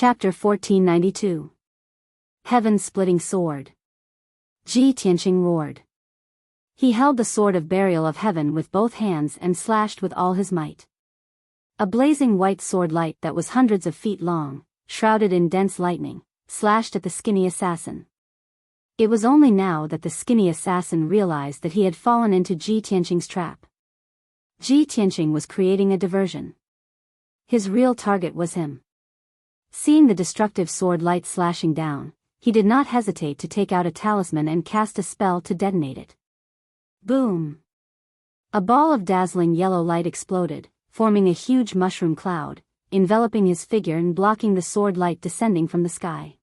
Chapter 1492. Heaven-splitting sword. Ji Tianqing roared. He held the sword of burial of heaven with both hands and slashed with all his might. A blazing white sword light that was hundreds of feet long, shrouded in dense lightning, slashed at the skinny assassin. It was only now that the skinny assassin realized that he had fallen into Ji Tianqing's trap. Ji Tianqing was creating a diversion. His real target was him. Seeing the destructive sword light slashing down, he did not hesitate to take out a talisman and cast a spell to detonate it. Boom! A ball of dazzling yellow light exploded, forming a huge mushroom cloud, enveloping his figure and blocking the sword light descending from the sky.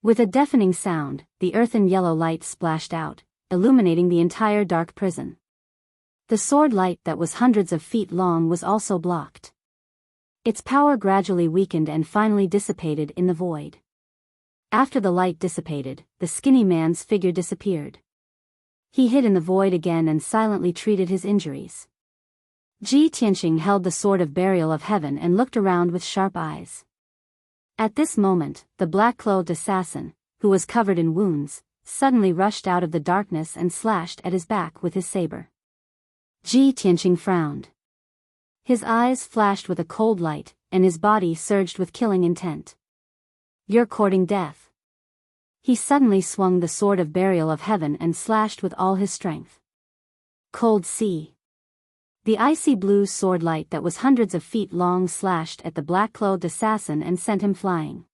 With a deafening sound, the earthen yellow light splashed out, illuminating the entire dark prison. The sword light that was hundreds of feet long was also blocked. Its power gradually weakened and finally dissipated in the void. After the light dissipated, the skinny man's figure disappeared. He hid in the void again and silently treated his injuries. Ji Tianqing held the sword of burial of heaven and looked around with sharp eyes. At this moment, the black-clothed assassin, who was covered in wounds, suddenly rushed out of the darkness and slashed at his back with his saber. Ji Tianqing frowned. His eyes flashed with a cold light, and his body surged with killing intent. "You're courting death." He suddenly swung the sword of burial of heaven and slashed with all his strength. Cold sea. The icy blue sword light that was hundreds of feet long slashed at the black-clothed assassin and sent him flying.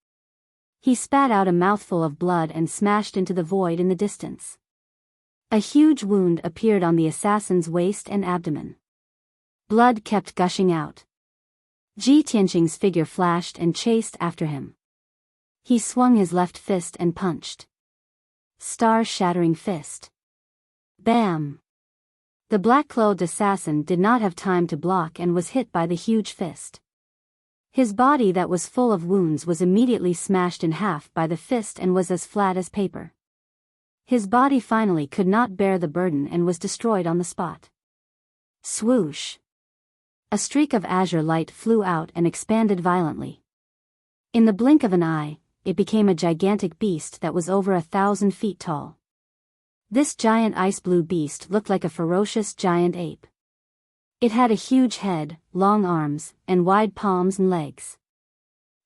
He spat out a mouthful of blood and smashed into the void in the distance. A huge wound appeared on the assassin's waist and abdomen. Blood kept gushing out. Ji Tianqing's figure flashed and chased after him. He swung his left fist and punched. Star-shattering fist. Bam! The black-clothed assassin did not have time to block and was hit by the huge fist. His body that was full of wounds was immediately smashed in half by the fist and was as flat as paper. His body finally could not bear the burden and was destroyed on the spot. Swoosh! A streak of azure light flew out and expanded violently. In the blink of an eye, it became a gigantic beast that was over 1,000 feet tall. This giant ice-blue beast looked like a ferocious giant ape. It had a huge head, long arms, and wide palms and legs.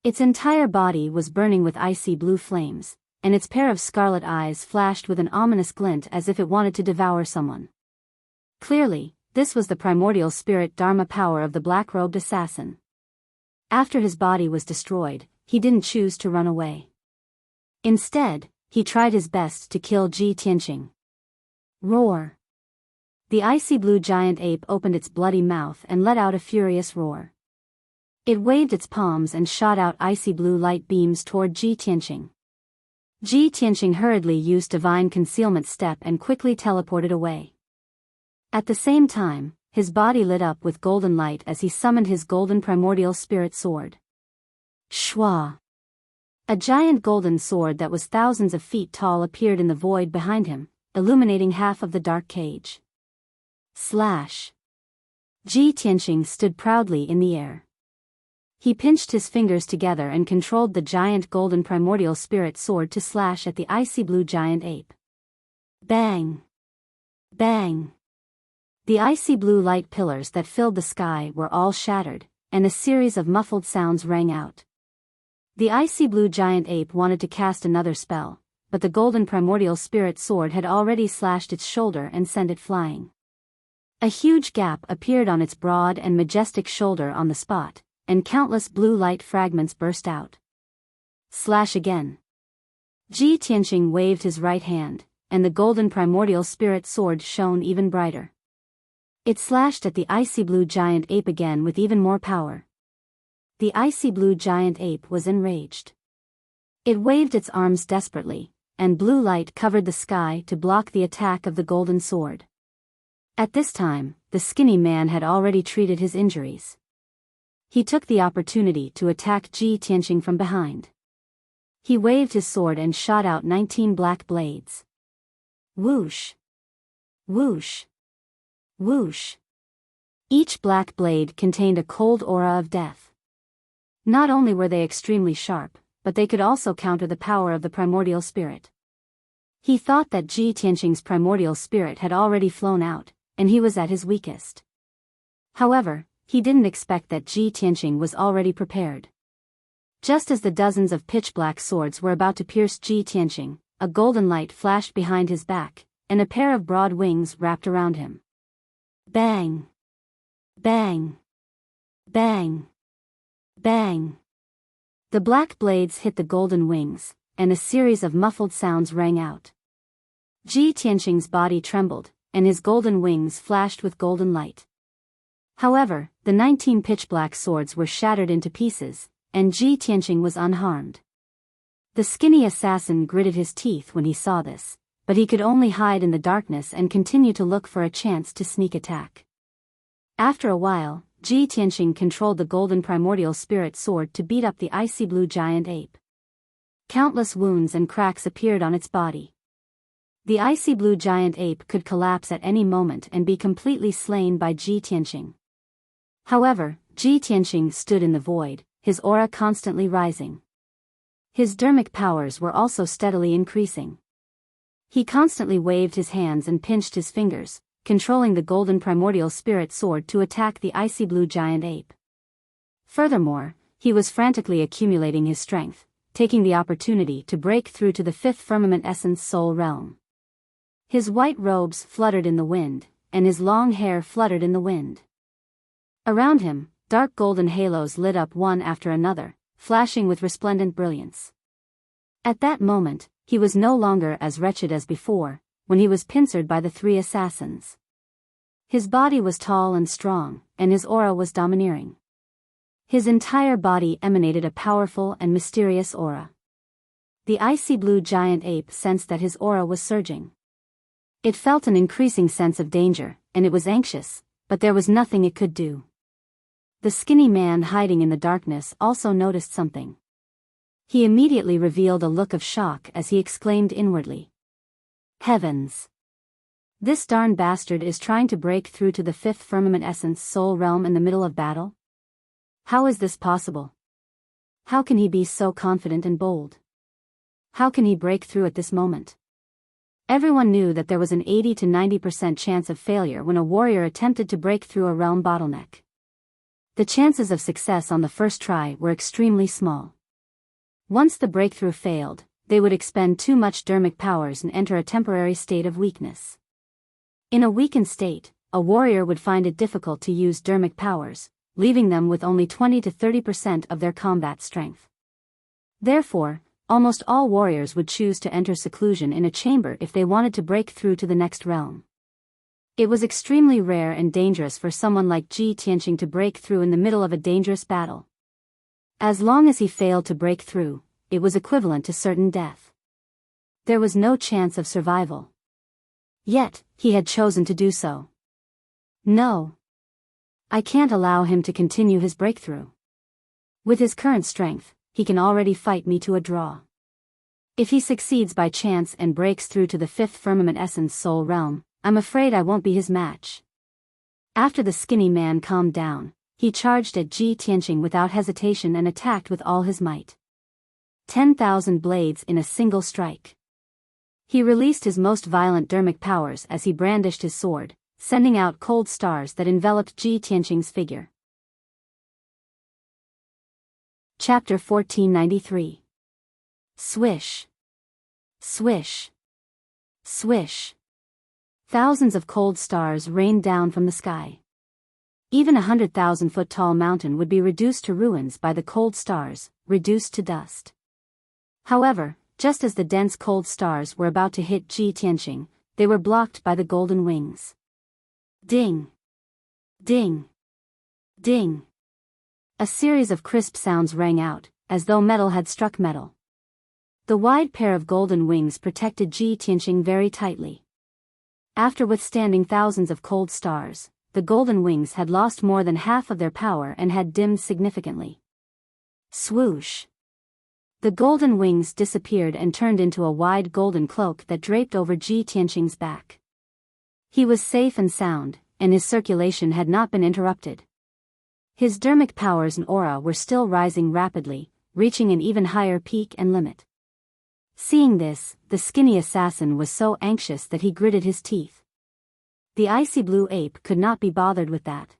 Its entire body was burning with icy blue flames, and its pair of scarlet eyes flashed with an ominous glint as if it wanted to devour someone. Clearly, this was the primordial spirit Dharma power of the black-robed assassin. After his body was destroyed, he didn't choose to run away. Instead, he tried his best to kill Ji Tianqing. Roar! The icy blue giant ape opened its bloody mouth and let out a furious roar. It waved its palms and shot out icy blue light beams toward Ji Tianqing. Ji Tianqing hurriedly used divine concealment step and quickly teleported away. At the same time, his body lit up with golden light as he summoned his golden primordial spirit sword. Shwa! A giant golden sword that was thousands of feet tall appeared in the void behind him, illuminating half of the dark cage. Slash! Ji Tianqing stood proudly in the air. He pinched his fingers together and controlled the giant golden primordial spirit sword to slash at the icy blue giant ape. Bang! Bang! The icy blue light pillars that filled the sky were all shattered, and a series of muffled sounds rang out. The icy blue giant ape wanted to cast another spell, but the golden primordial spirit sword had already slashed its shoulder and sent it flying. A huge gap appeared on its broad and majestic shoulder on the spot, and countless blue light fragments burst out. Slash again. Ji Tianqing waved his right hand, and the golden primordial spirit sword shone even brighter. It slashed at the icy blue giant ape again with even more power. The icy blue giant ape was enraged. It waved its arms desperately, and blue light covered the sky to block the attack of the golden sword. At this time, the skinny man had already treated his injuries. He took the opportunity to attack Ji Tianqing from behind. He waved his sword and shot out 19 black blades. Whoosh! Whoosh! Whoosh! Each black blade contained a cold aura of death. Not only were they extremely sharp, but they could also counter the power of the primordial spirit. He thought that Ji Tianqing's primordial spirit had already flown out, and he was at his weakest. However, he didn't expect that Ji Tianqing was already prepared. Just as the dozens of pitch-black swords were about to pierce Ji Tianqing, a golden light flashed behind his back, and a pair of broad wings wrapped around him. Bang! Bang! Bang! Bang! The black blades hit the golden wings, and a series of muffled sounds rang out. Ji Tianqing's body trembled, and his golden wings flashed with golden light. However, the 19 pitch-black swords were shattered into pieces, and Ji Tianqing was unharmed. The skinny assassin gritted his teeth when he saw this, but he could only hide in the darkness and continue to look for a chance to sneak attack. After a while, Ji Tianqing controlled the golden primordial spirit sword to beat up the icy blue giant ape. Countless wounds and cracks appeared on its body. The icy blue giant ape could collapse at any moment and be completely slain by Ji Tianqing. However, Ji Tianqing stood in the void, his aura constantly rising. His dermic powers were also steadily increasing. He constantly waved his hands and pinched his fingers, controlling the golden primordial spirit sword to attack the icy blue giant ape. Furthermore, he was frantically accumulating his strength, taking the opportunity to break through to the fifth firmament essence soul realm. His white robes fluttered in the wind, and his long hair fluttered in the wind. Around him, dark golden halos lit up one after another, flashing with resplendent brilliance. At that moment, he was no longer as wretched as before, when he was pincered by the three assassins. His body was tall and strong, and his aura was domineering. His entire body emanated a powerful and mysterious aura. The icy blue giant ape sensed that his aura was surging. It felt an increasing sense of danger, and it was anxious, but there was nothing it could do. The skinny man hiding in the darkness also noticed something. He immediately revealed a look of shock as he exclaimed inwardly. Heavens! This darn bastard is trying to break through to the fifth firmament essence soul realm in the middle of battle? How is this possible? How can he be so confident and bold? How can he break through at this moment? Everyone knew that there was an 80 to 90% chance of failure when a warrior attempted to break through a realm bottleneck. The chances of success on the first try were extremely small. Once the breakthrough failed, they would expend too much dermic powers and enter a temporary state of weakness. In a weakened state, a warrior would find it difficult to use dermic powers, leaving them with only 20 to 30% of their combat strength. Therefore, almost all warriors would choose to enter seclusion in a chamber if they wanted to break through to the next realm. It was extremely rare and dangerous for someone like Ji Tianqing to break through in the middle of a dangerous battle. As long as he failed to break through, it was equivalent to certain death. There was no chance of survival. Yet, he had chosen to do so. No. I can't allow him to continue his breakthrough. With his current strength, he can already fight me to a draw. If he succeeds by chance and breaks through to the fifth firmament essence soul realm, I'm afraid I won't be his match. After the skinny man calmed down, he charged at Ji Tianqing without hesitation and attacked with all his might. 10,000 blades in a single strike. He released his most violent dermic powers as he brandished his sword, sending out cold stars that enveloped Ji Tianqing's figure. Chapter 1493. Swish. Swish. Swish. Thousands of cold stars rained down from the sky. Even 100,000-foot-tall mountain would be reduced to ruins by the cold stars, reduced to dust. However, just as the dense cold stars were about to hit Ji Tianqing, they were blocked by the golden wings. Ding! Ding! Ding! A series of crisp sounds rang out, as though metal had struck metal. The wide pair of golden wings protected Ji Tianqing very tightly. After withstanding thousands of cold stars, the golden wings had lost more than half of their power and had dimmed significantly. Swoosh! The golden wings disappeared and turned into a wide golden cloak that draped over Ji Tianqing's back. He was safe and sound, and his circulation had not been interrupted. His dermic powers and aura were still rising rapidly, reaching an even higher peak and limit. Seeing this, the skinny assassin was so anxious that he gritted his teeth. The icy blue ape could not be bothered with that.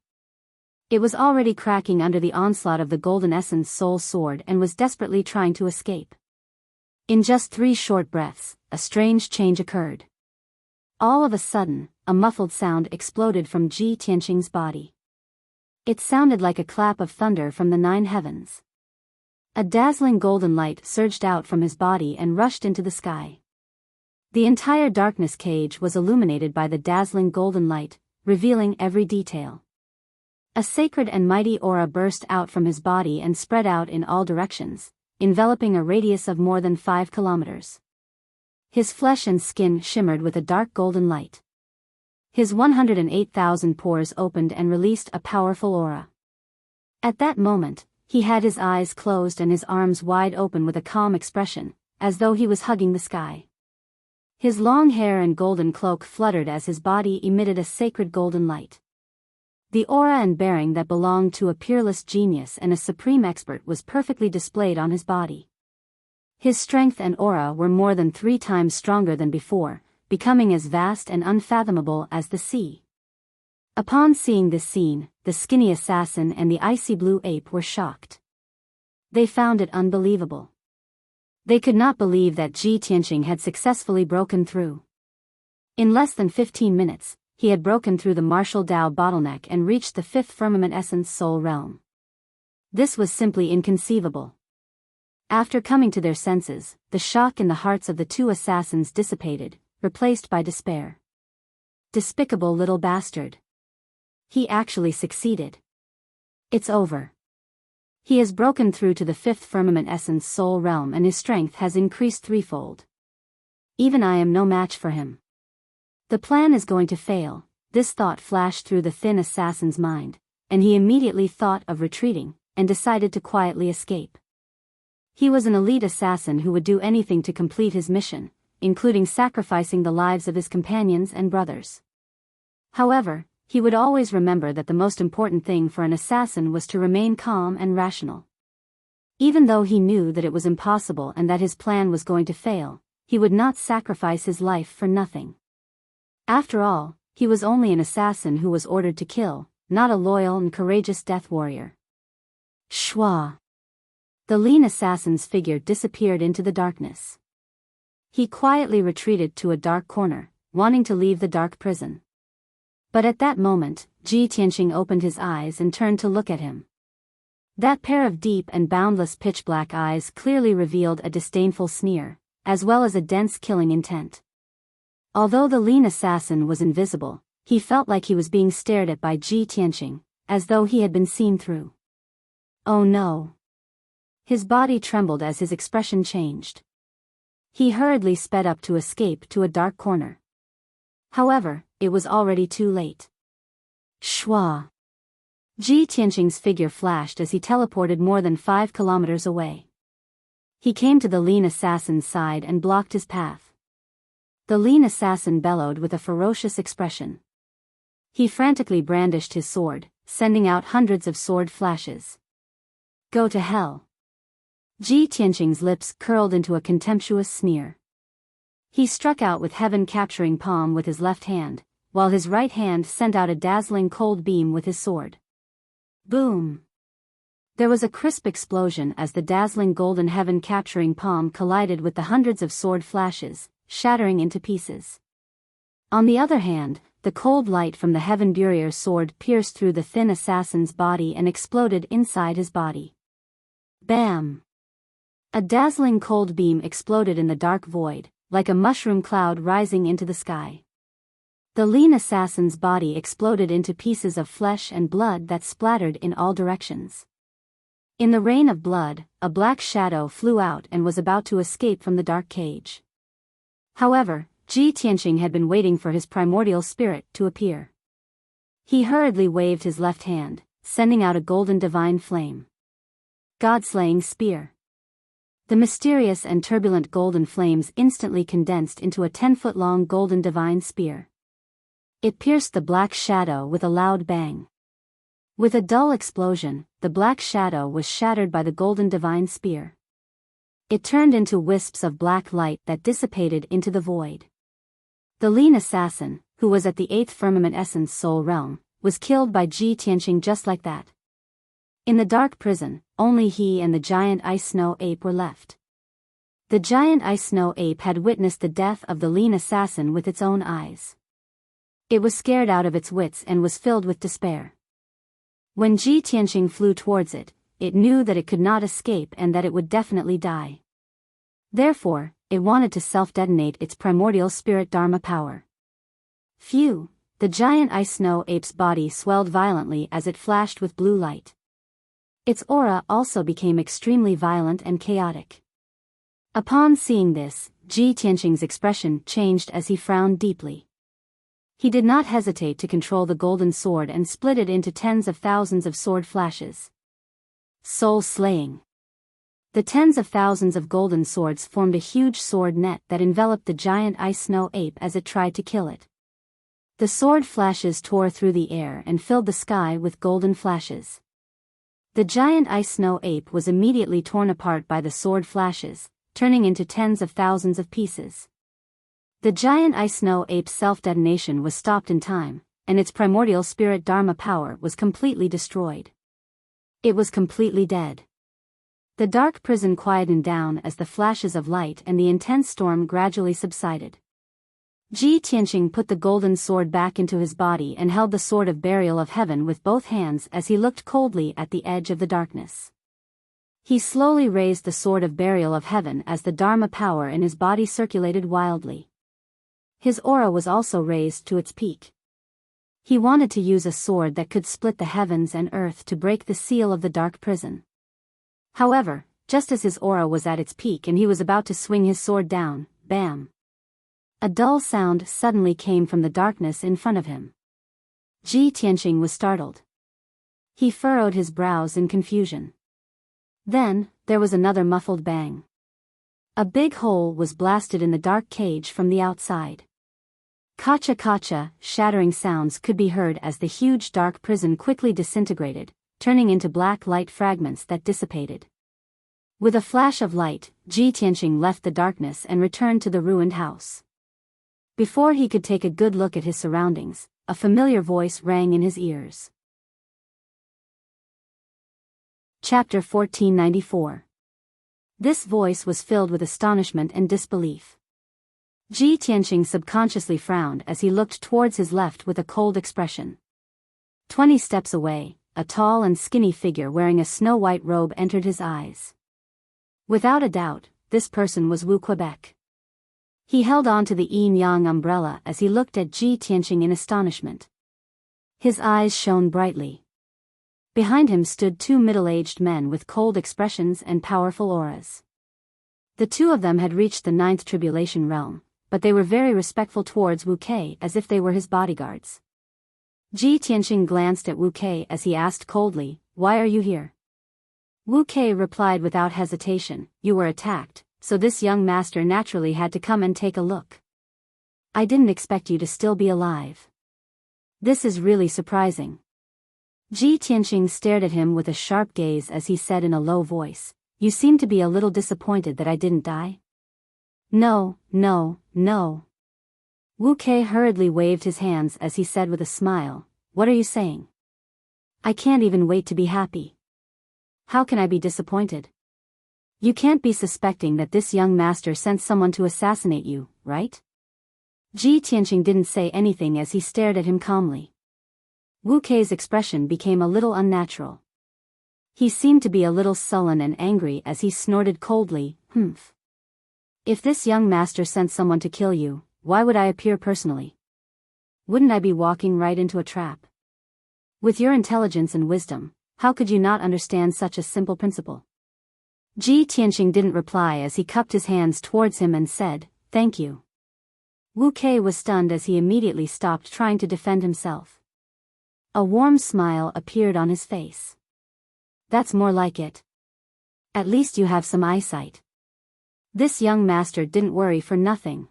It was already cracking under the onslaught of the Golden Essence Soul Sword and was desperately trying to escape. In just 3 short breaths, a strange change occurred. All of a sudden, a muffled sound exploded from Ji Tianqing's body. It sounded like a clap of thunder from the 9 heavens. A dazzling golden light surged out from his body and rushed into the sky. The entire darkness cage was illuminated by the dazzling golden light, revealing every detail. A sacred and mighty aura burst out from his body and spread out in all directions, enveloping a radius of more than 5 kilometers. His flesh and skin shimmered with a dark golden light. His 108,000 pores opened and released a powerful aura. At that moment, he had his eyes closed and his arms wide open with a calm expression, as though he was hugging the sky. His long hair and golden cloak fluttered as his body emitted a sacred golden light. The aura and bearing that belonged to a peerless genius and a supreme expert was perfectly displayed on his body. His strength and aura were more than 3 times stronger than before, becoming as vast and unfathomable as the sea. Upon seeing this scene, the skinny assassin and the icy blue ape were shocked. They found it unbelievable. They could not believe that Ji Tianqing had successfully broken through. In less than 15 minutes, he had broken through the martial Dao bottleneck and reached the 5th firmament essence soul realm. This was simply inconceivable. After coming to their senses, the shock in the hearts of the 2 assassins dissipated, replaced by despair. Despicable little bastard. He actually succeeded. It's over. He has broken through to the 5th firmament essence soul realm and his strength has increased 3-fold. Even I am no match for him. The plan is going to fail. This thought flashed through the thin assassin's mind, and he immediately thought of retreating, and decided to quietly escape. He was an elite assassin who would do anything to complete his mission, including sacrificing the lives of his companions and brothers. However, he would always remember that the most important thing for an assassin was to remain calm and rational. Even though he knew that it was impossible and that his plan was going to fail, he would not sacrifice his life for nothing. After all, he was only an assassin who was ordered to kill, not a loyal and courageous death warrior. Shwa! The lean assassin's figure disappeared into the darkness. He quietly retreated to a dark corner, wanting to leave the dark prison. But at that moment, Ji Tianqing opened his eyes and turned to look at him. That pair of deep and boundless pitch-black eyes clearly revealed a disdainful sneer, as well as a dense killing intent. Although the lean assassin was invisible, he felt like he was being stared at by Ji Tianqing, as though he had been seen through. Oh no! His body trembled as his expression changed. He hurriedly sped up to escape to a dark corner. However, it was already too late. Shwa! Ji Tianqing's figure flashed as he teleported more than 5 kilometers away. He came to the lean assassin's side and blocked his path. The lean assassin bellowed with a ferocious expression. He frantically brandished his sword, sending out hundreds of sword flashes. Go to hell! Ji Tianqing's lips curled into a contemptuous sneer. He struck out with heaven-capturing palm with his left hand, while his right hand sent out a dazzling cold beam with his sword. Boom! There was a crisp explosion as the dazzling golden heaven-capturing palm collided with the hundreds of sword flashes, shattering into pieces. On the other hand, the cold light from the heaven barrier's sword pierced through the thin assassin's body and exploded inside his body. Bam! A dazzling cold beam exploded in the dark void, like a mushroom cloud rising into the sky. The lean assassin's body exploded into pieces of flesh and blood that splattered in all directions. In the rain of blood, a black shadow flew out and was about to escape from the dark cage. However, Ji Tianqing had been waiting for his primordial spirit to appear. He hurriedly waved his left hand, sending out a golden divine flame. God-slaying spear. The mysterious and turbulent golden flames instantly condensed into a 10-foot-long golden divine spear. It pierced the black shadow with a loud bang. With a dull explosion, the black shadow was shattered by the golden divine spear. It turned into wisps of black light that dissipated into the void. The lean assassin, who was at the 8th firmament essence soul realm, was killed by Ji Tianqing just like that. In the dark prison, only he and the giant ice snow ape were left. The giant ice snow ape had witnessed the death of the lean assassin with its own eyes. It was scared out of its wits and was filled with despair. When Ji Tianqing flew towards it, it knew that it could not escape and that it would definitely die. Therefore, it wanted to self-detonate its primordial spirit dharma power. Phew! The giant ice snow ape's body swelled violently as it flashed with blue light. Its aura also became extremely violent and chaotic. Upon seeing this, Ji Tianqing's expression changed as he frowned deeply. He did not hesitate to control the golden sword and split it into tens of thousands of sword flashes. Soul slaying. The tens of thousands of golden swords formed a huge sword net that enveloped the giant ice snow ape as it tried to kill it. The sword flashes tore through the air and filled the sky with golden flashes. The giant ice snow ape was immediately torn apart by the sword flashes, turning into tens of thousands of pieces. The giant ice snow ape's self-detonation was stopped in time, and its primordial spirit dharma power was completely destroyed. It was completely dead. The dark prison quietened down as the flashes of light and the intense storm gradually subsided. Ji Tianqing put the golden sword back into his body and held the sword of burial of heaven with both hands as he looked coldly at the edge of the darkness. He slowly raised the sword of burial of heaven as the dharma power in his body circulated wildly. His aura was also raised to its peak. He wanted to use a sword that could split the heavens and earth to break the seal of the dark prison. However, just as his aura was at its peak and he was about to swing his sword down, bam! A dull sound suddenly came from the darkness in front of him. Ji Tianqing was startled. He furrowed his brows in confusion. Then, there was another muffled bang. A big hole was blasted in the dark cage from the outside. Kacha-kacha, shattering sounds could be heard as the huge dark prison quickly disintegrated, turning into black light fragments that dissipated. With a flash of light, Ji Tianqing left the darkness and returned to the ruined house. Before he could take a good look at his surroundings, a familiar voice rang in his ears. Chapter 1494. This voice was filled with astonishment and disbelief. Ji Tianqing subconsciously frowned as he looked towards his left with a cold expression. 20 steps away, a tall and skinny figure wearing a snow-white robe entered his eyes. Without a doubt, this person was Wu Quebec. He held on to the yin-yang umbrella as he looked at Ji Tianqing in astonishment. His eyes shone brightly. Behind him stood two middle-aged men with cold expressions and powerful auras. The two of them had reached the 9th tribulation realm, but they were very respectful towards Wu Kei as if they were his bodyguards. Ji Tianqing glanced at Wu Kei as he asked coldly, "Why are you here?" Wu Kei replied without hesitation, "You were attacked, so this young master naturally had to come and take a look. I didn't expect you to still be alive. This is really surprising." Ji Tianqing stared at him with a sharp gaze as he said in a low voice, "You seem to be a little disappointed that I didn't die?" "No, no, no." Wu Kei hurriedly waved his hands as he said with a smile, "What are you saying? I can't even wait to be happy. How can I be disappointed? You can't be suspecting that this young master sent someone to assassinate you, right?" Ji Tianqing didn't say anything as he stared at him calmly. Wu Kei's expression became a little unnatural. He seemed to be a little sullen and angry as he snorted coldly, "Humph. If this young master sent someone to kill you, why would I appear personally? Wouldn't I be walking right into a trap? With your intelligence and wisdom, how could you not understand such a simple principle?" Ji Tianqing didn't reply as he cupped his hands towards him and said, "Thank you." Wu Kei was stunned as he immediately stopped trying to defend himself. A warm smile appeared on his face. "That's more like it. At least you have some eyesight." This young master didn't worry for nothing.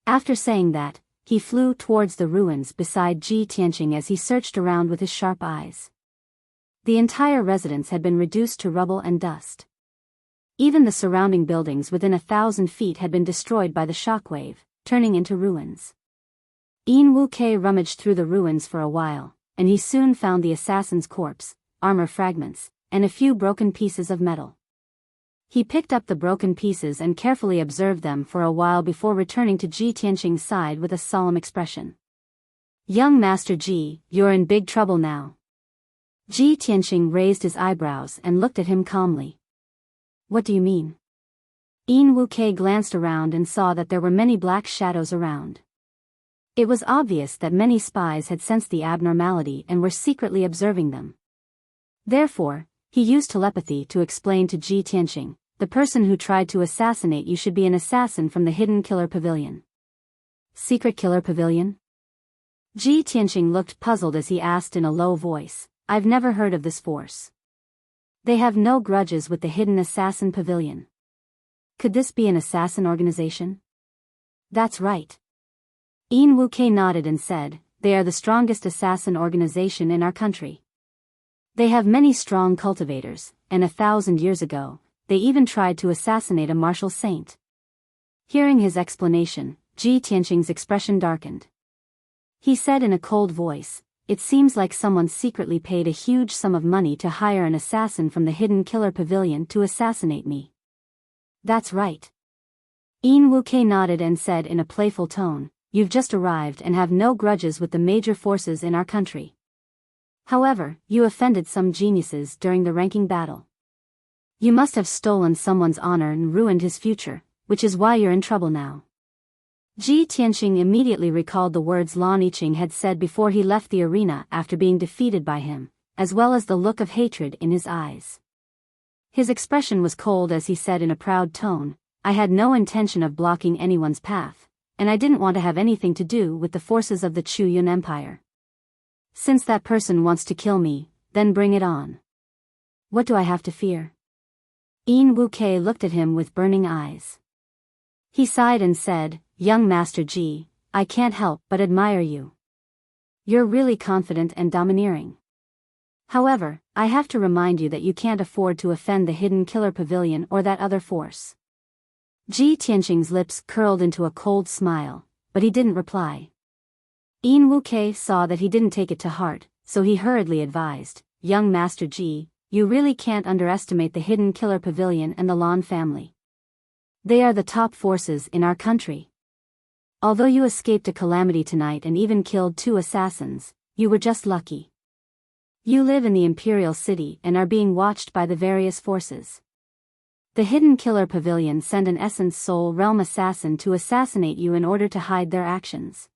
After saying that, he flew towards the ruins beside Ji Tianqing as he searched around with his sharp eyes. The entire residence had been reduced to rubble and dust. Even the surrounding buildings within 1,000 feet had been destroyed by the shockwave, turning into ruins. Yin Wuke rummaged through the ruins for a while, and he soon found the assassin's corpse, armor fragments, and a few broken pieces of metal. He picked up the broken pieces and carefully observed them for a while before returning to Ji Tianqing's side with a solemn expression. "Young Master Ji, you're in big trouble now." Ji Tianqing raised his eyebrows and looked at him calmly. "What do you mean?" Yin Wuke glanced around and saw that there were many black shadows around. It was obvious that many spies had sensed the abnormality and were secretly observing them. Therefore, he used telepathy to explain to Ji Tianqing, "The person who tried to assassinate you should be an assassin from the Hidden Killer Pavilion." "Secret Killer Pavilion?" Ji Tianqing looked puzzled as he asked in a low voice, "I've never heard of this force." "They have no grudges with the Hidden Assassin Pavilion." "Could this be an assassin organization?" "That's right." Yin Wuke nodded and said, "They are the strongest assassin organization in our country. They have many strong cultivators, and 1,000 years ago, they even tried to assassinate a martial saint." Hearing his explanation, Ji Tianqing's expression darkened. He said in a cold voice, "It seems like someone secretly paid a huge sum of money to hire an assassin from the Hidden Killer Pavilion to assassinate me." "That's right." Yin Wuke nodded and said in a playful tone, "You've just arrived and have no grudges with the major forces in our country. However, you offended some geniuses during the ranking battle. You must have stolen someone's honor and ruined his future, which is why you're in trouble now." Ji Tianqing immediately recalled the words Lan Yiqing had said before he left the arena after being defeated by him, as well as the look of hatred in his eyes. His expression was cold as he said in a proud tone, "I had no intention of blocking anyone's path, and I didn't want to have anything to do with the forces of the Chu Yun Empire. Since that person wants to kill me, then bring it on. What do I have to fear?" Yin Wuke looked at him with burning eyes. He sighed and said, "Young Master Ji, I can't help but admire you. You're really confident and domineering. However, I have to remind you that you can't afford to offend the Hidden Killer Pavilion or that other force." Ji Tianqing's lips curled into a cold smile, but he didn't reply. Yin Wuke saw that he didn't take it to heart, so he hurriedly advised, "Young Master Ji, you really can't underestimate the Hidden Killer Pavilion and the Lan family. They are the top forces in our country. Although you escaped a calamity tonight and even killed 2 assassins, you were just lucky. You live in the Imperial City and are being watched by the various forces. The Hidden Killer Pavilion sent an Essence Soul Realm assassin to assassinate you in order to hide their actions.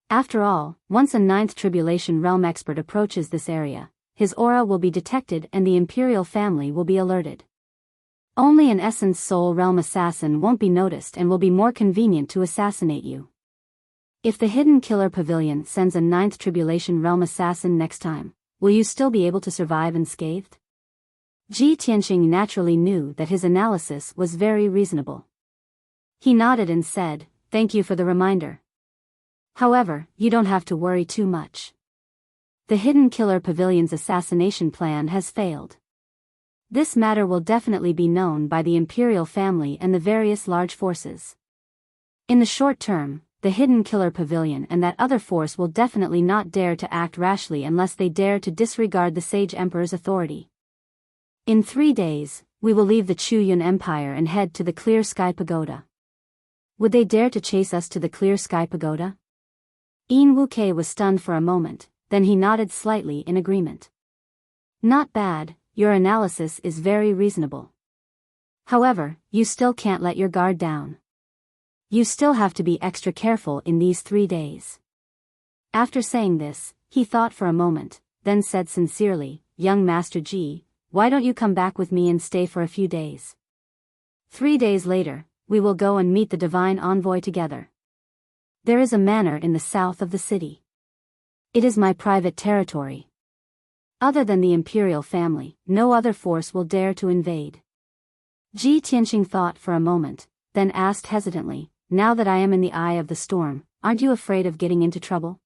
After all, once a 9th Tribulation Realm expert approaches this area, his aura will be detected and the Imperial family will be alerted. Only an Essence Soul Realm assassin won't be noticed and will be more convenient to assassinate you. If the Hidden Killer Pavilion sends a 9th Tribulation Realm assassin next time, will you still be able to survive unscathed?" Ji Tianqing naturally knew that his analysis was very reasonable. He nodded and said, "Thank you for the reminder. However, you don't have to worry too much. The Hidden Killer Pavilion's assassination plan has failed. This matter will definitely be known by the Imperial family and the various large forces. In the short term, the Hidden Killer Pavilion and that other force will definitely not dare to act rashly unless they dare to disregard the Sage Emperor's authority. In 3 days, we will leave the Chu Yun Empire and head to the Clear Sky Pagoda. Would they dare to chase us to the Clear Sky Pagoda?" Yin Wuke was stunned for a moment, then he nodded slightly in agreement. "Not bad. Your analysis is very reasonable. However, you still can't let your guard down. You still have to be extra careful in these 3 days." After saying this, he thought for a moment, then said sincerely, "Young Master Ji, why don't you come back with me and stay for a few days? 3 days later, we will go and meet the Divine Envoy together. There is a manor in the south of the city. It is my private territory. Other than the Imperial family, no other force will dare to invade." Ji Tianqing thought for a moment, then asked hesitantly, "Now that I am in the eye of the storm, aren't you afraid of getting into trouble?"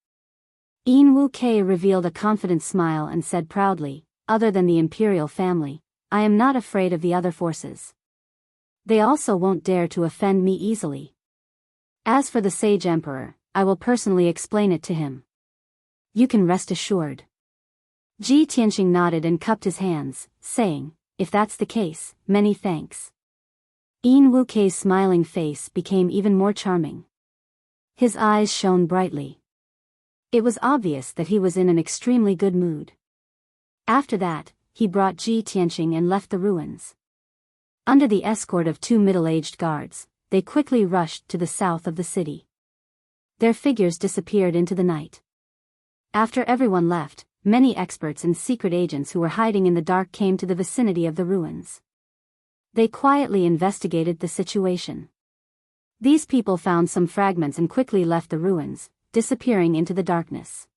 Yin Wuke revealed a confident smile and said proudly, other than the imperial family, I am not afraid of the other forces. They also won't dare to offend me easily. As for the sage emperor, I will personally explain it to him. You can rest assured. Ji Tianqing nodded and cupped his hands, saying, if that's the case, many thanks. Yin Wukei's smiling face became even more charming. His eyes shone brightly. It was obvious that he was in an extremely good mood. After that, he brought Ji Tianqing and left the ruins. Under the escort of 2 middle-aged guards, they quickly rushed to the south of the city. Their figures disappeared into the night. After everyone left, many experts and secret agents who were hiding in the dark came to the vicinity of the ruins. They quietly investigated the situation. These people found some fragments and quickly left the ruins, disappearing into the darkness.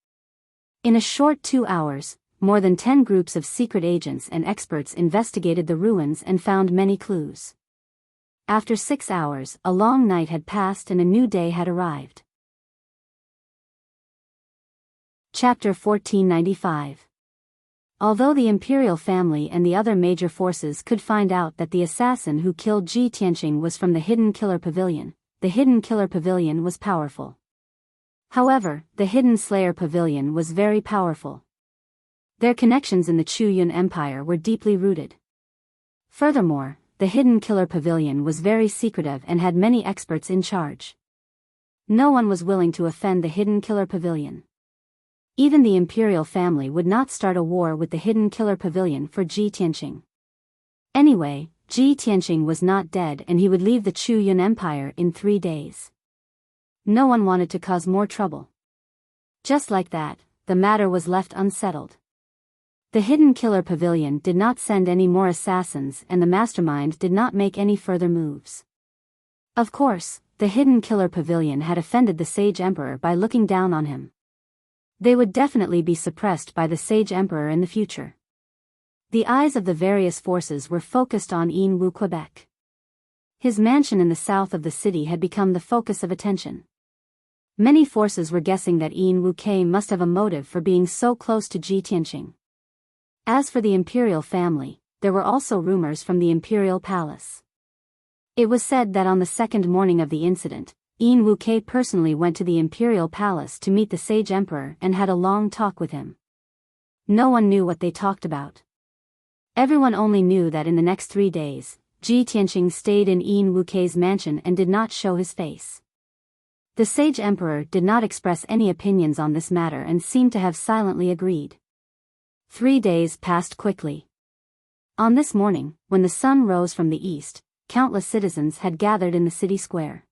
In a short 2 hours, more than 10 groups of secret agents and experts investigated the ruins and found many clues. After 6 hours, a long night had passed and a new day had arrived. Chapter 1495. Although the imperial family and the other major forces could find out that the assassin who killed Ji Tianqing was from the Hidden Killer Pavilion, the Hidden Killer Pavilion was powerful. However, the Hidden Slayer Pavilion was very powerful. Their connections in the Chu Yun Empire were deeply rooted. Furthermore, the Hidden Killer Pavilion was very secretive and had many experts in charge. No one was willing to offend the Hidden Killer Pavilion. Even the imperial family would not start a war with the Hidden Killer Pavilion for Ji Tianqing. Anyway, Ji Tianqing was not dead and he would leave the Chu Yun Empire in 3 days. No one wanted to cause more trouble. Just like that, the matter was left unsettled. The Hidden Killer Pavilion did not send any more assassins and the mastermind did not make any further moves. Of course, the Hidden Killer Pavilion had offended the Sage Emperor by looking down on him. They would definitely be suppressed by the Sage Emperor in the future. The eyes of the various forces were focused on Yin Wu Quebec. His mansion in the south of the city had become the focus of attention. Many forces were guessing that Yin Wu Kei must have a motive for being so close to Ji Tianqing. As for the imperial family, there were also rumors from the imperial palace. It was said that on the second morning of the incident, Yin Wu Kei personally went to the imperial palace to meet the Sage Emperor and had a long talk with him. No one knew what they talked about. Everyone only knew that in the next 3 days, Ji Tianqing stayed in Yin Wu Kei's mansion and did not show his face. The Sage Emperor did not express any opinions on this matter and seemed to have silently agreed. 3 days passed quickly. On this morning, when the sun rose from the east, countless citizens had gathered in the city square.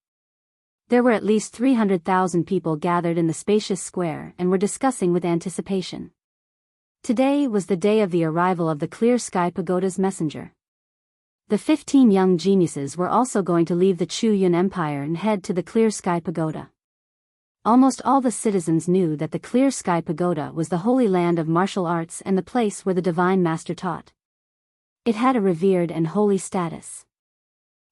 There were at least 300,000 people gathered in the spacious square and were discussing with anticipation. Today was the day of the arrival of the Clear Sky Pagoda's messenger. The 15 young geniuses were also going to leave the Chu Yun Empire and head to the Clear Sky Pagoda. Almost all the citizens knew that the Clear Sky Pagoda was the holy land of martial arts and the place where the Divine Master taught. It had a revered and holy status.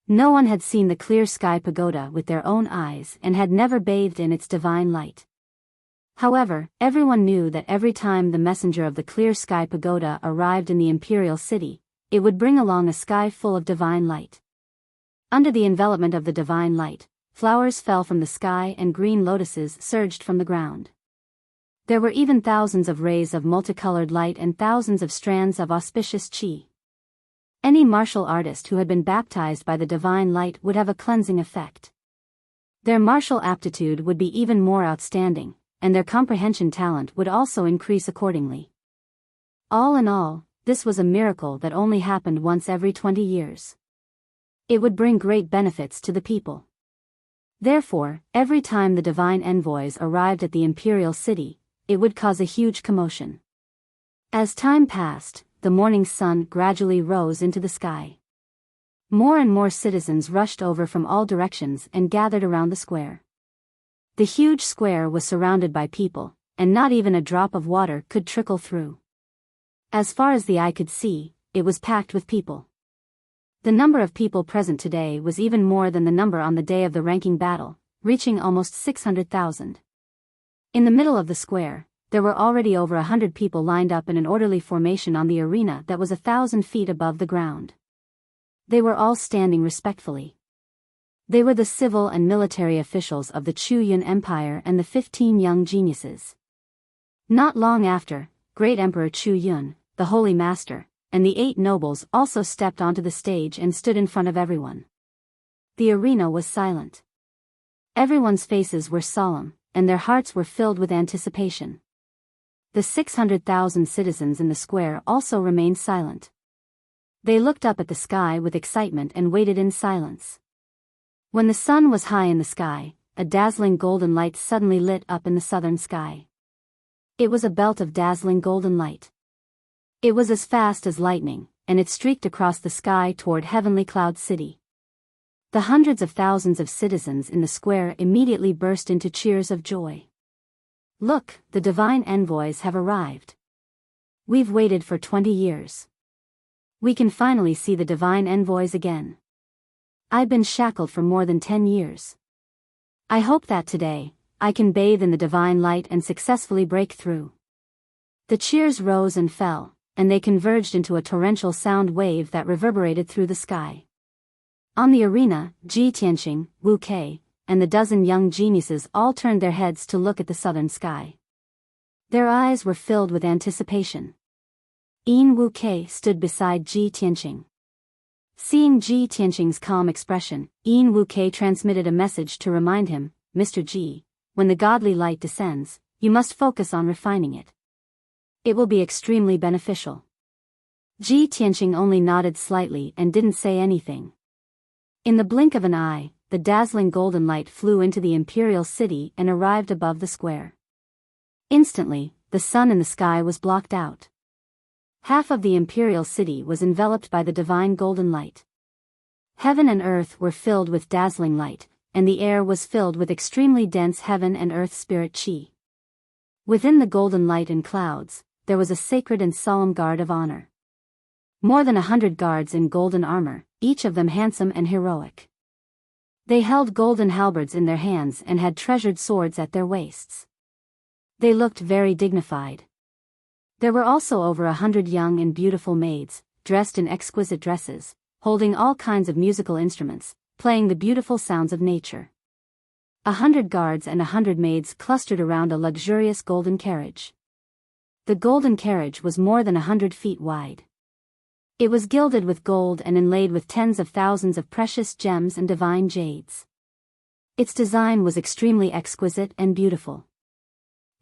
No one had seen the Clear Sky Pagoda with their own eyes and had never bathed in its divine light. However, everyone knew that every time the messenger of the Clear Sky Pagoda arrived in the imperial city, it would bring along a sky full of divine light. Under the envelopment of the divine light, flowers fell from the sky and green lotuses surged from the ground. There were even thousands of rays of multicolored light and thousands of strands of auspicious qi. Any martial artist who had been baptized by the divine light would have a cleansing effect. Their martial aptitude would be even more outstanding, and their comprehension talent would also increase accordingly. All in all, this was a miracle that only happened once every 20 years. It would bring great benefits to the people. Therefore, every time the divine envoys arrived at the imperial city, it would cause a huge commotion. As time passed, the morning sun gradually rose into the sky. More and more citizens rushed over from all directions and gathered around the square. The huge square was surrounded by people, and not even a drop of water could trickle through. As far as the eye could see, it was packed with people. The number of people present today was even more than the number on the day of the ranking battle, reaching almost 600,000. In the middle of the square, there were already over 100 people lined up in an orderly formation on the arena that was 1,000 feet above the ground. They were all standing respectfully. They were the civil and military officials of the Chu Yun Empire and the 15 young geniuses. Not long after, Great Emperor Chu Yun, the Holy Master, and the 8 nobles also stepped onto the stage and stood in front of everyone. The arena was silent. Everyone's faces were solemn, and their hearts were filled with anticipation. The 600,000 citizens in the square also remained silent. They looked up at the sky with excitement and waited in silence. When the sun was high in the sky, a dazzling golden light suddenly lit up in the southern sky. It was a belt of dazzling golden light. It was as fast as lightning, and it streaked across the sky toward heavenly Cloud City. The hundreds of thousands of citizens in the square immediately burst into cheers of joy. "Look, the divine envoys have arrived. We've waited for 20 years. We can finally see the divine envoys again. I've been shackled for more than 10 years. I hope that today, I can bathe in the divine light and successfully break through." The cheers rose and fell, and they converged into a torrential sound wave that reverberated through the sky. On the arena, Ji Tianqing, Wu Kei, and the dozen young geniuses all turned their heads to look at the southern sky. Their eyes were filled with anticipation. Wu Kei stood beside Ji Tianqing. Seeing Ji Tianqing's calm expression, Wu Kei transmitted a message to remind him, "Mr. Ji, when the godly light descends, you must focus on refining it. It will be extremely beneficial." Ji Tianqing only nodded slightly and didn't say anything. In the blink of an eye, the dazzling golden light flew into the imperial city and arrived above the square. Instantly, the sun in the sky was blocked out. Half of the imperial city was enveloped by the divine golden light. Heaven and earth were filled with dazzling light, and the air was filled with extremely dense heaven and earth spirit chi. Within the golden light and clouds, there was a sacred and solemn guard of honor. More than 100 guards in golden armor, each of them handsome and heroic. They held golden halberds in their hands and had treasured swords at their waists. They looked very dignified. There were also over 100 young and beautiful maids, dressed in exquisite dresses, holding all kinds of musical instruments, playing the beautiful sounds of nature. 100 guards and 100 maids clustered around a luxurious golden carriage. The golden carriage was more than 100 feet wide. It was gilded with gold and inlaid with tens of thousands of precious gems and divine jades. Its design was extremely exquisite and beautiful.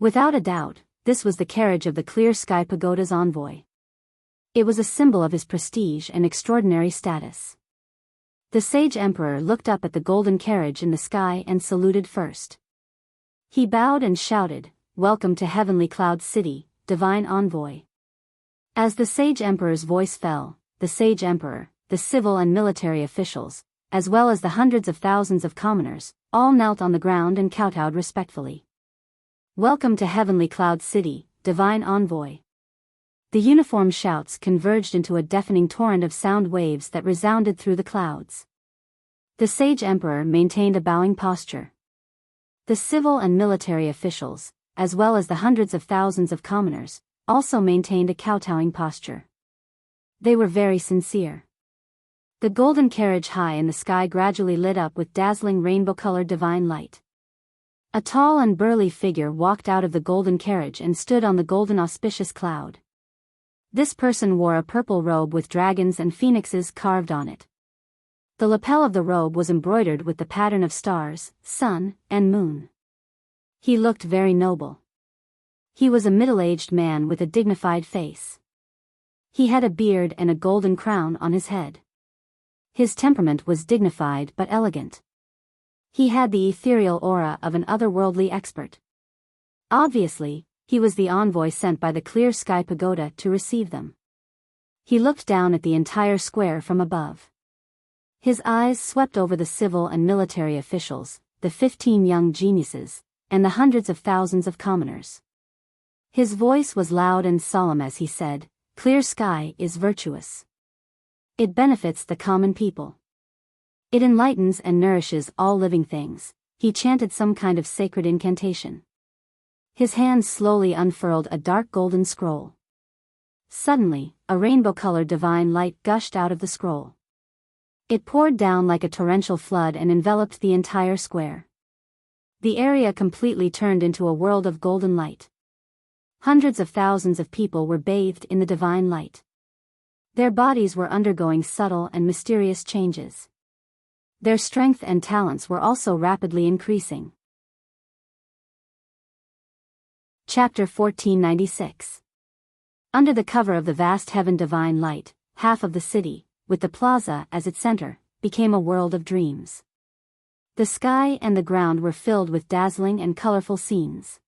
Without a doubt, this was the carriage of the Clear Sky Pagoda's envoy. It was a symbol of his prestige and extraordinary status. The sage emperor looked up at the golden carriage in the sky and saluted first. He bowed and shouted, "Welcome to Heavenly Cloud City, divine envoy." As the sage emperor's voice fell, the sage emperor, the civil and military officials, as well as the hundreds of thousands of commoners, all knelt on the ground and kowtowed respectfully. "Welcome to Heavenly Cloud City, divine envoy." The uniform shouts converged into a deafening torrent of sound waves that resounded through the clouds. The sage emperor maintained a bowing posture. The civil and military officials, as well as the hundreds of thousands of commoners, also maintained a kowtowing posture. They were very sincere. The golden carriage high in the sky gradually lit up with dazzling rainbow-colored divine light. A tall and burly figure walked out of the golden carriage and stood on the golden auspicious cloud. This person wore a purple robe with dragons and phoenixes carved on it. The lapel of the robe was embroidered with the pattern of stars, sun, and moon. He looked very noble. He was a middle-aged man with a dignified face. He had a beard and a golden crown on his head. His temperament was dignified but elegant. He had the ethereal aura of an otherworldly expert. Obviously, he was the envoy sent by the Clear Sky Pagoda to receive them. He looked down at the entire square from above. His eyes swept over the civil and military officials, the 15 young geniuses, and the hundreds of thousands of commoners. His voice was loud and solemn as he said, "Clear Sky is virtuous. It benefits the common people. It enlightens and nourishes all living things." He chanted some kind of sacred incantation. His hands slowly unfurled a dark golden scroll. Suddenly, a rainbow-colored divine light gushed out of the scroll. It poured down like a torrential flood and enveloped the entire square. The area completely turned into a world of golden light. Hundreds of thousands of people were bathed in the divine light. Their bodies were undergoing subtle and mysterious changes. Their strength and talents were also rapidly increasing. Chapter 1496. Under the cover of the vast heaven divine light, half of the city, with the plaza as its center, became a world of dreams. The sky and the ground were filled with dazzling and colorful scenes.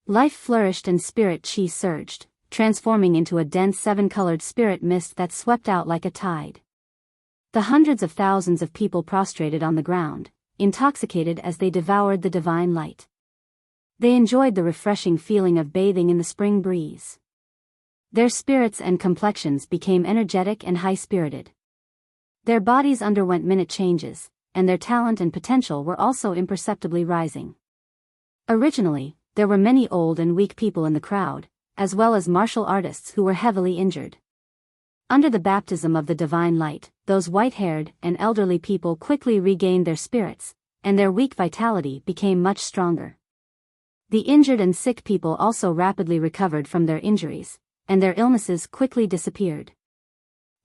Life flourished and spirit chi surged, transforming into a dense seven-colored spirit mist that swept out like a tide. The hundreds of thousands of people prostrated on the ground, intoxicated as they devoured the divine light. They enjoyed the refreshing feeling of bathing in the spring breeze. Their spirits and complexions became energetic and high-spirited. Their bodies underwent minute changes, and their talent and potential were also imperceptibly rising. Originally, there were many old and weak people in the crowd, as well as martial artists who were heavily injured. Under the baptism of the divine light, those white-haired and elderly people quickly regained their spirits, and their weak vitality became much stronger. The injured and sick people also rapidly recovered from their injuries, and their illnesses quickly disappeared.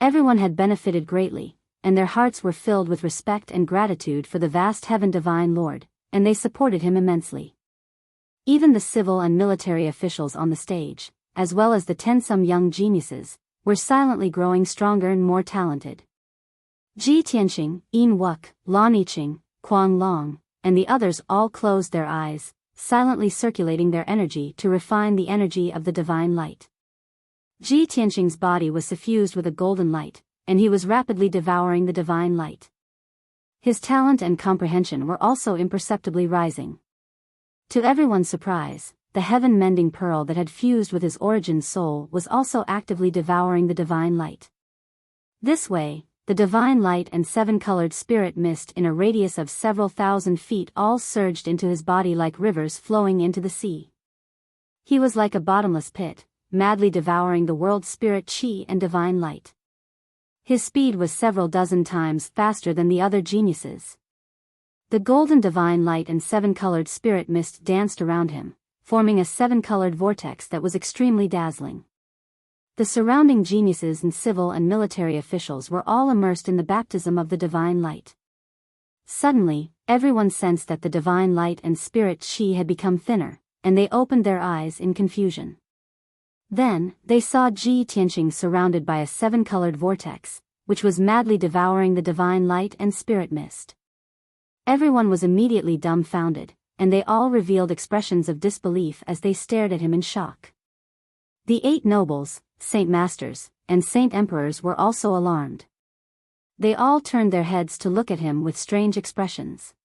Everyone had benefited greatly, and their hearts were filled with respect and gratitude for the vast heaven divine Lord, and they supported him immensely. Even the civil and military officials on the stage, as well as the 10-some young geniuses, were silently growing stronger and more talented. Ji Tianqing, Yin Wuk, Lan Yiqing, Kuang Long, and the others all closed their eyes, silently circulating their energy to refine the energy of the divine light. Ji Tianqing's body was suffused with a golden light, and he was rapidly devouring the divine light. His talent and comprehension were also imperceptibly rising. To everyone's surprise, the heaven-mending pearl that had fused with his origin soul was also actively devouring the divine light. This way, the divine light and seven-colored spirit mist in a radius of several thousand feet all surged into his body like rivers flowing into the sea. He was like a bottomless pit, madly devouring the world's spirit chi and divine light. His speed was several dozen times faster than the other geniuses. The golden divine light and seven-colored spirit mist danced around him, forming a seven-colored vortex that was extremely dazzling. The surrounding geniuses and civil and military officials were all immersed in the baptism of the divine light. Suddenly, everyone sensed that the divine light and spirit chi had become thinner, and they opened their eyes in confusion. Then, they saw Ji Tianqing surrounded by a seven-colored vortex, which was madly devouring the divine light and spirit mist. Everyone was immediately dumbfounded, and they all revealed expressions of disbelief as they stared at him in shock. The 8 nobles, Saint Masters, and Saint Emperors were also alarmed. They all turned their heads to look at him with strange expressions.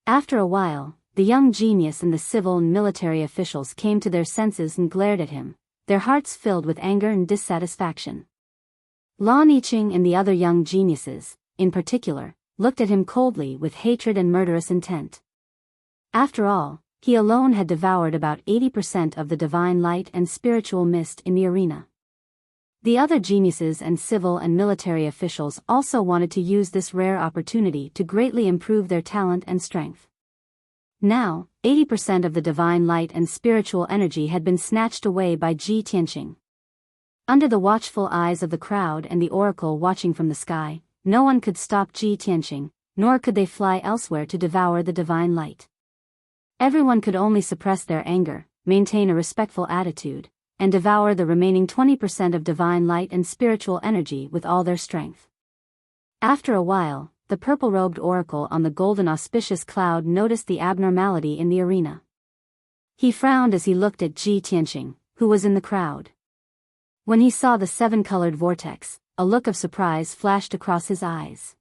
After a while, the young genius and the civil and military officials came to their senses and glared at him, their hearts filled with anger and dissatisfaction. Lan Yiqing and the other young geniuses, in particular, looked at him coldly with hatred and murderous intent. After all, he alone had devoured about 80% of the divine light and spiritual mist in the arena. The other geniuses and civil and military officials also wanted to use this rare opportunity to greatly improve their talent and strength. Now, 80% of the divine light and spiritual energy had been snatched away by Ji Tianqing. Under the watchful eyes of the crowd and the oracle watching from the sky, no one could stop Ji Tianqing, nor could they fly elsewhere to devour the divine light. Everyone could only suppress their anger, maintain a respectful attitude, and devour the remaining 20% of divine light and spiritual energy with all their strength. After a while, the purple-robed oracle on the golden auspicious cloud noticed the abnormality in the arena. He frowned as he looked at Ji Tianqing, who was in the crowd. When he saw the seven-colored vortex, a look of surprise flashed across his eyes.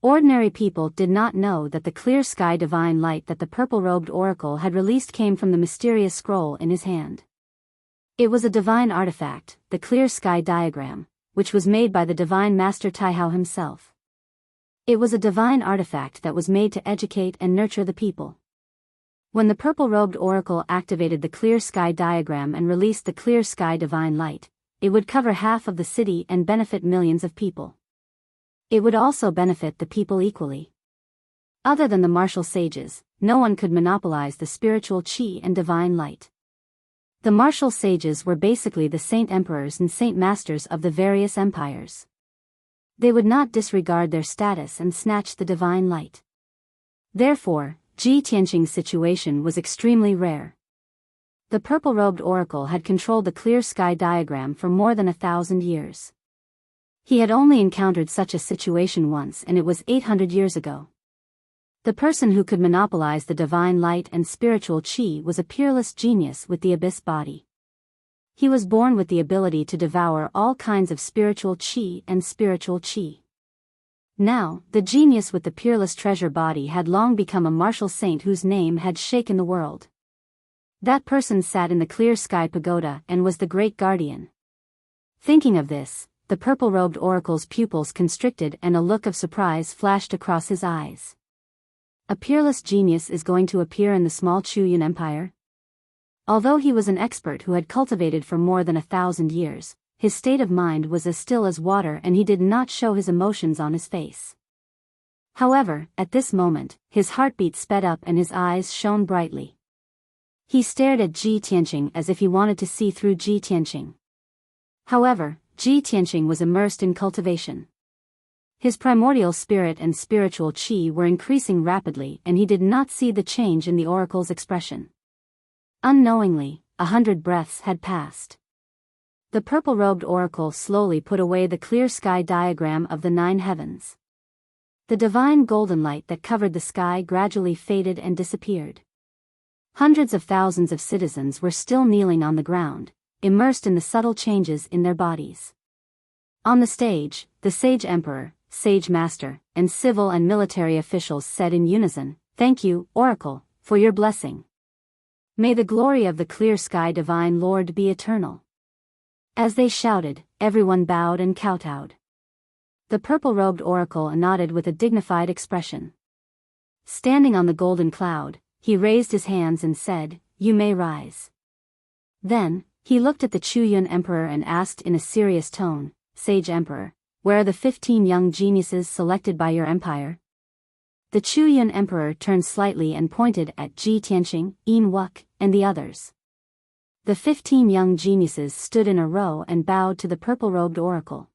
Ordinary people did not know that the clear sky divine light that the purple-robed oracle had released came from the mysterious scroll in his hand. It was a divine artifact, the clear sky diagram, which was made by the divine master Taihao himself. It was a divine artifact that was made to educate and nurture the people. When the purple-robed oracle activated the clear sky diagram and released the clear sky divine light, it would cover half of the city and benefit millions of people. It would also benefit the people equally. Other than the martial sages, no one could monopolize the spiritual chi and divine light. The martial sages were basically the saint emperors and saint masters of the various empires. They would not disregard their status and snatch the divine light. Therefore, Ji Tianqing's situation was extremely rare. The purple-robed oracle had controlled the clear sky diagram for more than 1,000 years. He had only encountered such a situation once, and it was 800 years ago. The person who could monopolize the divine light and spiritual chi was a peerless genius with the abyss body. He was born with the ability to devour all kinds of spiritual chi and spiritual chi. Now, the genius with the peerless treasure body had long become a martial saint whose name had shaken the world. That person sat in the clear sky pagoda and was the great guardian. Thinking of this, the purple-robed oracle's pupils constricted and a look of surprise flashed across his eyes. A peerless genius is going to appear in the small Chuyun Empire? Although he was an expert who had cultivated for more than 1,000 years, his state of mind was as still as water and he did not show his emotions on his face. However, at this moment, his heartbeat sped up and his eyes shone brightly. He stared at Ji Tianqing as if he wanted to see through Ji Tianqing. However, Ji Tianqing was immersed in cultivation. His primordial spirit and spiritual chi were increasing rapidly and he did not see the change in the oracle's expression. Unknowingly, 100 breaths had passed. The purple-robed oracle slowly put away the clear sky diagram of the 9 heavens. The divine golden light that covered the sky gradually faded and disappeared. Hundreds of thousands of citizens were still kneeling on the ground, immersed in the subtle changes in their bodies. On the stage, the sage emperor, sage master, and civil and military officials said in unison, "Thank you, Oracle, for your blessing. May the glory of the clear sky divine Lord be eternal." As they shouted, everyone bowed and kowtowed. The purple-robed oracle nodded with a dignified expression. Standing on the golden cloud, he raised his hands and said, "You may rise." Then, he looked at the Chuyun Emperor and asked in a serious tone, "Sage Emperor, where are the 15 young geniuses selected by your empire?" The Chuyun Emperor turned slightly and pointed at Ji Tianqing, Yin Wuk, and the others. The 15 young geniuses stood in a row and bowed to the purple-robed oracle.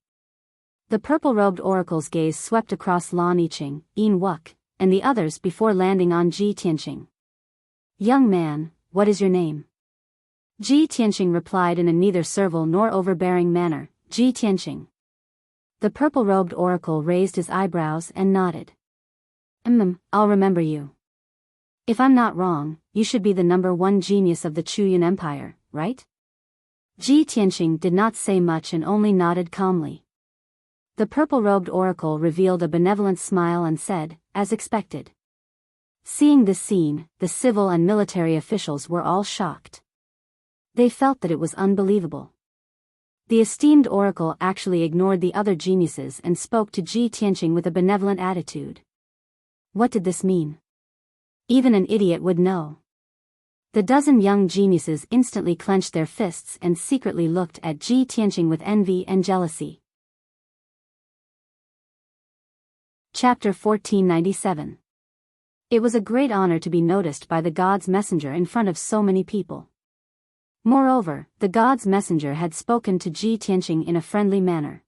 The purple-robed oracle's gaze swept across Lan Yiqing, Yin Wuk, and the others before landing on Ji Tianqing. "Young man, what is your name?" Ji Tianqing replied in a neither servile nor overbearing manner, "Ji Tianqing." The purple-robed oracle raised his eyebrows and nodded. I'll remember you. If I'm not wrong, you should be the #1 genius of the Chuyun Empire, right?" Ji Tianqing did not say much and only nodded calmly. The purple-robed oracle revealed a benevolent smile and said, "As expected." Seeing this scene, the civil and military officials were all shocked. They felt that it was unbelievable. The esteemed oracle actually ignored the other geniuses and spoke to Ji Tianqing with a benevolent attitude. What did this mean? Even an idiot would know. The dozen young geniuses instantly clenched their fists and secretly looked at Ji Tianqing with envy and jealousy. Chapter 1497. It was a great honor to be noticed by the god's messenger in front of so many people. Moreover, the god's messenger had spoken to Ji Tianqing in a friendly manner.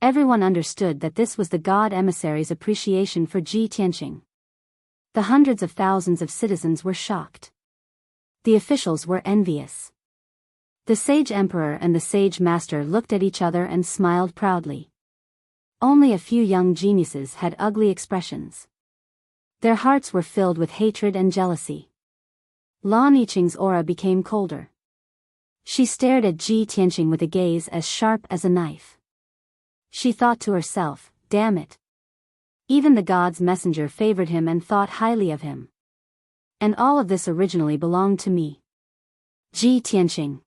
Everyone understood that this was the god emissary's appreciation for Ji Tianqing. The hundreds of thousands of citizens were shocked. The officials were envious. The sage emperor and the sage master looked at each other and smiled proudly. Only a few young geniuses had ugly expressions. Their hearts were filled with hatred and jealousy. Lan Yiqing's aura became colder. She stared at Ji Tianqing with a gaze as sharp as a knife. She thought to herself, "Damn it. Even the god's messenger favored him and thought highly of him. And all of this originally belonged to me. Ji Tianqing.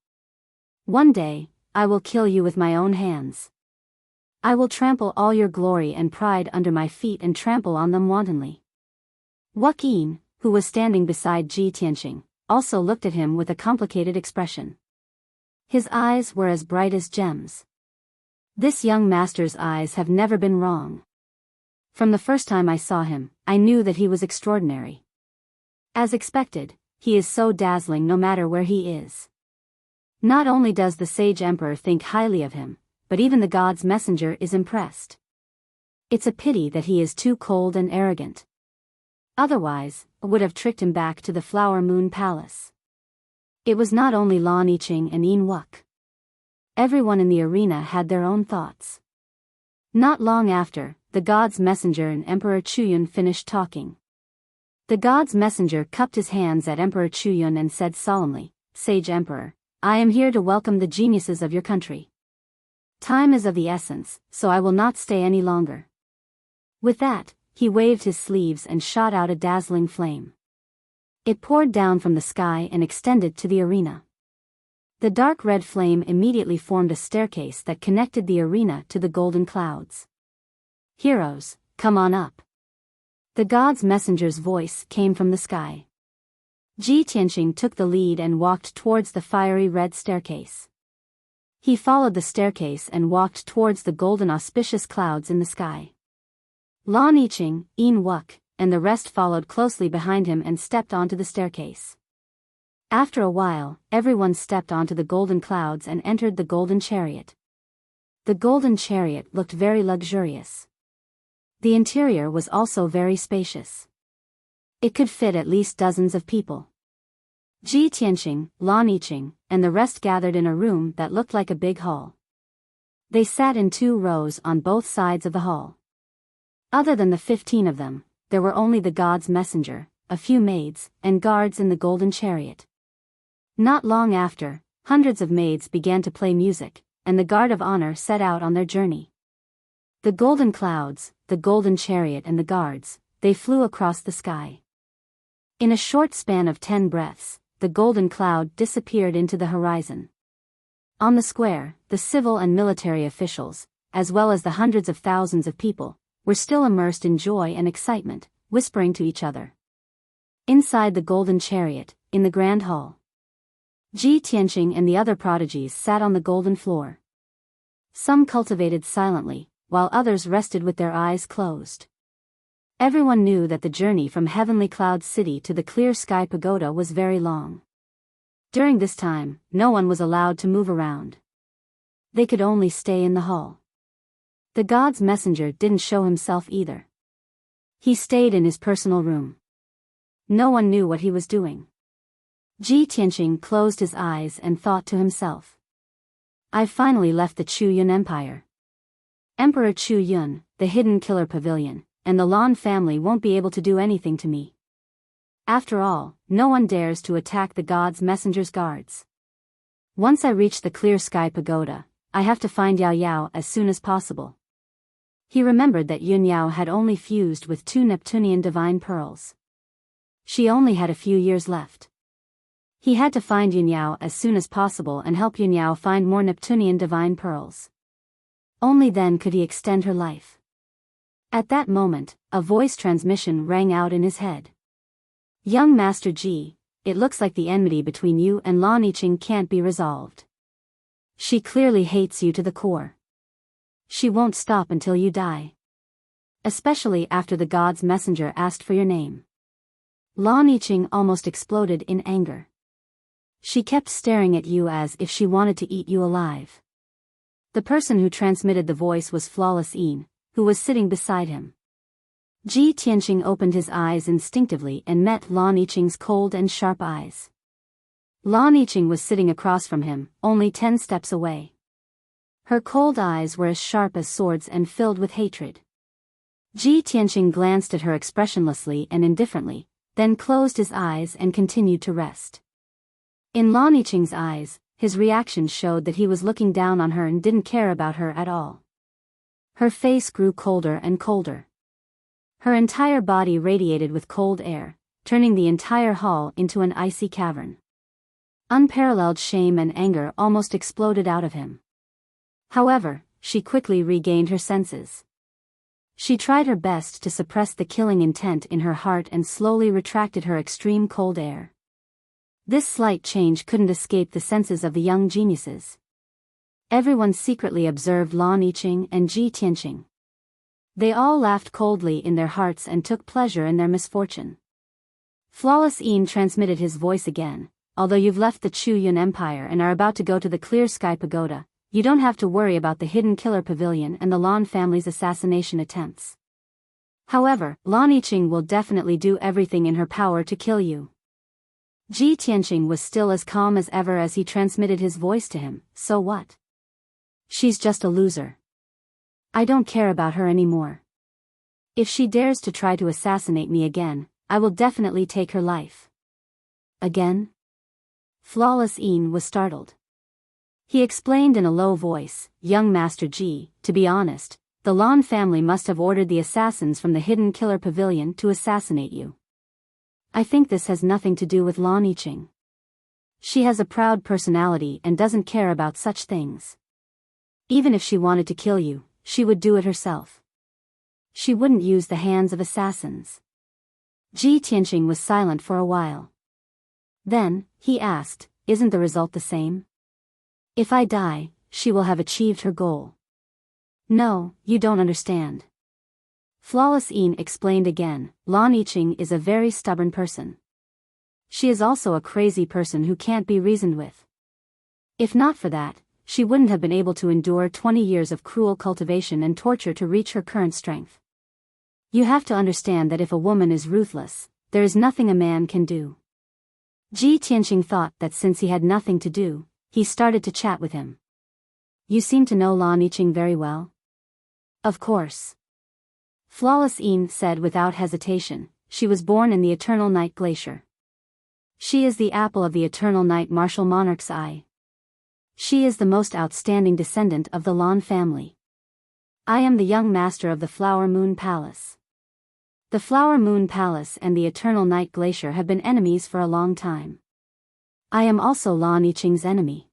One day, I will kill you with my own hands. I will trample all your glory and pride under my feet and trample on them wantonly." Wuk Yin, who was standing beside Ji Tianqing, also looked at him with a complicated expression. His eyes were as bright as gems. This young master's eyes have never been wrong. From the first time I saw him, I knew that he was extraordinary. As expected, he is so dazzling no matter where he is. Not only does the sage emperor think highly of him, but even the god's messenger is impressed. It's a pity that he is too cold and arrogant. Otherwise, I would have tricked him back to the Flower Moon Palace. It was not only Lan Yiqing and Yin Wuk. Everyone in the arena had their own thoughts. Not long after, the god's messenger and Emperor Chuyun finished talking. The god's messenger cupped his hands at Emperor Chuyun and said solemnly, "Sage Emperor, I am here to welcome the geniuses of your country. Time is of the essence, so I will not stay any longer." With that, he waved his sleeves and shot out a dazzling flame. It poured down from the sky and extended to the arena. The dark red flame immediately formed a staircase that connected the arena to the golden clouds. "Heroes, come on up." The god's messenger's voice came from the sky. Ji Tianqing took the lead and walked towards the fiery red staircase. He followed the staircase and walked towards the golden auspicious clouds in the sky. Lan Yiqing, Yin Wuk, and the rest followed closely behind him and stepped onto the staircase. After a while, everyone stepped onto the golden clouds and entered the golden chariot. The golden chariot looked very luxurious. The interior was also very spacious. It could fit at least dozens of people. Ji Tianqing, Lan Yiqing, and the rest gathered in a room that looked like a big hall. They sat in 2 rows on both sides of the hall. Other than the 15 of them, there were only the god's messenger, a few maids, and guards in the golden chariot. Not long after, hundreds of maids began to play music, and the guard of honor set out on their journey. The golden clouds, the golden chariot and the guards, they flew across the sky. In a short span of 10 breaths, the golden cloud disappeared into the horizon. On the square, the civil and military officials, as well as the hundreds of thousands of people, were still immersed in joy and excitement, whispering to each other. Inside the golden chariot, in the grand hall, Ji Tianqing and the other prodigies sat on the golden floor. Some cultivated silently, while others rested with their eyes closed. Everyone knew that the journey from Heavenly Cloud City to the Clear Sky Pagoda was very long. During this time, no one was allowed to move around. They could only stay in the hall. The god's messenger didn't show himself either. He stayed in his personal room. No one knew what he was doing. Ji Tianqing closed his eyes and thought to himself, "I've finally left the Chu Yun Empire. Emperor Chu Yun, the hidden killer pavilion, and the Lan family won't be able to do anything to me. After all, no one dares to attack the god's messenger's guards. Once I reach the Clear Sky Pagoda, I have to find Yao Yao as soon as possible." He remembered that Yun Yao had only fused with 2 Neptunian divine pearls. She only had a few years left. He had to find Yun Yao as soon as possible and help Yun Yao find more Neptunian divine pearls. Only then could he extend her life. At that moment, a voice transmission rang out in his head. "Young Master Ji, it looks like the enmity between you and Lan Yiqing can't be resolved. She clearly hates you to the core. She won't stop until you die. Especially after the god's messenger asked for your name." Lan Yiqing almost exploded in anger. She kept staring at you as if she wanted to eat you alive. The person who transmitted the voice was Flawless Yin, who was sitting beside him. Ji Tianqing opened his eyes instinctively and met Lan Yiqing's cold and sharp eyes. Lan Yiqing was sitting across from him, only 10 steps away. Her cold eyes were as sharp as swords and filled with hatred. Ji Tianqing glanced at her expressionlessly and indifferently, then closed his eyes and continued to rest. In Lan Yiqing's eyes, his reaction showed that he was looking down on her and didn't care about her at all. Her face grew colder and colder. Her entire body radiated with cold air, turning the entire hall into an icy cavern. Unparalleled shame and anger almost exploded out of him. However, she quickly regained her senses. She tried her best to suppress the killing intent in her heart and slowly retracted her extreme cold air. This slight change couldn't escape the senses of the young geniuses. Everyone secretly observed Lan Yiqing and Ji Tianqing. They all laughed coldly in their hearts and took pleasure in their misfortune. Flawless Yin transmitted his voice again. Although you've left the Chu Yun Empire and are about to go to the Clear Sky Pagoda, you don't have to worry about the hidden killer pavilion and the Lan family's assassination attempts. However, Lan Yiqing will definitely do everything in her power to kill you. Ji Tianqing was still as calm as ever as he transmitted his voice to him. So what? She's just a loser. I don't care about her anymore. If she dares to try to assassinate me again, I will definitely take her life. Again? Flawless Yin was startled. He explained in a low voice, "Young Master Ji, to be honest, the Lan family must have ordered the assassins from the hidden killer pavilion to assassinate you. I think this has nothing to do with Lan Yiqing. She has a proud personality and doesn't care about such things. Even if she wanted to kill you, she would do it herself. She wouldn't use the hands of assassins." Ji Tianqing was silent for a while. Then, he asked, "Isn't the result the same? If I die, she will have achieved her goal." "No, you don't understand." Flawless Yin explained again, "Lan Yiqing is a very stubborn person. She is also a crazy person who can't be reasoned with. If not for that, she wouldn't have been able to endure 20 years of cruel cultivation and torture to reach her current strength. You have to understand that if a woman is ruthless, there is nothing a man can do." Ji Tianqing thought that since he had nothing to do, he started to chat with him. "You seem to know Lan Yiqing very well?" "Of course." Flawless Yin said without hesitation, "She was born in the Eternal Night Glacier. She is the apple of the Eternal Night Martial Monarch's eye. She is the most outstanding descendant of the Lan family. I am the young master of the Flower Moon Palace. The Flower Moon Palace and the Eternal Night Glacier have been enemies for a long time. I am also Lan Yiqing's enemy.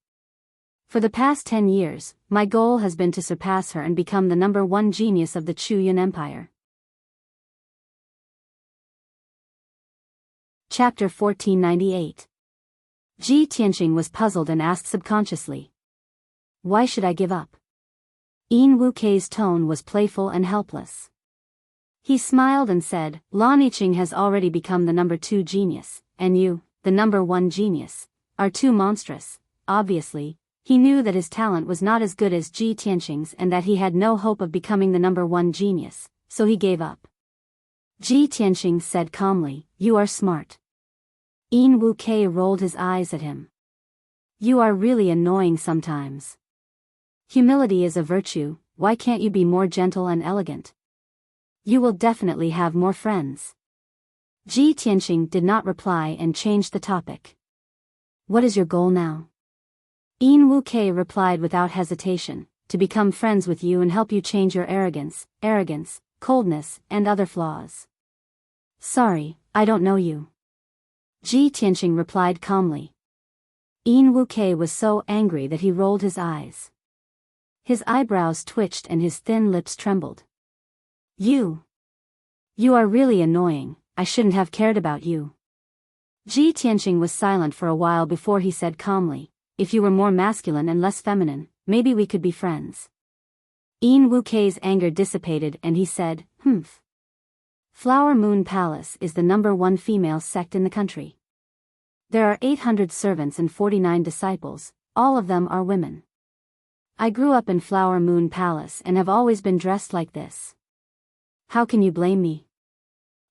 For the past 10 years, my goal has been to surpass her and become the #1 genius of the Chu Yun Empire." Chapter 1498. Ji Tianqing was puzzled and asked subconsciously, "Why should I give up?" Yin Wukei's tone was playful and helpless. He smiled and said, "Lan Yiqing has already become the #2 genius, and you, the #1 genius, are too monstrous." Obviously, he knew that his talent was not as good as Ji Tianqing's and that he had no hope of becoming the #1 genius, so he gave up. Ji Tianqing said calmly, "You are smart." Yin Wukei rolled his eyes at him. "You are really annoying sometimes. Humility is a virtue, why can't you be more gentle and elegant? You will definitely have more friends." Ji Tianqing did not reply and changed the topic. "What is your goal now?" Yin Wukei replied without hesitation, "To become friends with you and help you change your arrogance, coldness, and other flaws." "Sorry, I don't know you." Ji Tianqing replied calmly. Yin Wukei was so angry that he rolled his eyes. His eyebrows twitched and his thin lips trembled. You are really annoying, I shouldn't have cared about you." Ji Tianqing was silent for a while before he said calmly, "If you were more masculine and less feminine, maybe we could be friends." Yin Wukei's anger dissipated and he said, "Humph. Flower Moon Palace is the #1 female sect in the country. There are 800 servants and 49 disciples, all of them are women. I grew up in Flower Moon Palace and have always been dressed like this. How can you blame me?"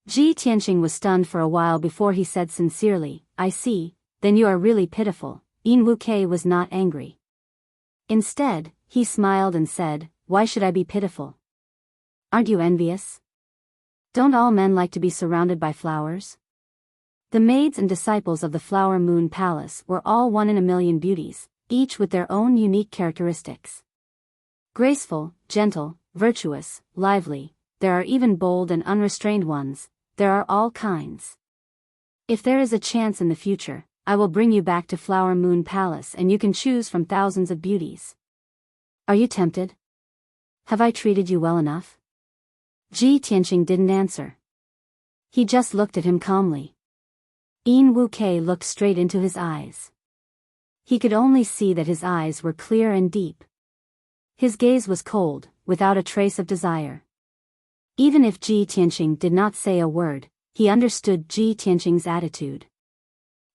Ji Tianqing was stunned for a while before he said sincerely, "I see, then you are really pitiful." Yin Wukei was not angry. Instead, he smiled and said, "Why should I be pitiful? Aren't you envious? Don't all men like to be surrounded by flowers?" The maids and disciples of the Flower Moon Palace were all 1 in a million beauties, each with their own unique characteristics. Graceful, gentle, virtuous, lively, there are even bold and unrestrained ones, there are all kinds. If there is a chance in the future, I will bring you back to Flower Moon Palace and you can choose from thousands of beauties. Are you tempted? Have I treated you well enough?" Ji Tianqing didn't answer. He just looked at him calmly. Yin Wuke looked straight into his eyes. He could only see that his eyes were clear and deep. His gaze was cold, without a trace of desire. Even if Ji Tianqing did not say a word, he understood Ji Tianqing's attitude.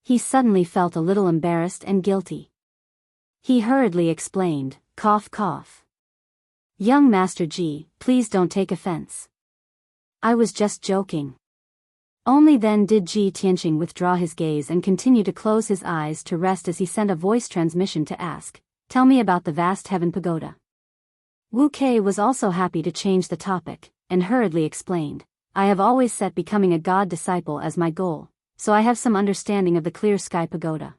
He suddenly felt a little embarrassed and guilty. He hurriedly explained, cough cough. Young Master Ji, please don't take offense. I was just joking. Only then did Ji Tianqing withdraw his gaze and continue to close his eyes to rest as he sent a voice transmission to ask, tell me about the vast heaven pagoda. Wu Kei was also happy to change the topic, and hurriedly explained, I have always set becoming a god disciple as my goal, so I have some understanding of the Clear Sky Pagoda.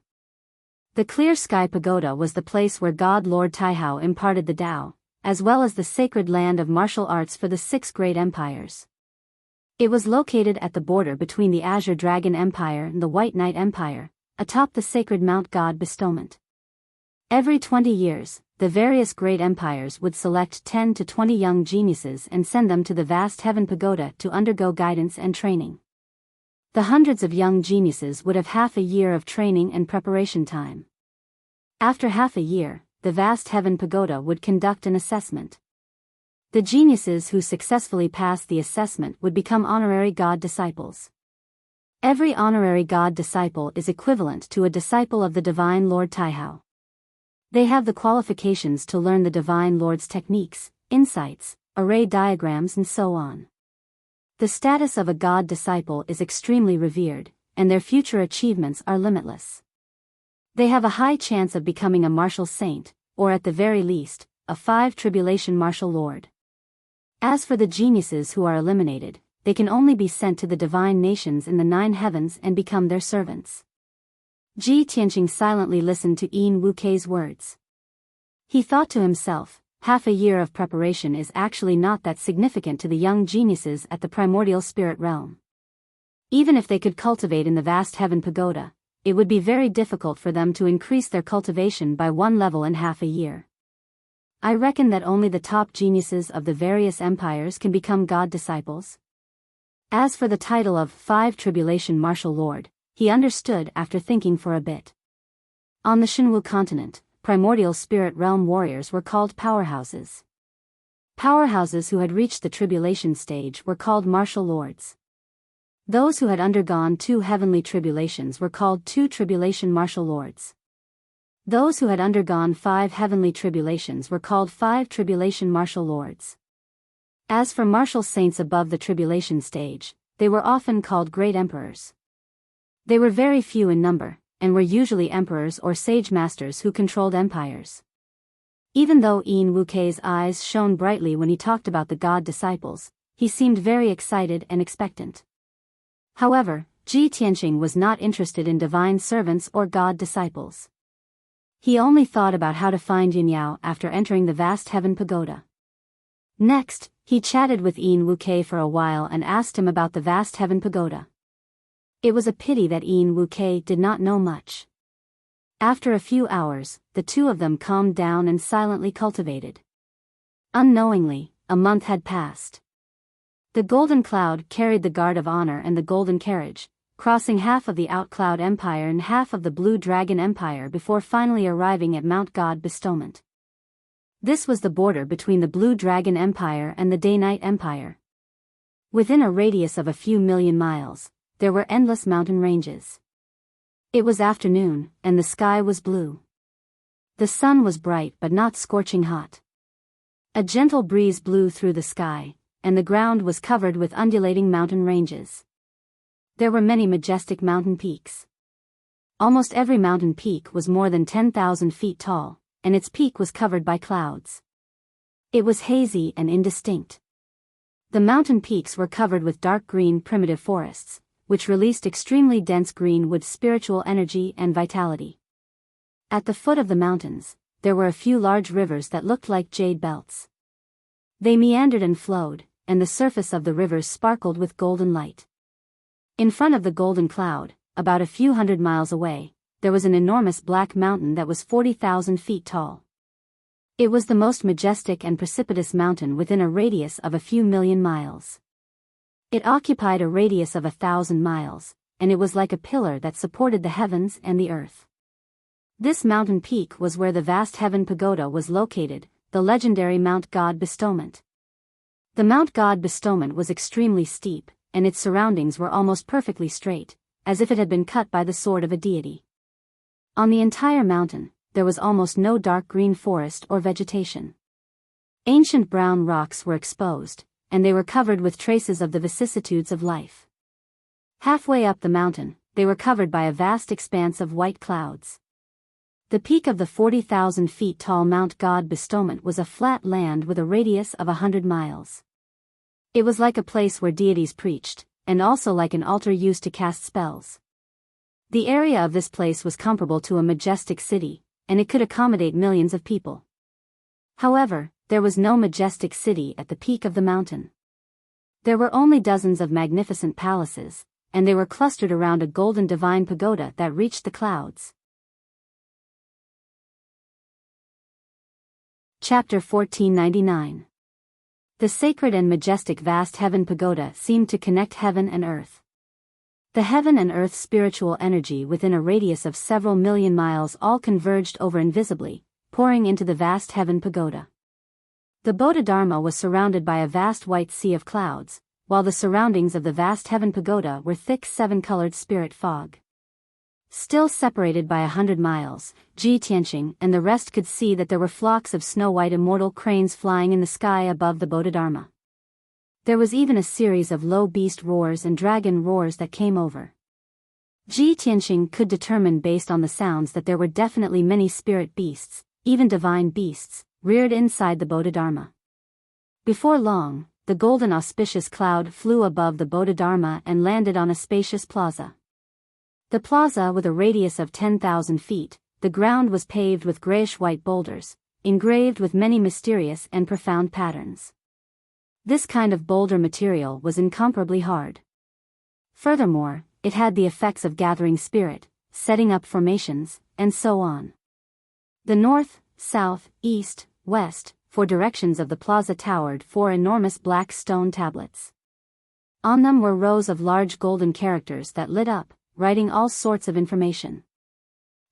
The Clear Sky Pagoda was the place where God Lord Taihao imparted the Tao, as well as the sacred land of martial arts for the 6 great empires. It was located at the border between the Azure Dragon Empire and the White Knight Empire, atop the sacred Mount God Bestowment. Every 20 years, the various great empires would select 10 to 20 young geniuses and send them to the vast heaven pagoda to undergo guidance and training. The hundreds of young geniuses would have half a year of training and preparation time. After half a year, the vast heaven pagoda would conduct an assessment. The geniuses who successfully passed the assessment would become honorary god disciples. Every honorary god disciple is equivalent to a disciple of the Divine Lord Taihao. They have the qualifications to learn the Divine Lord's techniques, insights, array diagrams and so on. The status of a god disciple is extremely revered, and their future achievements are limitless. They have a high chance of becoming a martial saint, or at the very least, a 5 tribulation martial lord. As for the geniuses who are eliminated, they can only be sent to the divine nations in the 9 heavens and become their servants. Ji Tianqing silently listened to Yin Wukei's words. He thought to himself, half a year of preparation is actually not that significant to the young geniuses at the primordial spirit realm. Even if they could cultivate in the vast heaven pagoda, it would be very difficult for them to increase their cultivation by 1 level in half a year. I reckon that only the top geniuses of the various empires can become god disciples. As for the title of 5 tribulation martial lord, he understood after thinking for a bit. On the Shenwu continent, primordial spirit realm warriors were called powerhouses. Powerhouses who had reached the tribulation stage were called martial lords. Those who had undergone 2 heavenly tribulations were called 2 tribulation martial lords. Those who had undergone 5 heavenly tribulations were called 5 tribulation martial lords. As for martial saints above the tribulation stage, they were often called great emperors. They were very few in number, and were usually emperors or sage masters who controlled empires. Even though Yin Wukei's eyes shone brightly when he talked about the god disciples, he seemed very excited and expectant. However, Ji Tianqing was not interested in divine servants or god disciples. He only thought about how to find Yunyao after entering the vast heaven pagoda. Next, he chatted with Yin Wukei for a while and asked him about the vast heaven pagoda. It was a pity that Yin Wukei did not know much. After a few hours, the two of them calmed down and silently cultivated. Unknowingly, a month had passed. The golden cloud carried the guard of honor and the golden carriage, crossing half of the Outcloud Empire and half of the Blue Dragon Empire before finally arriving at Mount God Bestowment. This was the border between the Blue Dragon Empire and the Day-Night Empire. Within a radius of a few million miles, there were endless mountain ranges. It was afternoon, and the sky was blue. The sun was bright but not scorching hot. A gentle breeze blew through the sky, and the ground was covered with undulating mountain ranges. There were many majestic mountain peaks. Almost every mountain peak was more than 10,000 feet tall, and its peak was covered by clouds. It was hazy and indistinct. The mountain peaks were covered with dark green primitive forests, which released extremely dense green with spiritual energy and vitality. At the foot of the mountains, there were a few large rivers that looked like jade belts. They meandered and flowed, and the surface of the rivers sparkled with golden light. In front of the golden cloud, about a few hundred miles away, there was an enormous black mountain that was 40,000 feet tall. It was the most majestic and precipitous mountain within a radius of a few million miles. It occupied a radius of 1,000 miles, and it was like a pillar that supported the heavens and the earth. This mountain peak was where the vast heaven pagoda was located, the legendary Mount God Bestowment. The Mount God Bestowment was extremely steep, and its surroundings were almost perfectly straight, as if it had been cut by the sword of a deity. On the entire mountain, there was almost no dark green forest or vegetation. Ancient brown rocks were exposed, and they were covered with traces of the vicissitudes of life. Halfway up the mountain, they were covered by a vast expanse of white clouds. The peak of the 40,000 feet tall Mount God Bestowment was a flat land with a radius of 100 miles. It was like a place where deities preached, and also like an altar used to cast spells. The area of this place was comparable to a majestic city, and it could accommodate millions of people. However, there was no majestic city at the peak of the mountain. There were only dozens of magnificent palaces, and they were clustered around a golden divine pagoda that reached the clouds. Chapter 1499. The sacred and majestic vast heaven pagoda seemed to connect heaven and earth. The heaven and earth spiritual energy within a radius of several million miles all converged over invisibly, pouring into the vast heaven pagoda. The Bodhidharma was surrounded by a vast white sea of clouds, while the surroundings of the vast heaven pagoda were thick seven-colored spirit fog. Still separated by 100 miles, Ji Tianqing and the rest could see that there were flocks of snow-white immortal cranes flying in the sky above the Bodhidharma. There was even a series of low beast roars and dragon roars that came over. Ji Tianqing could determine based on the sounds that there were definitely many spirit beasts, even divine beasts, reared inside the Bodhidharma. Before long, the golden auspicious cloud flew above the Bodhidharma and landed on a spacious plaza. The plaza, with a radius of 10,000 feet, the ground was paved with grayish-white boulders, engraved with many mysterious and profound patterns. This kind of boulder material was incomparably hard. Furthermore, it had the effects of gathering spirit, setting up formations, and so on. The north, south, east, west, 4 directions of the plaza towered 4 enormous black stone tablets. On them were rows of large golden characters that lit up, writing all sorts of information.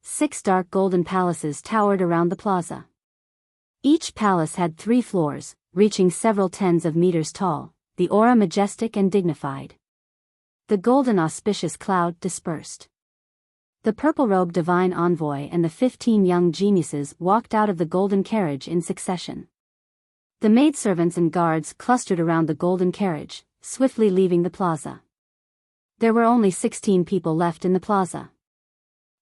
6 dark golden palaces towered around the plaza. Each palace had 3 floors, reaching several tens of meters tall, the aura majestic and dignified. The golden auspicious cloud dispersed. The purple-robed divine envoy and the 15 young geniuses walked out of the golden carriage in succession. The maidservants and guards clustered around the golden carriage, swiftly leaving the plaza. There were only 16 people left in the plaza.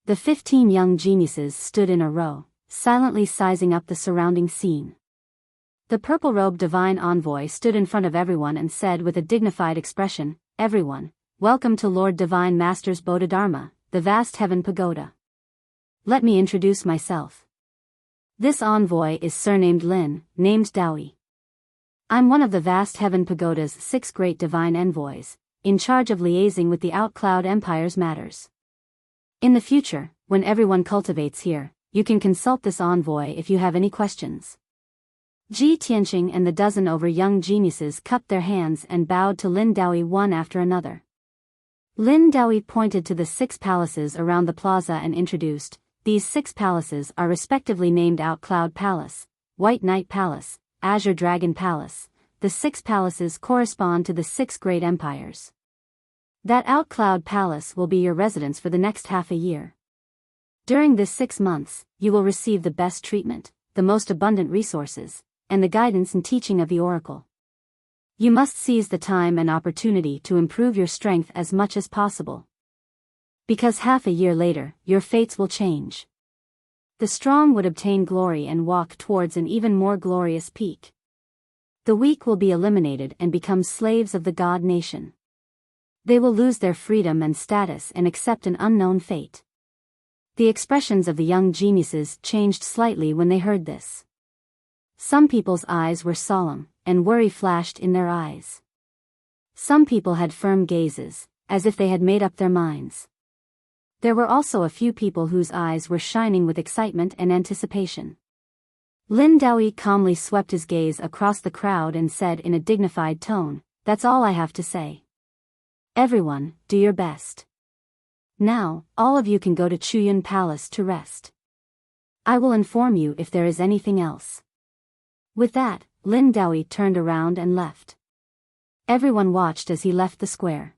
The 15 young geniuses stood in a row, silently sizing up the surrounding scene. The purple-robed divine envoy stood in front of everyone and said with a dignified expression, "Everyone, welcome to Lord Divine Master's Bodhidharma, the vast heaven pagoda. Let me introduce myself. This envoy is surnamed Lin, named Dowie. I'm one of the vast heaven pagoda's 6 great divine envoys, in charge of liaising with the Outcloud Empire's matters. In the future, when everyone cultivates here, you can consult this envoy if you have any questions." Ji Tianqing and the dozen over young geniuses cupped their hands and bowed to Lin Dowie one after another. Lin Dowie pointed to the 6 palaces around the plaza and introduced, "These 6 palaces are respectively named Outcloud Palace, White Knight Palace, Azure Dragon Palace. The 6 palaces correspond to the 6 great empires. That Outcloud Palace will be your residence for the next half a year. During this 6 months, you will receive the best treatment, the most abundant resources, and the guidance and teaching of the oracle. You must seize the time and opportunity to improve your strength as much as possible. Because half a year later, your fates will change. The strong would obtain glory and walk towards an even more glorious peak. The weak will be eliminated and become slaves of the God nation. They will lose their freedom and status and accept an unknown fate." The expressions of the young geniuses changed slightly when they heard this. Some people's eyes were solemn, and worry flashed in their eyes. Some people had firm gazes, as if they had made up their minds. There were also a few people whose eyes were shining with excitement and anticipation. Lin Daoi calmly swept his gaze across the crowd and said in a dignified tone, "That's all I have to say. Everyone, do your best. Now, all of you can go to Chuyun Palace to rest. I will inform you if there is anything else." With that, Lin Daoi turned around and left. Everyone watched as he left the square.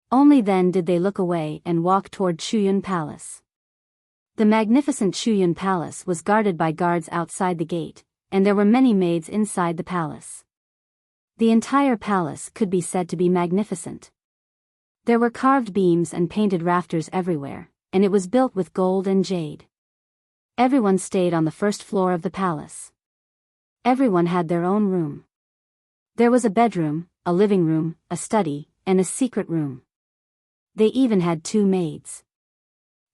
Only then did they look away and walk toward Chuyun Palace. The magnificent Chuyun Palace was guarded by guards outside the gate, and there were many maids inside the palace. The entire palace could be said to be magnificent. There were carved beams and painted rafters everywhere, and it was built with gold and jade. Everyone stayed on the first floor of the palace. Everyone had their own room. There was a bedroom, a living room, a study, and a secret room. They even had 2 maids.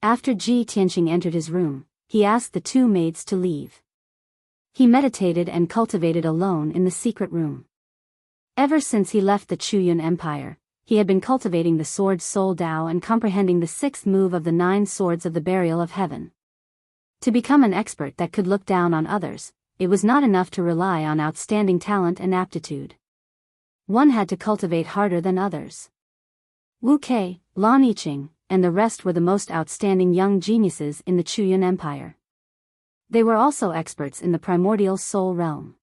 After Ji Tianqing entered his room, he asked the 2 maids to leave. He meditated and cultivated alone in the secret room. Ever since he left the Chuyun Empire, he had been cultivating the sword Soul Dao and comprehending the 6th move of the 9 swords of the Burial of Heaven. To become an expert that could look down on others, it was not enough to rely on outstanding talent and aptitude. One had to cultivate harder than others. Wu Kei, Lan Yiqing, and the rest were the most outstanding young geniuses in the Chuyun Empire. They were also experts in the primordial soul realm.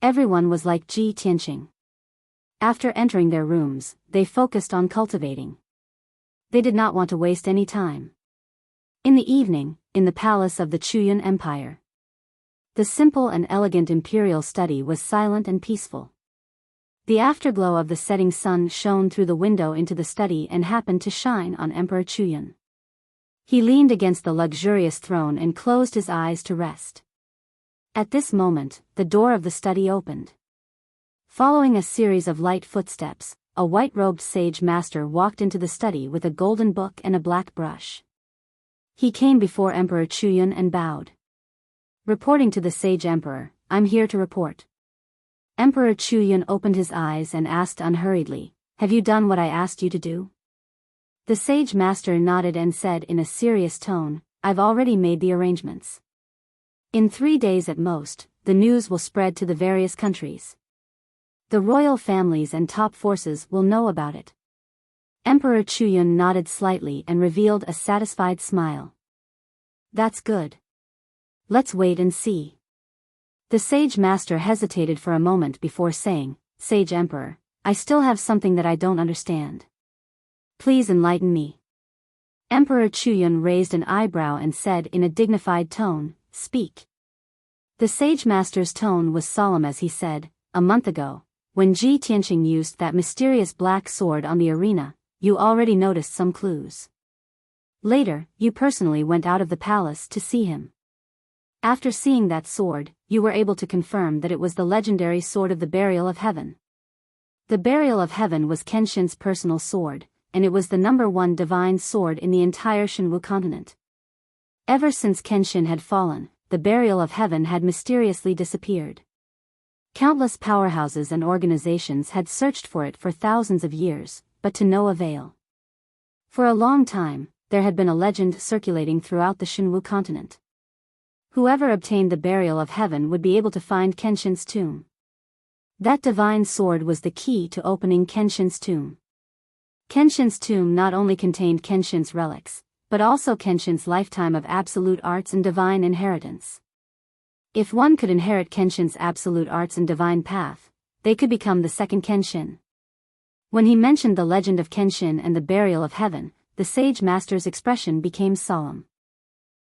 Everyone was like Ji Tianqing. After entering their rooms, they focused on cultivating. They did not want to waste any time. In the evening, in the palace of the Chuyun Empire, the simple and elegant imperial study was silent and peaceful. The afterglow of the setting sun shone through the window into the study and happened to shine on Emperor Chuyun. He leaned against the luxurious throne and closed his eyes to rest. At this moment, the door of the study opened. Following a series of light footsteps, a white-robed sage master walked into the study with a golden book and a black brush. He came before Emperor Chuyun and bowed. Reporting to the sage emperor, "I'm here to report." Emperor Chuyun opened his eyes and asked unhurriedly, "Have you done what I asked you to do?" The sage master nodded and said in a serious tone, "I've already made the arrangements. In 3 days at most, the news will spread to the various countries. The royal families and top forces will know about it." Emperor Chuyun nodded slightly and revealed a satisfied smile. "That's good. Let's wait and see." The sage master hesitated for a moment before saying, "Sage Emperor, I still have something that I don't understand. Please enlighten me." Emperor Chuyun raised an eyebrow and said in a dignified tone, "Speak." The sage master's tone was solemn as he said, "A month ago, when Ji Tianqing used that mysterious black sword on the arena, you already noticed some clues. Later, you personally went out of the palace to see him. After seeing that sword, you were able to confirm that it was the legendary sword of the Burial of Heaven. The Burial of Heaven was Kenshin's personal sword, and it was the #1 divine sword in the entire Shenwu continent. Ever since Kenshin had fallen, the Burial of Heaven had mysteriously disappeared. Countless powerhouses and organizations had searched for it for thousands of years, but to no avail. For a long time, there had been a legend circulating throughout the Shenwu continent. Whoever obtained the Burial of Heaven would be able to find Kenshin's tomb. That divine sword was the key to opening Kenshin's tomb. Kenshin's tomb not only contained Kenshin's relics, but also Kenshin's lifetime of absolute arts and divine inheritance. If one could inherit Kenshin's absolute arts and divine path, they could become the second Kenshin. When he mentioned the legend of Kenshin and the Burial of Heaven, the sage master's expression became solemn.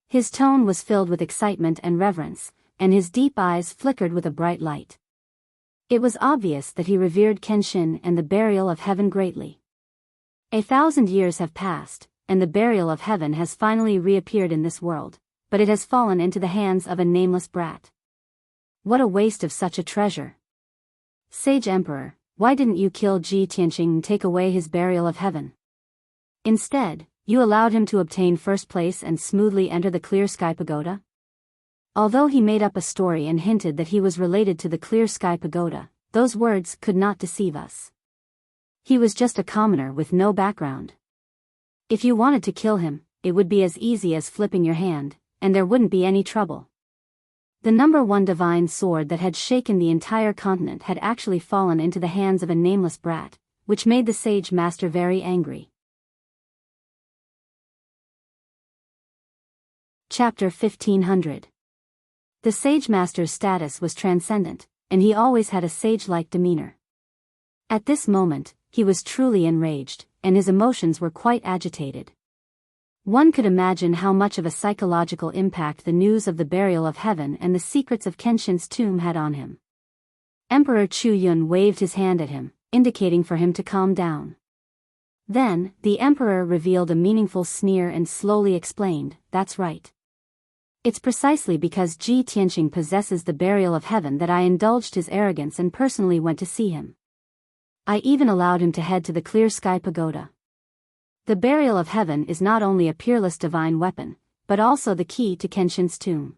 His tone was filled with excitement and reverence, and his deep eyes flickered with a bright light. It was obvious that he revered Kenshin and the Burial of Heaven greatly. 1,000 years have passed, and the Burial of Heaven has finally reappeared in this world, but it has fallen into the hands of a nameless brat. What a waste of such a treasure. Sage Emperor, why didn't you kill Ji Tianqing and take away his Burial of Heaven? Instead, you allowed him to obtain first place and smoothly enter the Clear Sky Pagoda? Although he made up a story and hinted that he was related to the Clear Sky Pagoda, those words could not deceive us. He was just a commoner with no background. If you wanted to kill him, it would be as easy as flipping your hand, and there wouldn't be any trouble. The number one divine sword that had shaken the entire continent had actually fallen into the hands of a nameless brat, which made the sage master very angry. Chapter 1500. The sage master's status was transcendent, and he always had a sage-like demeanor. At this moment, he was truly enraged, and his emotions were quite agitated. One could imagine how much of a psychological impact the news of the burial of heaven and the secrets of Kenshin's tomb had on him. Emperor Chu Yun waved his hand at him, indicating for him to calm down. Then, the emperor revealed a meaningful sneer and slowly explained, "That's right. It's precisely because Ji Tianqing possesses the burial of heaven that I indulged his arrogance and personally went to see him. I even allowed him to head to the Clear Sky Pagoda. The burial of heaven is not only a peerless divine weapon, but also the key to Kenshin's tomb.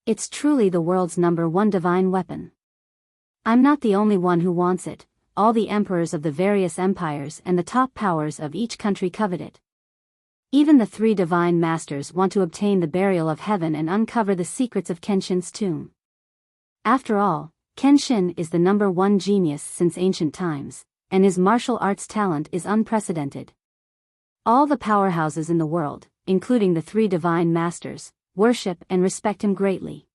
It's truly the world's number one divine weapon. I'm not the only one who wants it, all the emperors of the various empires and the top powers of each country covet it. Even the three divine masters want to obtain the burial of heaven and uncover the secrets of Kenshin's tomb. After all, Kenshin is the number one genius since ancient times, and his martial arts talent is unprecedented. All the powerhouses in the world, including the three divine masters, worship and respect him greatly.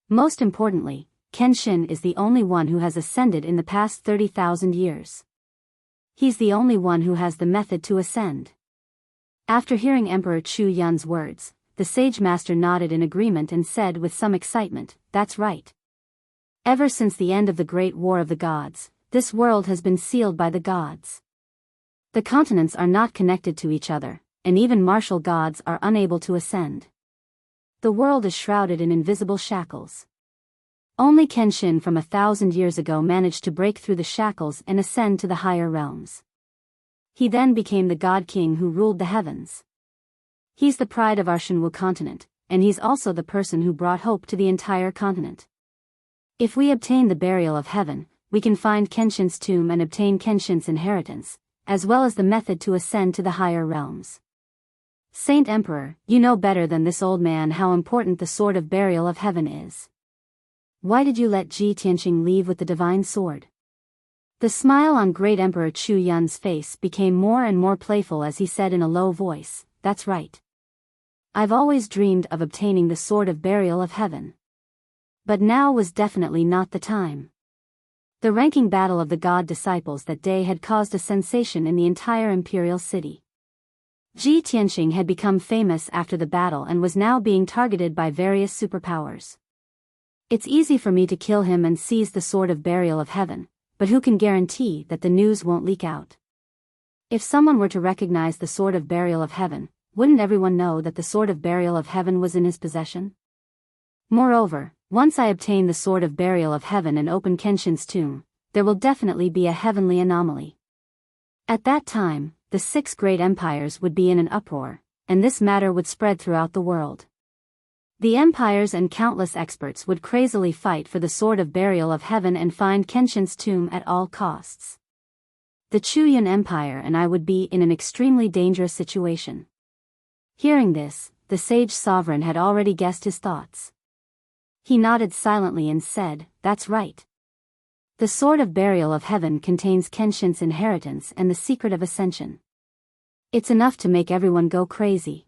Most importantly, Kenshin is the only one who has ascended in the past 30,000 years. He's the only one who has the method to ascend." After hearing Emperor Chu Yun's words, the sage master nodded in agreement and said with some excitement, "That's right. Ever since the end of the Great War of the Gods, this world has been sealed by the gods. The continents are not connected to each other, and even martial gods are unable to ascend. The world is shrouded in invisible shackles. Only Kenshin from 1,000 years ago managed to break through the shackles and ascend to the higher realms. He then became the God King who ruled the heavens. He's the pride of our Shenwu continent, and he's also the person who brought hope to the entire continent. If we obtain the burial of heaven, we can find Kenshin's tomb and obtain Kenshin's inheritance, as well as the method to ascend to the higher realms. Saint Emperor, you know better than this old man how important the sword of burial of heaven is. Why did you let Ji Tianqing leave with the divine sword?" The smile on great Emperor Chu Yun's face became more and more playful as he said in a low voice, "That's right. I've always dreamed of obtaining the sword of burial of heaven. But now was definitely not the time." The ranking battle of the god disciples that day had caused a sensation in the entire imperial city. Ji Tianqing had become famous after the battle and was now being targeted by various superpowers. It's easy for me to kill him and seize the sword of burial of heaven, but who can guarantee that the news won't leak out? If someone were to recognize the sword of burial of heaven, wouldn't everyone know that the sword of burial of heaven was in his possession? Moreover, once I obtain the sword of burial of heaven and open Kenshin's tomb, there will definitely be a heavenly anomaly. At that time, the 6 great empires would be in an uproar, and this matter would spread throughout the world. The empires and countless experts would crazily fight for the sword of burial of heaven and find Kenshin's tomb at all costs. The Chuyun Empire and I would be in an extremely dangerous situation. Hearing this, the sage sovereign had already guessed his thoughts. He nodded silently and said, "That's right. The sword of burial of heaven contains Kenshin's inheritance and the secret of ascension. It's enough to make everyone go crazy."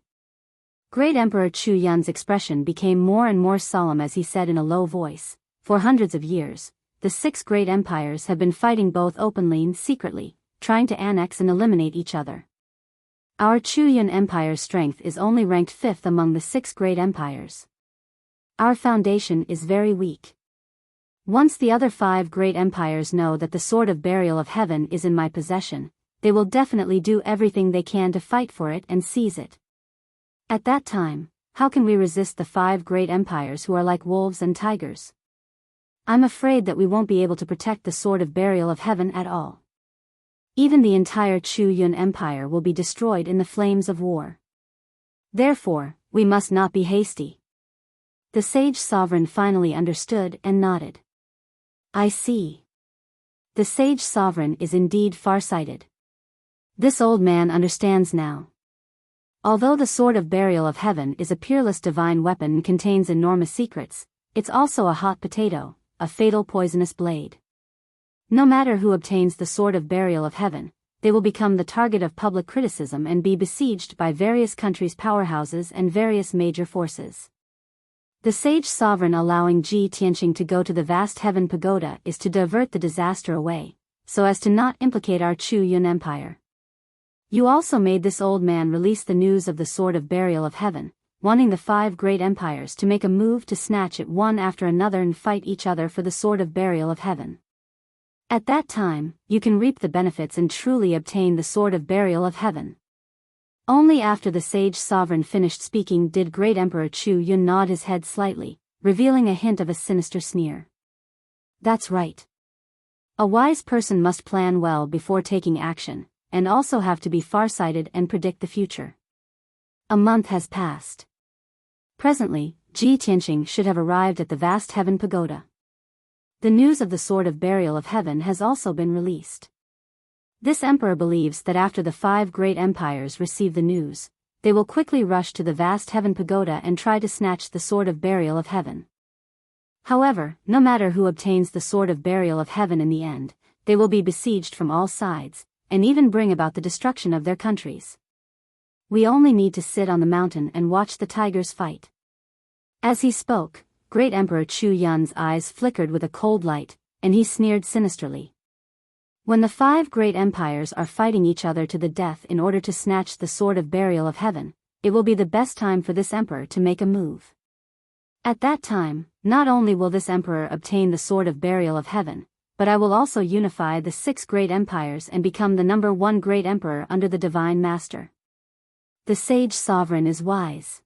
Great Emperor Chu Yun's expression became more and more solemn as he said in a low voice, "For hundreds of years, the 6 great empires have been fighting both openly and secretly, trying to annex and eliminate each other. Our Chuyun Empire's strength is only ranked 5th among the 6 great empires. Our foundation is very weak. Once the other 5 great empires know that the sword of burial of heaven is in my possession, they will definitely do everything they can to fight for it and seize it. At that time, how can we resist the 5 great empires who are like wolves and tigers? I'm afraid that we won't be able to protect the sword of burial of heaven at all. Even the entire Chuyun Empire will be destroyed in the flames of war. Therefore, we must not be hasty." The sage sovereign finally understood and nodded. "I see. The sage sovereign is indeed far-sighted. This old man understands now. Although the sword of burial of heaven is a peerless divine weapon and contains enormous secrets, it's also a hot potato, a fatal poisonous blade. No matter who obtains the Sword of Burial of Heaven, they will become the target of public criticism and be besieged by various countries' powerhouses and various major forces. The sage sovereign allowing Ji Tianqing to go to the vast heaven pagoda is to divert the disaster away, so as to not implicate our Chu Yun Empire. You also made this old man release the news of the Sword of Burial of Heaven, wanting the 5 great empires to make a move to snatch it one after another and fight each other for the Sword of Burial of Heaven. At that time, you can reap the benefits and truly obtain the Sword of Burial of Heaven. Only after the sage sovereign finished speaking did Great Emperor Chu Yun nod his head slightly, revealing a hint of a sinister sneer. That's right. A wise person must plan well before taking action, and also have to be farsighted and predict the future. A month has passed. Presently, Ji Tianqing should have arrived at the vast heaven pagoda. The news of the Sword of Burial of Heaven has also been released. This emperor believes that after the 5 great empires receive the news, they will quickly rush to the vast heaven pagoda and try to snatch the Sword of Burial of Heaven. However, no matter who obtains the Sword of Burial of Heaven in the end, they will be besieged from all sides, and even bring about the destruction of their countries. We only need to sit on the mountain and watch the tigers fight. As he spoke, Great Emperor Chu Yun's eyes flickered with a cold light, and he sneered sinisterly. When the 5 great empires are fighting each other to the death in order to snatch the Sword of Burial of Heaven, it will be the best time for this emperor to make a move. At that time, not only will this emperor obtain the Sword of Burial of Heaven, but I will also unify the 6 great empires and become the number 1 great emperor under the Divine Master. The sage sovereign is wise.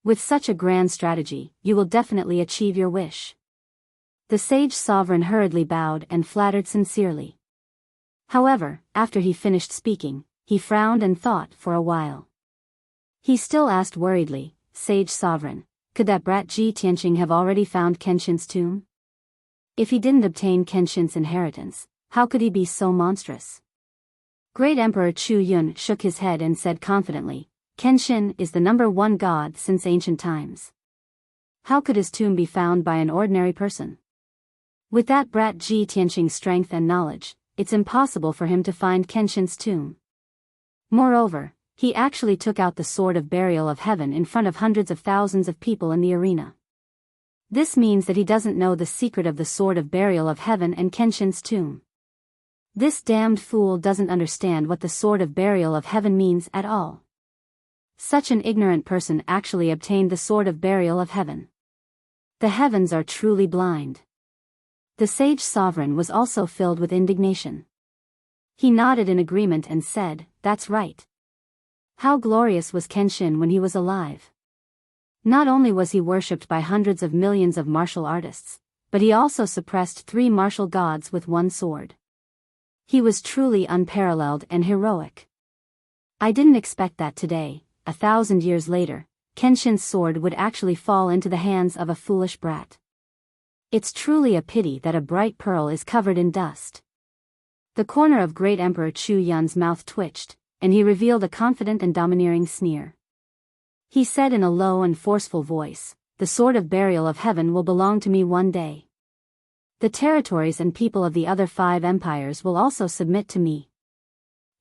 With such a grand strategy, you will definitely achieve your wish. The sage sovereign hurriedly bowed and flattered sincerely. However, after he finished speaking, he frowned and thought for a while. He still asked worriedly, Sage Sovereign, could that brat Ji Tianqing have already found Kenshin's tomb? If he didn't obtain Kenshin's inheritance, how could he be so monstrous? Great Emperor Chu Yun shook his head and said confidently, Kenshin is the number 1 god since ancient times. How could his tomb be found by an ordinary person? With that brat Ji Tianqing's strength and knowledge, it's impossible for him to find Kenshin's tomb. Moreover, he actually took out the Sword of Burial of Heaven in front of hundreds of thousands of people in the arena. This means that he doesn't know the secret of the Sword of Burial of Heaven and Kenshin's tomb. This damned fool doesn't understand what the Sword of Burial of Heaven means at all. Such an ignorant person actually obtained the Sword of Burial of Heaven. The heavens are truly blind. The sage sovereign was also filled with indignation. He nodded in agreement and said, That's right. How glorious was Kenshin when he was alive. Not only was he worshipped by hundreds of millions of martial artists, but he also suppressed 3 martial gods with 1 sword. He was truly unparalleled and heroic. I didn't expect that today, 1,000 years later, Kenshin's sword would actually fall into the hands of a foolish brat. It's truly a pity that a bright pearl is covered in dust. The corner of Great Emperor Chu Yun's mouth twitched, and he revealed a confident and domineering sneer. He said in a low and forceful voice, The Sword of Burial of Heaven will belong to me one day. The territories and people of the other 5 empires will also submit to me.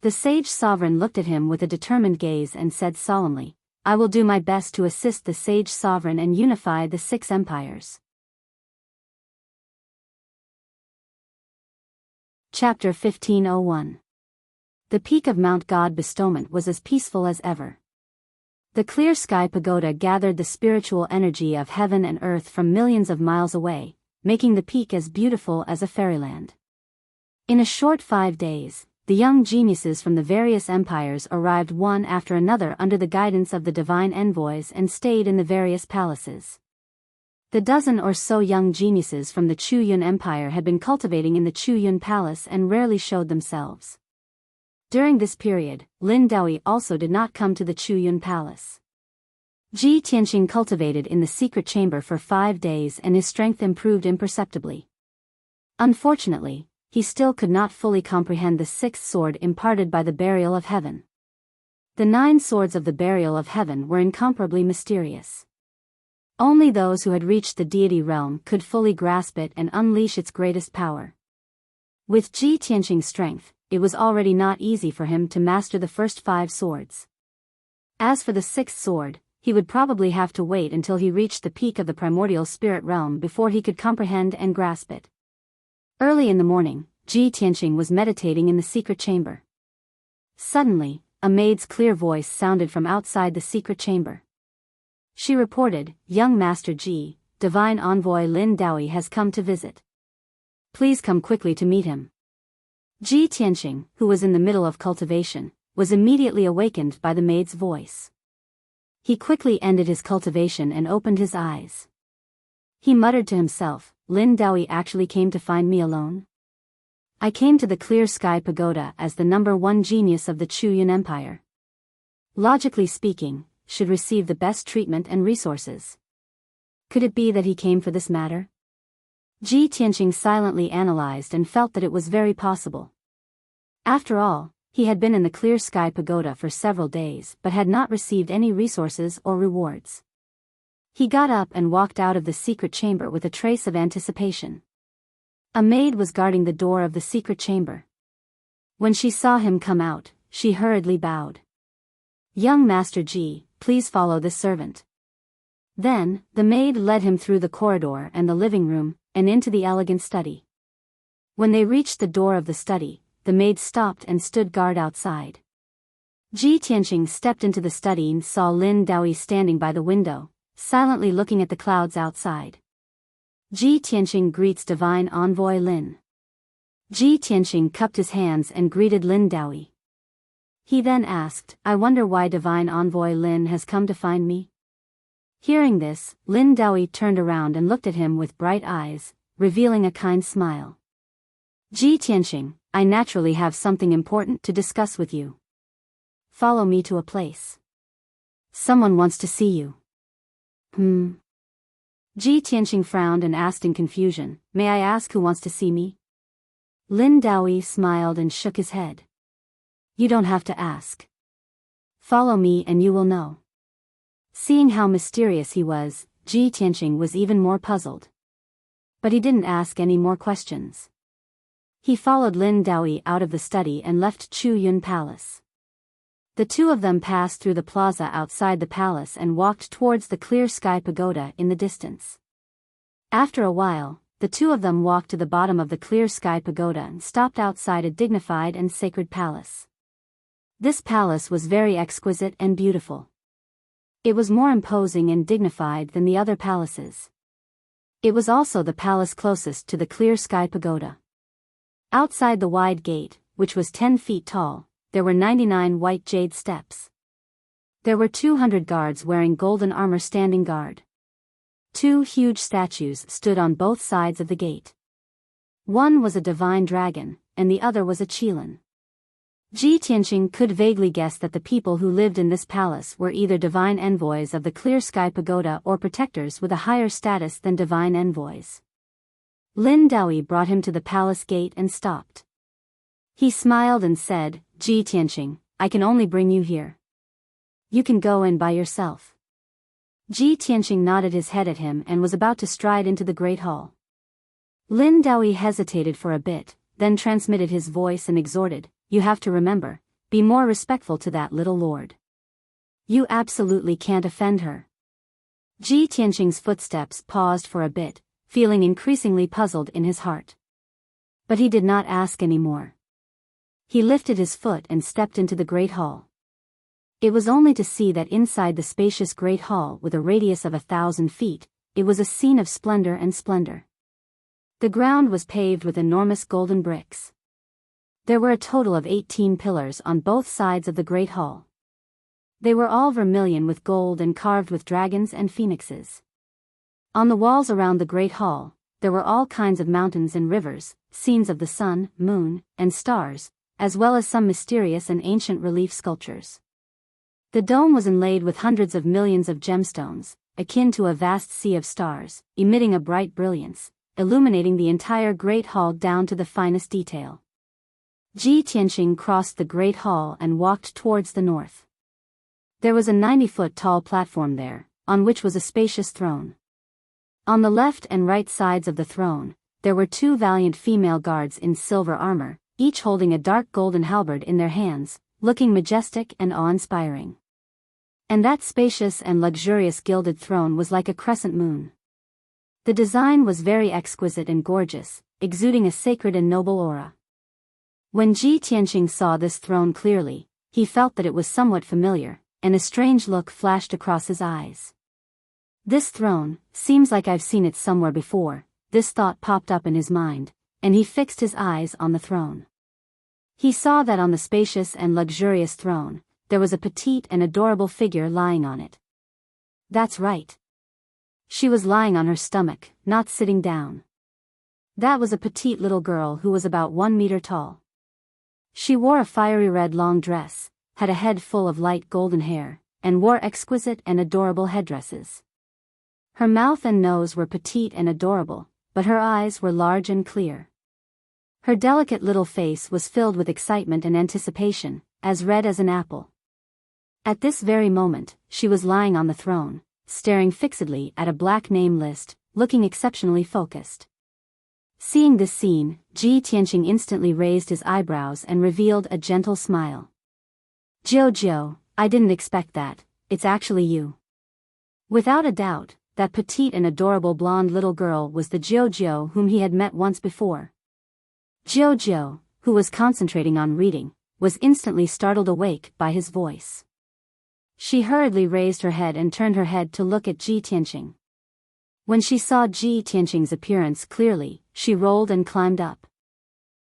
The sage sovereign looked at him with a determined gaze and said solemnly, I will do my best to assist the sage sovereign and unify the 6 empires. Chapter 1501. The peak of Mount God Bestowment was as peaceful as ever. The clear sky pagoda gathered the spiritual energy of heaven and earth from millions of miles away, making the peak as beautiful as a fairyland. In a short 5 days, the young geniuses from the various empires arrived one after another under the guidance of the divine envoys and stayed in the various palaces. The dozen or so young geniuses from the Chu Yun Empire had been cultivating in the Chu Yun Palace and rarely showed themselves. During this period, Lin Daoi also did not come to the Chu Yun Palace. Ji Tianqing cultivated in the secret chamber for 5 days and his strength improved imperceptibly. Unfortunately, he still could not fully comprehend the 6th sword imparted by the Burial of Heaven. The 9 swords of the Burial of Heaven were incomparably mysterious. Only those who had reached the deity realm could fully grasp it and unleash its greatest power. With Ji Tianqing's strength, it was already not easy for him to master the first 5 swords. As for the 6th sword, he would probably have to wait until he reached the peak of the primordial spirit realm before he could comprehend and grasp it. Early in the morning, Ji Tianqing was meditating in the secret chamber. Suddenly, a maid's clear voice sounded from outside the secret chamber. She reported, "Young Master Ji, Divine Envoy Lin Daoi has come to visit. Please come quickly to meet him." Ji Tianqing, who was in the middle of cultivation, was immediately awakened by the maid's voice. He quickly ended his cultivation and opened his eyes. He muttered to himself, "Lin Daoi actually came to find me alone? I came to the Clear Sky Pagoda as the #1 genius of the Chu-Yun Empire. Logically speaking, should receive the best treatment and resources. Could it be that he came for this matter?" Ji Tianqing silently analyzed and felt that it was very possible. After all, he had been in the Clear Sky Pagoda for several days but had not received any resources or rewards. He got up and walked out of the secret chamber with a trace of anticipation. A maid was guarding the door of the secret chamber. When she saw him come out, she hurriedly bowed. "Young Master Ji, please follow this servant." Then, the maid led him through the corridor and the living room, and into the elegant study. When they reached the door of the study, the maid stopped and stood guard outside. Ji Tianqing stepped into the study and saw Lin Daoi standing by the window, silently looking at the clouds outside. Ji Tianqing greets Divine Envoy Lin. Ji Tianqing cupped his hands and greeted Lin Daoi. He then asked, "I wonder why Divine Envoy Lin has come to find me?" Hearing this, Lin Daoi turned around and looked at him with bright eyes, revealing a kind smile. "Ji Tianqing, I naturally have something important to discuss with you. Follow me to a place. Someone wants to see you." Ji Tianqing frowned and asked in confusion, "May I ask who wants to see me?" Lin Daoi smiled and shook his head. "You don't have to ask. Follow me and you will know." Seeing how mysterious he was, Ji Tianqing was even more puzzled. But he didn't ask any more questions. He followed Lin Daoi out of the study and left Chu-Yun Palace. The two of them passed through the plaza outside the palace and walked towards the Clear Sky Pagoda in the distance. After a while, the two of them walked to the bottom of the Clear Sky Pagoda and stopped outside a dignified and sacred palace. This palace was very exquisite and beautiful. It was more imposing and dignified than the other palaces. It was also the palace closest to the Clear Sky Pagoda. Outside the wide gate, which was 10 feet tall, there were 99 white jade steps. There were 200 guards wearing golden armor standing guard. 2 huge statues stood on both sides of the gate. One was a divine dragon, and the other was a qilin. Ji Tianqing could vaguely guess that the people who lived in this palace were either divine envoys of the Clear Sky Pagoda or protectors with a higher status than divine envoys. Lin Daoi brought him to the palace gate and stopped. He smiled and said, "Ji Tianqing, I can only bring you here. You can go in by yourself." Ji Tianqing nodded his head at him and was about to stride into the great hall. Lin Daoi hesitated for a bit, then transmitted his voice and exhorted, "You have to remember, be more respectful to that little lord. You absolutely can't offend her." Ji Tianqing's footsteps paused for a bit, feeling increasingly puzzled in his heart. But he did not ask any more. He lifted his foot and stepped into the great hall. It was only to see that inside the spacious great hall with a radius of 1,000 feet, it was a scene of splendor and splendor. The ground was paved with enormous golden bricks. There were a total of 18 pillars on both sides of the great hall. They were all vermilion with gold and carved with dragons and phoenixes. On the walls around the great hall, there were all kinds of mountains and rivers, scenes of the sun, moon, and stars, as well as some mysterious and ancient relief sculptures. The dome was inlaid with hundreds of millions of gemstones, akin to a vast sea of stars, emitting a bright brilliance, illuminating the entire great hall down to the finest detail. Ji Tianqing crossed the great hall and walked towards the north. There was a 90-foot tall platform there, on which was a spacious throne. On the left and right sides of the throne, there were 2 valiant female guards in silver armor, each holding a dark golden halberd in their hands, looking majestic and awe-inspiring. And that spacious and luxurious gilded throne was like a crescent moon. The design was very exquisite and gorgeous, exuding a sacred and noble aura. When Ji Tianqing saw this throne clearly, he felt that it was somewhat familiar, and a strange look flashed across his eyes. This throne, seems like I've seen it somewhere before, this thought popped up in his mind, and he fixed his eyes on the throne. He saw that on the spacious and luxurious throne, there was a petite and adorable figure lying on it. That's right. She was lying on her stomach, not sitting down. That was a petite little girl who was about 1 meter tall. She wore a fiery red long dress, had a head full of light golden hair, and wore exquisite and adorable headdresses. Her mouth and nose were petite and adorable, but her eyes were large and clear. Her delicate little face was filled with excitement and anticipation, as red as an apple. At this very moment, she was lying on the throne, staring fixedly at a black name list, looking exceptionally focused. Seeing this scene, Ji Tianqing instantly raised his eyebrows and revealed a gentle smile. "Jojo, I didn't expect that, it's actually you." Without a doubt, that petite and adorable blonde little girl was the Jojo whom he had met once before. Jojo, who was concentrating on reading, was instantly startled awake by his voice. She hurriedly raised her head and turned her head to look at Ji Tianqing. When she saw Ji Tianqing's appearance clearly, she rolled and climbed up.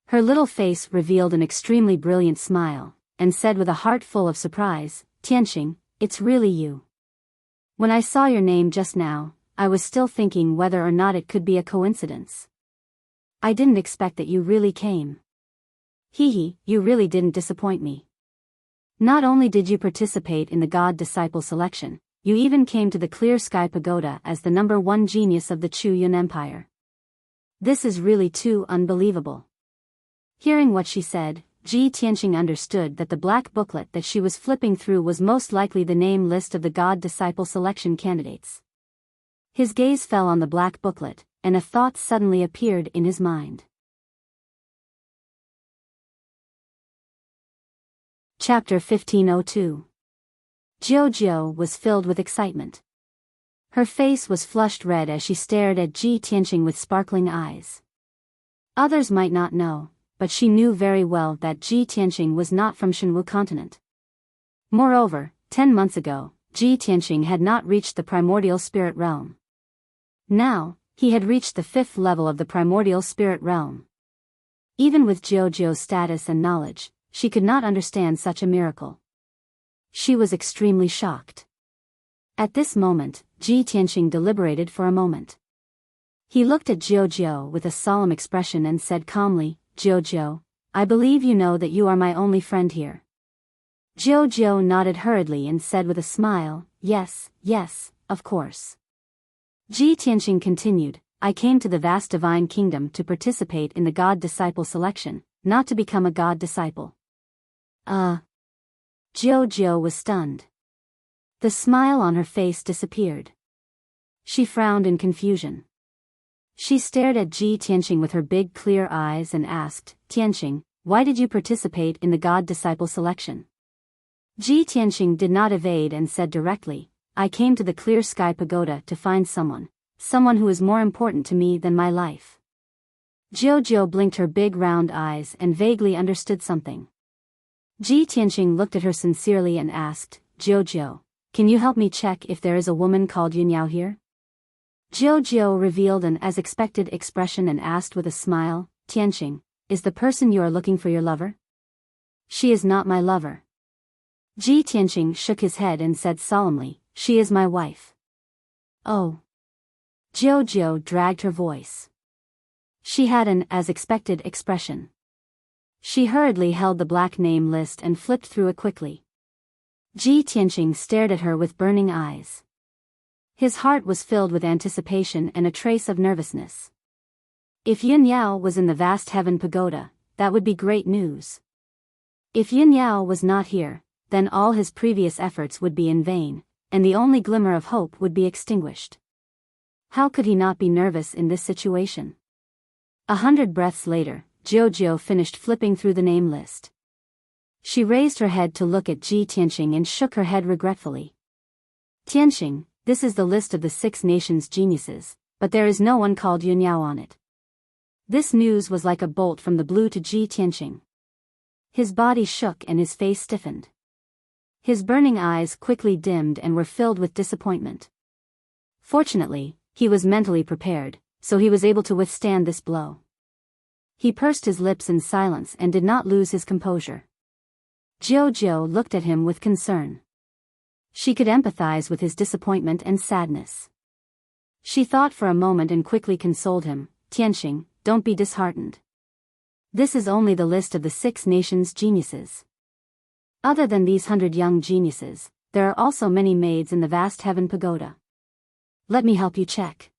Her little face revealed an extremely brilliant smile, and said with a heart full of surprise, "Tianqing, it's really you. When I saw your name just now, I was still thinking whether or not it could be a coincidence. I didn't expect that you really came. Hee, you really didn't disappoint me. Not only did you participate in the God-disciple selection, you even came to the Clear Sky Pagoda as the #1 genius of the Chu Yun Empire. This is really too unbelievable." Hearing what she said, Ji Tianqing understood that the black booklet that she was flipping through was most likely the name list of the God-disciple selection candidates. His gaze fell on the black booklet, and a thought suddenly appeared in his mind. Chapter 1502. Jojo was filled with excitement. Her face was flushed red as she stared at Ji Tianqing with sparkling eyes. Others might not know, but she knew very well that Ji Tianqing was not from Shenwu continent. Moreover, 10 months ago, Ji Tianqing had not reached the primordial spirit realm. Now, he had reached the 5th level of the primordial spirit realm. Even with Jojo's status and knowledge, she could not understand such a miracle. She was extremely shocked. At this moment, Ji Tianqing deliberated for a moment. He looked at Jojo with a solemn expression and said calmly, "Jojo, I believe you know that you are my only friend here." Jojo nodded hurriedly and said with a smile, "Yes, of course." Ji Tianqing continued, "I came to the vast divine kingdom to participate in the God-disciple selection, not to become a God disciple." Jojo was stunned. The smile on her face disappeared. She frowned in confusion. She stared at Ji Tianqing with her big clear eyes and asked, "Tianqing, why did you participate in the God disciple selection?" Ji Tianqing did not evade and said directly, "I came to the Clear Sky Pagoda to find someone who is more important to me than my life." Jojo blinked her big round eyes and vaguely understood something. Ji Tianqing looked at her sincerely and asked, "Jojo, can you help me check if there is a woman called Yunyao here?" Jojo revealed an as expected expression and asked with a smile, "Tianqing, is the person you are looking for your lover?" "She is not my lover." Ji Tianqing shook his head and said solemnly, "She is my wife." "Oh." Jojo dragged her voice. She had an as expected expression. She hurriedly held the black name list and flipped through it quickly. Ji Tianqing stared at her with burning eyes. His heart was filled with anticipation and a trace of nervousness. If Yunyao was in the vast heaven pagoda, that would be great news. If Yunyao was not here, then all his previous efforts would be in vain, and the only glimmer of hope would be extinguished. How could he not be nervous in this situation? 100 breaths later, Jiao finished flipping through the name list. She raised her head to look at Ji Tianxing and shook her head regretfully. Tianxing, this is the list of the 6 nations' geniuses, but there is no one called Yunyao on it. This news was like a bolt from the blue to Ji Tianxing. His body shook and his face stiffened. His burning eyes quickly dimmed and were filled with disappointment. Fortunately, he was mentally prepared, so he was able to withstand this blow. He pursed his lips in silence and did not lose his composure. Jiao looked at him with concern. She could empathize with his disappointment and sadness. She thought for a moment and quickly consoled him. Tianxing, don't be disheartened. This is only the list of the 6 nations' geniuses. Other than these 100 young geniuses, there are also many maids in the vast heaven pagoda. Let me help you check.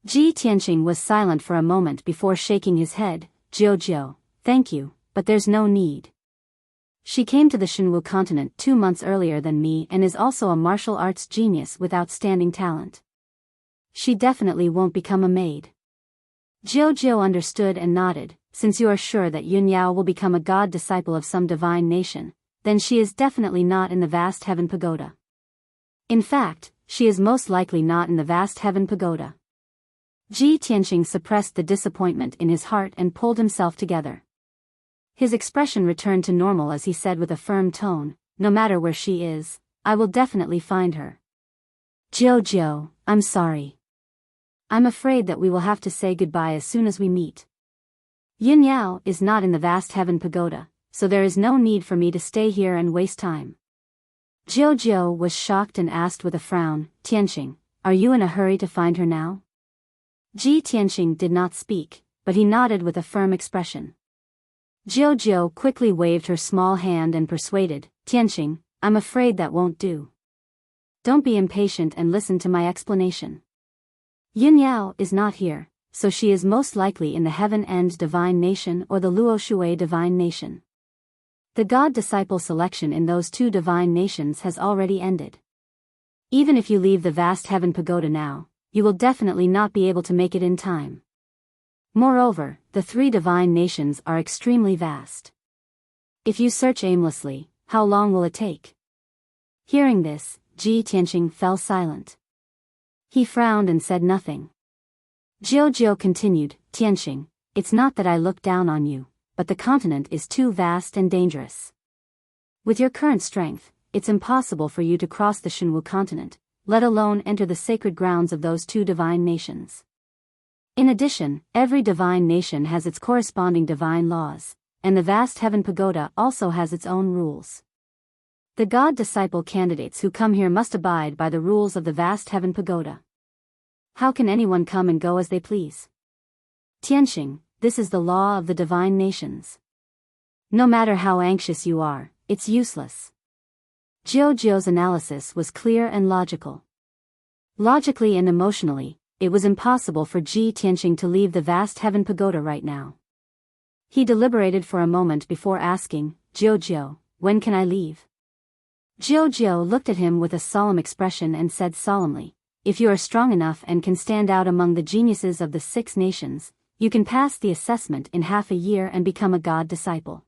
Ji Tianxing was silent for a moment before shaking his head. Jiao, thank you, but there's no need. She came to the Shenwu continent 2 months earlier than me and is also a martial arts genius with outstanding talent. She definitely won't become a maid. Jiao understood and nodded. Since you are sure that Yunyao will become a god disciple of some divine nation, then she is definitely not in the vast heaven pagoda. In fact, she is most likely not in the vast heaven pagoda. Ji Tianxing suppressed the disappointment in his heart and pulled himself together. His expression returned to normal as he said with a firm tone, no matter where she is, I will definitely find her. Jiao, I'm sorry. I'm afraid that we will have to say goodbye as soon as we meet. Yunyao is not in the vast heaven pagoda, so there is no need for me to stay here and waste time. Jiao was shocked and asked with a frown, Tianxing, are you in a hurry to find her now? Ji Tianxing did not speak, but he nodded with a firm expression. Jiao quickly waved her small hand and persuaded, Tianxing, I'm afraid that won't do. Don't be impatient and listen to my explanation. Yunyao is not here, so she is most likely in the Heaven End Divine Nation or the Luoshui Divine Nation. The god-disciple selection in those 2 divine nations has already ended. Even if you leave the vast heaven pagoda now, you will definitely not be able to make it in time. Moreover, the 3 divine nations are extremely vast. If you search aimlessly, how long will it take? Hearing this, Ji Tianxing fell silent. He frowned and said nothing. Jiao continued, Tianxing, it's not that I look down on you, but the continent is too vast and dangerous. With your current strength, it's impossible for you to cross the Shenwu continent, let alone enter the sacred grounds of those 2 divine nations. In addition, every divine nation has its corresponding divine laws, and the vast heaven pagoda also has its own rules. The god-disciple candidates who come here must abide by the rules of the vast heaven pagoda. How can anyone come and go as they please? Tianxing, this is the law of the divine nations. No matter how anxious you are, it's useless. Jiao's analysis was clear and logical. Logically and emotionally, it was impossible for Ji Tianxing to leave the vast heaven pagoda right now. He deliberated for a moment before asking, Jiao, when can I leave? Jiao looked at him with a solemn expression and said solemnly, if you are strong enough and can stand out among the geniuses of the 6 nations, you can pass the assessment in half a year and become a god disciple.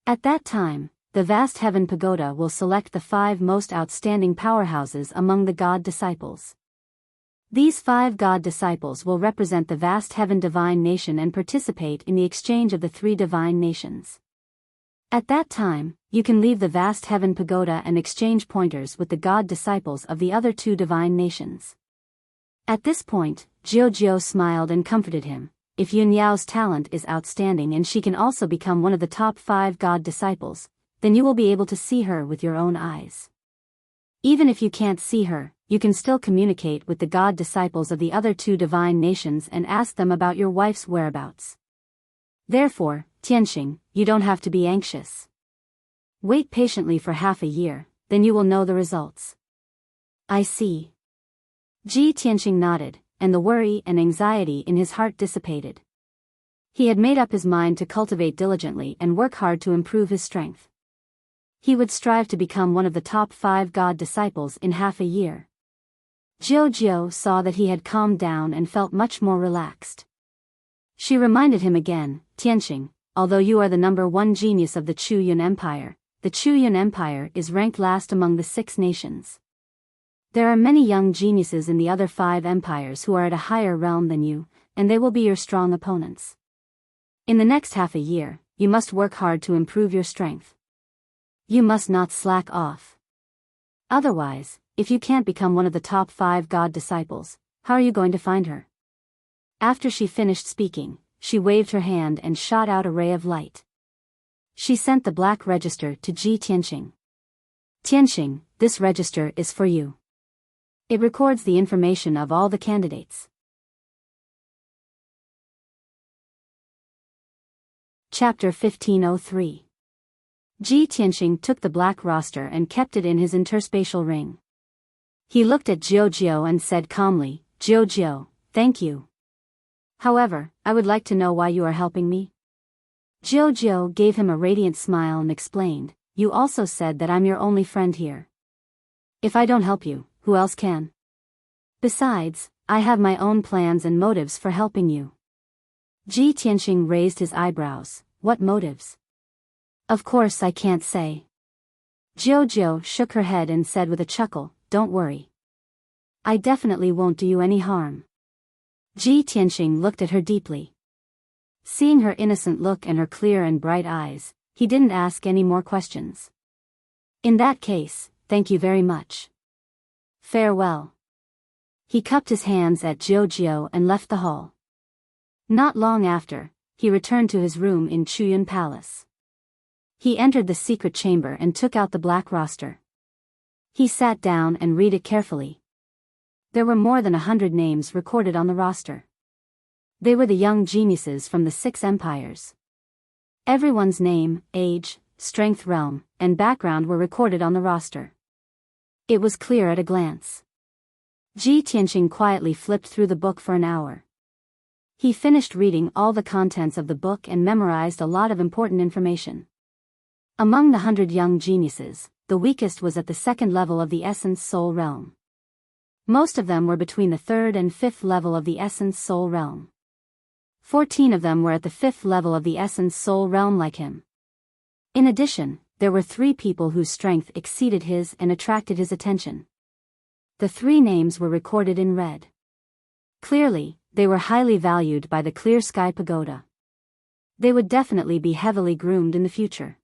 At that time, the vast heaven pagoda will select the 5 most outstanding powerhouses among the god disciples. These 5 god disciples will represent the vast heaven divine nation and participate in the exchange of the 3 divine nations. At that time, you can leave the vast heaven pagoda and exchange pointers with the god disciples of the other 2 divine nations. At this point, Jiao smiled and comforted him. If Yunyao's talent is outstanding and she can also become one of the top 5 god disciples, then you will be able to see her with your own eyes. Even if you can't see her, you can still communicate with the god disciples of the other 2 divine nations and ask them about your wife's whereabouts. Therefore, Tianxing, you don't have to be anxious. Wait patiently for half a year, then you will know the results. I see. Ji Tianxing nodded, and the worry and anxiety in his heart dissipated. He had made up his mind to cultivate diligently and work hard to improve his strength. He would strive to become one of the top 5 God disciples in half a year. Jiao saw that he had calmed down and felt much more relaxed. She reminded him again, Tianqing, although you are the #1 genius of the Chu-Yun Empire, the Chu-Yun Empire is ranked last among the 6 nations. There are many young geniuses in the other 5 empires who are at a higher realm than you, and they will be your strong opponents. In the next half a year, you must work hard to improve your strength. You must not slack off. Otherwise, if you can't become one of the top 5 God disciples, how are you going to find her? After she finished speaking, she waved her hand and shot out a ray of light. She sent the black register to Tianqing. Tianqing, this register is for you. It records the information of all the candidates. Chapter 1503. Tianqing took the black roster and kept it in his interspatial ring. He looked at Jiao and said calmly, Jiao, thank you. However, I would like to know why you are helping me. Jiao gave him a radiant smile and explained, you also said that I'm your only friend here. If I don't help you, who else can? Besides, I have my own plans and motives for helping you. Tianqing raised his eyebrows. What motives? Of course I can't say. Jiao shook her head and said with a chuckle, don't worry. I definitely won't do you any harm. Tianqing looked at her deeply. Seeing her innocent look and her clear and bright eyes, he didn't ask any more questions. In that case, thank you very much. Farewell. He cupped his hands at Jiao and left the hall. Not long after, he returned to his room in Chuyun Palace. He entered the secret chamber and took out the black roster. He sat down and read it carefully. There were more than 100 names recorded on the roster. They were the young geniuses from the 6 empires. Everyone's name, age, strength realm, and background were recorded on the roster. It was clear at a glance. Tianqing quietly flipped through the book for an hour. He finished reading all the contents of the book and memorized a lot of important information. Among the 100 young geniuses, the weakest was at the 2nd level of the Essence Soul Realm. Most of them were between the 3rd and 5th level of the Essence Soul Realm. 14 of them were at the 5th level of the Essence Soul Realm like him. In addition, there were 3 people whose strength exceeded his and attracted his attention. The 3 names were recorded in red. Clearly, they were highly valued by the Clear Sky Pagoda. They would definitely be heavily groomed in the future.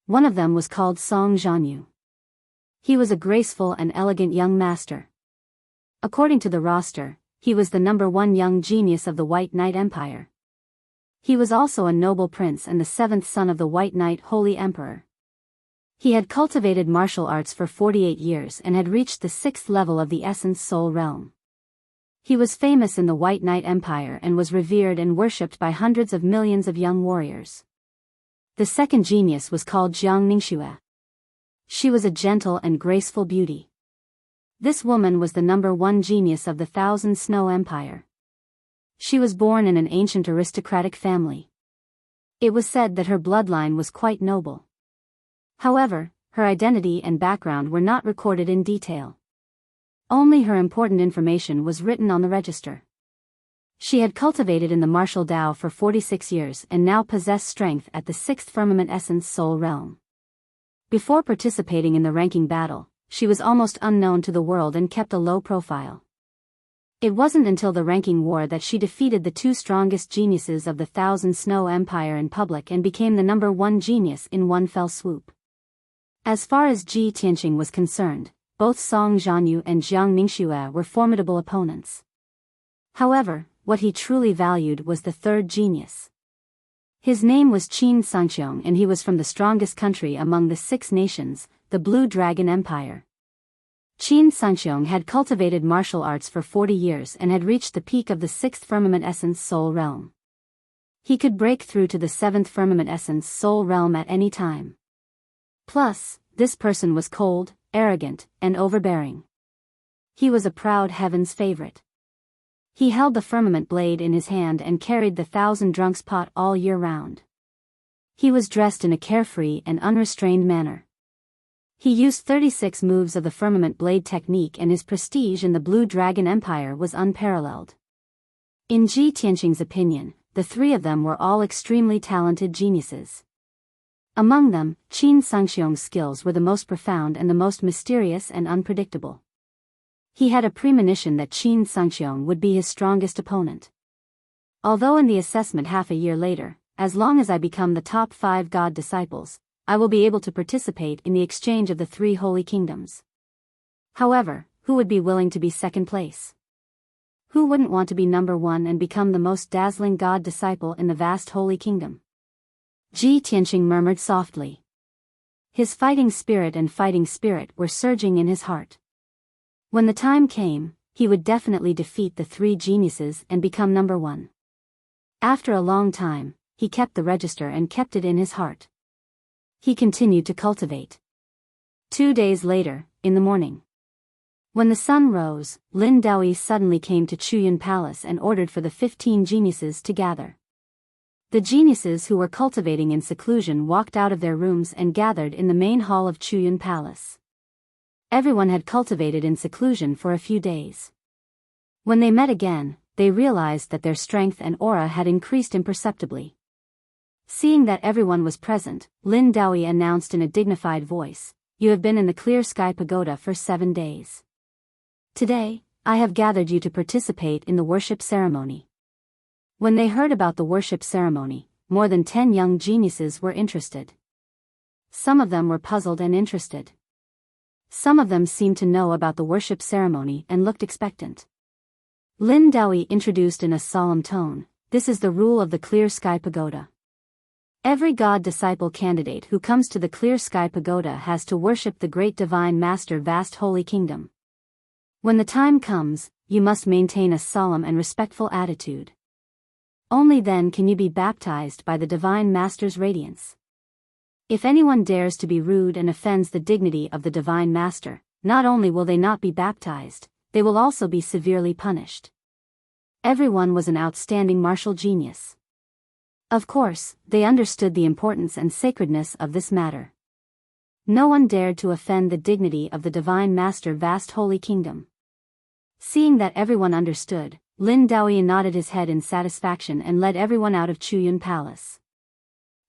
One of them was called Song Zhanyu. He was a graceful and elegant young master. According to the roster, he was the #1 young genius of the White Knight Empire. He was also a noble prince and the 7th son of the White Knight Holy Emperor. He had cultivated martial arts for 48 years and had reached the 6th level of the Essence Soul Realm. He was famous in the White Knight Empire and was revered and worshipped by hundreds of millions of young warriors. The second genius was called Jiang Ningxue. She was a gentle and graceful beauty. This woman was the #1 genius of the Thousand Snow Empire. She was born in an ancient aristocratic family. It was said that her bloodline was quite noble. However, her identity and background were not recorded in detail. Only her important information was written on the register. She had cultivated in the martial Tao for 46 years and now possessed strength at the 6th Firmament Essence Soul Realm. Before participating in the ranking battle, she was almost unknown to the world and kept a low profile. It wasn't until the ranking war that she defeated the 2 strongest geniuses of the Thousand Snow Empire in public and became the #1 genius in one fell swoop. As far as Tianqing was concerned, both Song Zhanyu and Jiang Ningxue were formidable opponents. However, what he truly valued was the 3rd genius. His name was Qin Sangqiong and he was from the strongest country among the 6 nations, the Blue Dragon Empire. Qin Sangqiong had cultivated martial arts for 40 years and had reached the peak of the 6th Firmament Essence Soul Realm. He could break through to the 7th Firmament Essence Soul Realm at any time. Plus, this person was cold, arrogant, and overbearing. He was a proud heaven's favorite. He held the firmament blade in his hand and carried the 1,000 drunks pot all year round. He was dressed in a carefree and unrestrained manner. He used 36 moves of the firmament blade technique, and his prestige in the Blue Dragon Empire was unparalleled. In Ji Tianqing's opinion, the three of them were all extremely talented geniuses. Among them, Qin Sangxiong's skills were the most profound and the most mysterious and unpredictable. He had a premonition that Qin Sangxiong would be his strongest opponent. Although in the assessment half a year later, as long as I become the top 5 god disciples, I will be able to participate in the exchange of the 3 holy kingdoms. However, who would be willing to be second place? Who wouldn't want to be number 1 and become the most dazzling god disciple in the vast holy kingdom? Ji Tianqing murmured softly. His fighting spirit were surging in his heart. When the time came, he would definitely defeat the 3 geniuses and become number 1. After a long time, he kept the register and kept it in his heart. He continued to cultivate. 2 days later, in the morning, when the sun rose, Lin Daoyi suddenly came to Chuyun Palace and ordered for the 15 geniuses to gather. The geniuses who were cultivating in seclusion walked out of their rooms and gathered in the main hall of Chuyun Palace. Everyone had cultivated in seclusion for a few days. When they met again, they realized that their strength and aura had increased imperceptibly. Seeing that everyone was present, Lin Daoyi announced in a dignified voice, "You have been in the Clear Sky Pagoda for 7 days. Today, I have gathered you to participate in the worship ceremony." When they heard about the worship ceremony, more than 10 young geniuses were interested. Some of them were puzzled and interested. Some of them seemed to know about the worship ceremony and looked expectant. Lin Daoyi introduced in a solemn tone, "This is the rule of the Clear Sky Pagoda. Every god disciple candidate who comes to the Clear Sky Pagoda has to worship the great divine master vast holy kingdom. When the time comes, you must maintain a solemn and respectful attitude. Only then can you be baptized by the divine master's radiance. If anyone dares to be rude and offends the dignity of the divine master, not only will they not be baptized, they will also be severely punished." Everyone was an outstanding martial genius. Of course, they understood the importance and sacredness of this matter. No one dared to offend the dignity of the divine master vast holy kingdom. Seeing that everyone understood, Lin Daoyi nodded his head in satisfaction and led everyone out of Chuyun Palace.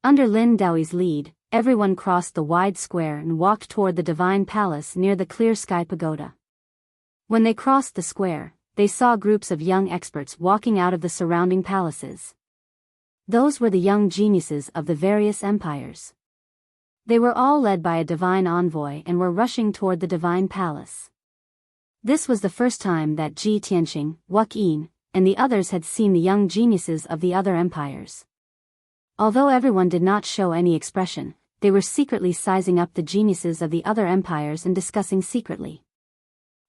Under Lin Daoyi's lead, everyone crossed the wide square and walked toward the divine palace near the Clear Sky Pagoda. When they crossed the square, they saw groups of young experts walking out of the surrounding palaces. Those were the young geniuses of the various empires. They were all led by a divine envoy and were rushing toward the divine palace. This was the first time that Ji Tianqing, Wuxia, and the others had seen the young geniuses of the other empires. Although everyone did not show any expression, they were secretly sizing up the geniuses of the other empires and discussing secretly.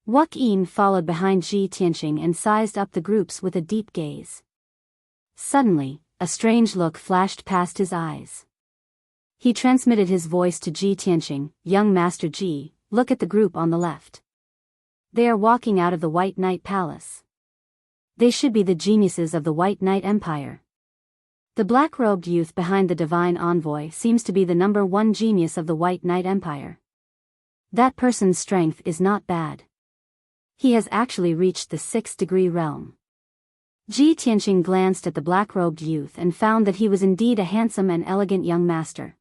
Wuxia followed behind Ji Tianqing and sized up the groups with a deep gaze. Suddenly, a strange look flashed past his eyes. He transmitted his voice to Ji Tianqing, "Young Master Ji, look at the group on the left. They are walking out of the White Knight Palace. They should be the geniuses of the White Knight Empire. The black-robed youth behind the divine envoy seems to be the number 1 genius of the White Knight Empire. That person's strength is not bad. He has actually reached the 6th-degree realm." Ji Tianqing glanced at the black-robed youth and found that he was indeed a handsome and elegant young master.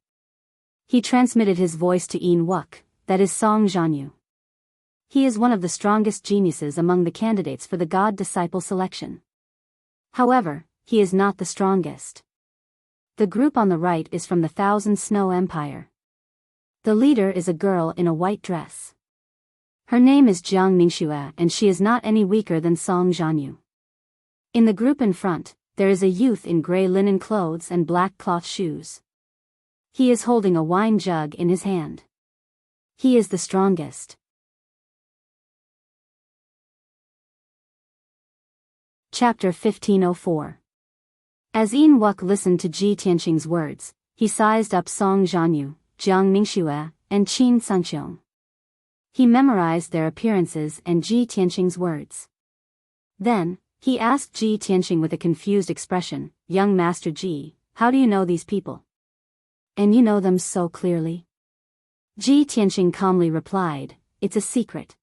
He transmitted his voice to Yin Wuk, that is Song Zhanyu. He is one of the strongest geniuses among the candidates for the god-disciple selection. However, he is not the strongest. The group on the right is from the Thousand Snow Empire. The leader is a girl in a white dress. Her name is Jiang Ningxue and she is not any weaker than Song Zhanyu. In the group in front, there is a youth in gray linen clothes and black cloth shoes. He is holding a wine jug in his hand. He is the strongest. Chapter 1504. As Yin Wuk listened to Ji Tianqing's words, he sized up Song Zhanyu, Jiang Ningxue, and Qin Sangxiong. He memorized their appearances and Ji Tianqing's words. Then, he asked Ji Tianqing with a confused expression, "Young Master Ji, how do you know these people?" And you know them so clearly? Ji Tianqing calmly replied, "It's a secret."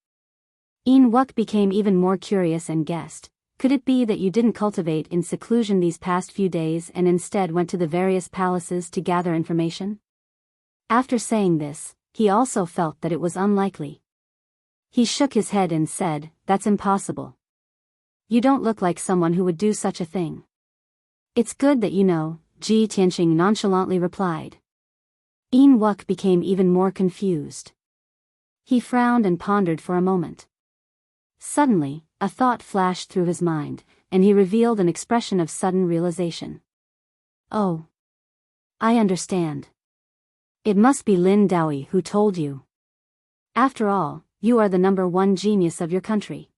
Yin Wuk became even more curious and guessed, "Could it be that you didn't cultivate in seclusion these past few days and instead went to the various palaces to gather information?" After saying this, he also felt that it was unlikely. He shook his head and said, "That's impossible. You don't look like someone who would do such a thing." "It's good that you know," Ji Tianqing nonchalantly replied. Yin Wuk became even more confused. He frowned and pondered for a moment. Suddenly, a thought flashed through his mind, and he revealed an expression of sudden realization. "Oh. I understand. It must be Lin Daoi who told you. After all, you are the #1 genius of your country.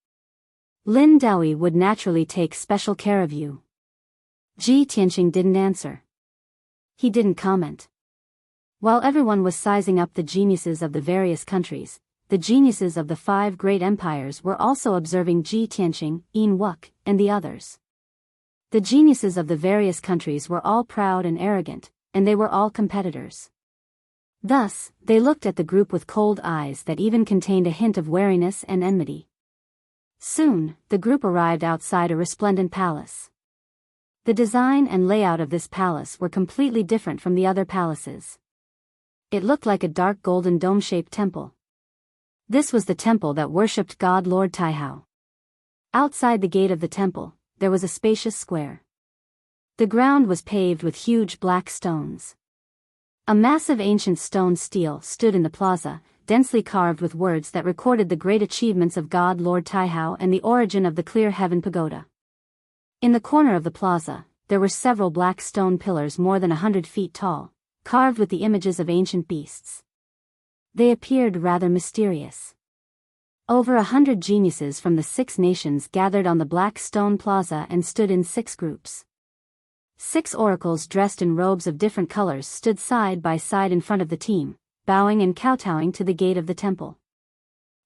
Lin Daoi would naturally take special care of you." Ji Tianqing didn't answer. He didn't comment. While everyone was sizing up the geniuses of the various countries, the geniuses of the 5 great empires were also observing Ji Tianqing, Yin Wuk, and the others. The geniuses of the various countries were all proud and arrogant, and they were all competitors. Thus, they looked at the group with cold eyes that even contained a hint of wariness and enmity. Soon, the group arrived outside a resplendent palace. The design and layout of this palace were completely different from the other palaces. It looked like a dark golden dome-shaped temple. This was the temple that worshipped God Lord Taihao. Outside the gate of the temple, there was a spacious square. The ground was paved with huge black stones. A massive ancient stone stele stood in the plaza, densely carved with words that recorded the great achievements of God Lord Taihao and the origin of the Clear Heaven Pagoda. In the corner of the plaza, there were several black stone pillars more than 100 feet tall, carved with the images of ancient beasts. They appeared rather mysterious. Over 100 geniuses from the 6 nations gathered on the black stone plaza and stood in 6 groups. 6 oracles dressed in robes of different colors stood side by side in front of the team, bowing and kowtowing to the gate of the temple.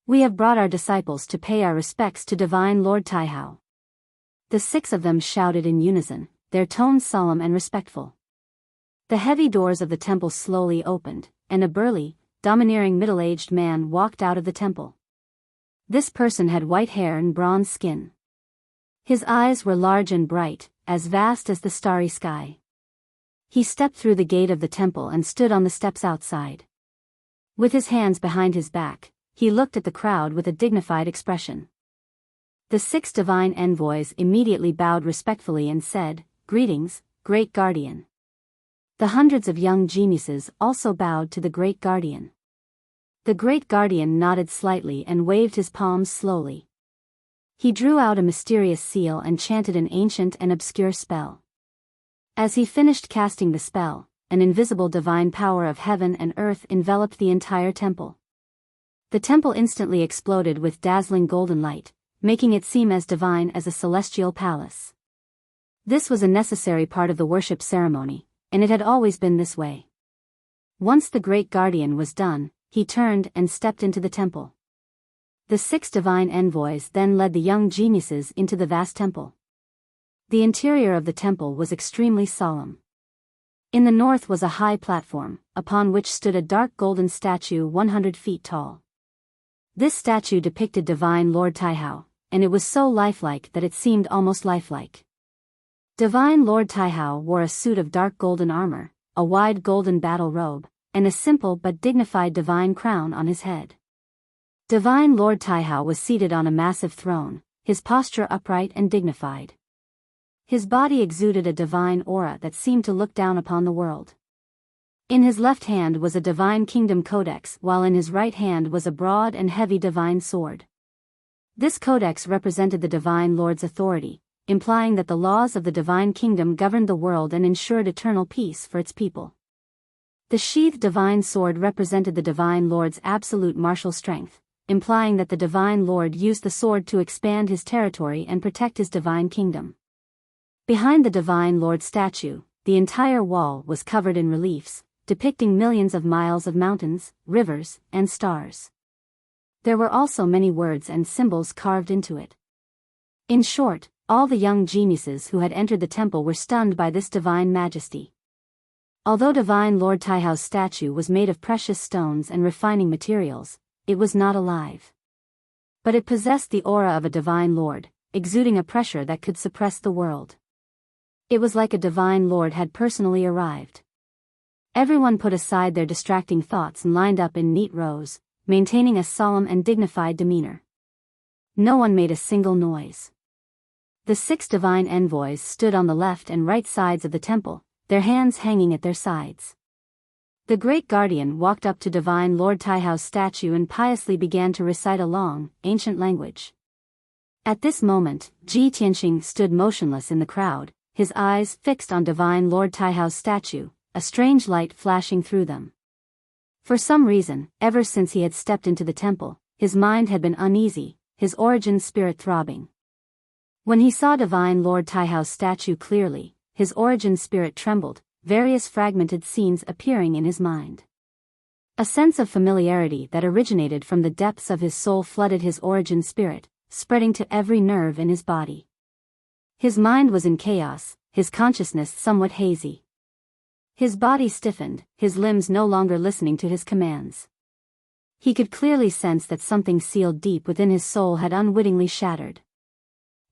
"We have brought our disciples to pay our respects to Divine Lord Taihao." The 6 of them shouted in unison, their tones solemn and respectful. The heavy doors of the temple slowly opened, and a burly, domineering middle-aged man walked out of the temple. This person had white hair and bronze skin. His eyes were large and bright, as vast as the starry sky. He stepped through the gate of the temple and stood on the steps outside. With his hands behind his back, he looked at the crowd with a dignified expression. The 6 divine envoys immediately bowed respectfully and said, "Greetings, Great Guardian." The hundreds of young geniuses also bowed to the Great Guardian. The Great Guardian nodded slightly and waved his palms slowly. He drew out a mysterious seal and chanted an ancient and obscure spell. As he finished casting the spell, an invisible divine power of heaven and earth enveloped the entire temple. The temple instantly exploded with dazzling golden light, making it seem as divine as a celestial palace. This was a necessary part of the worship ceremony, and it had always been this way. Once the Great Guardian was done, he turned and stepped into the temple. The 6 divine envoys then led the young geniuses into the vast temple. The interior of the temple was extremely solemn. In the north was a high platform, upon which stood a dark golden statue 100 feet tall. This statue depicted Divine Lord Taihao, and it was so lifelike that it seemed almost lifelike. Divine Lord Taihao wore a suit of dark golden armor, a wide golden battle robe, and a simple but dignified divine crown on his head. Divine Lord Taihao was seated on a massive throne, his posture upright and dignified. His body exuded a divine aura that seemed to look down upon the world. In his left hand was a divine kingdom codex, while in his right hand was a broad and heavy divine sword. This codex represented the Divine Lord's authority, implying that the laws of the divine kingdom governed the world and ensured eternal peace for its people. The sheathed divine sword represented the Divine Lord's absolute martial strength, implying that the Divine Lord used the sword to expand his territory and protect his divine kingdom. Behind the Divine Lord statue, the entire wall was covered in reliefs, depicting millions of miles of mountains, rivers, and stars. There were also many words and symbols carved into it. In short, all the young geniuses who had entered the temple were stunned by this divine majesty. Although Divine Lord Taihao's statue was made of precious stones and refining materials, it was not alive. But it possessed the aura of a divine lord, exuding a pressure that could suppress the world. It was like a divine lord had personally arrived. Everyone put aside their distracting thoughts and lined up in neat rows, maintaining a solemn and dignified demeanor. No one made a single noise. The 6 divine envoys stood on the left and right sides of the temple, their hands hanging at their sides. The great guardian walked up to Divine Lord Taihao's statue and piously began to recite a long, ancient language. At this moment, Ji Tianqing stood motionless in the crowd, his eyes fixed on Divine Lord Taihao's statue, a strange light flashing through them. For some reason, ever since he had stepped into the temple, his mind had been uneasy, his origin spirit throbbing. When he saw Divine Lord Taihao's statue clearly, his origin spirit trembled, various fragmented scenes appearing in his mind. A sense of familiarity that originated from the depths of his soul flooded his origin spirit, spreading to every nerve in his body. His mind was in chaos, his consciousness somewhat hazy. His body stiffened, his limbs no longer listening to his commands. He could clearly sense that something sealed deep within his soul had unwittingly shattered.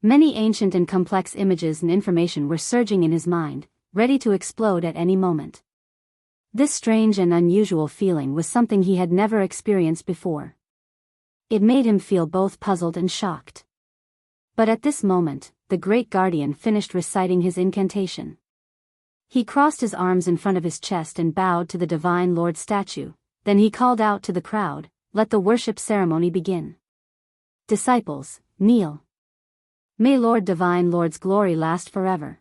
Many ancient and complex images and information were surging in his mind, ready to explode at any moment. This strange and unusual feeling was something he had never experienced before. It made him feel both puzzled and shocked. But at this moment, the great guardian finished reciting his incantation. He crossed his arms in front of his chest and bowed to the Divine Lord statue, then he called out to the crowd, "Let the worship ceremony begin. Disciples, kneel. May Lord Divine Lord's glory last forever."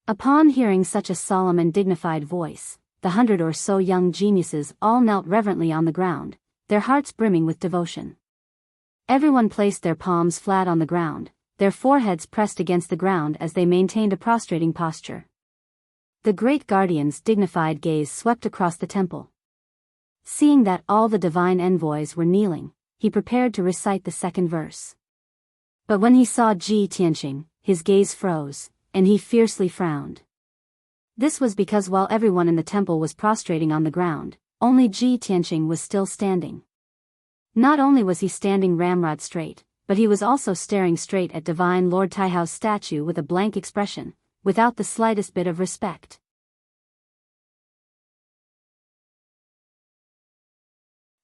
Upon hearing such a solemn and dignified voice, the 100 or so young geniuses all knelt reverently on the ground, their hearts brimming with devotion. Everyone placed their palms flat on the ground, their foreheads pressed against the ground as they maintained a prostrating posture. The great guardian's dignified gaze swept across the temple. Seeing that all the divine envoys were kneeling, he prepared to recite the second verse. But when he saw Ji Tianqing, his gaze froze, and he fiercely frowned. This was because while everyone in the temple was prostrating on the ground, only Ji Tianqing was still standing. Not only was he standing ramrod straight, but he was also staring straight at Divine Lord Taihao's statue with a blank expression, without the slightest bit of respect.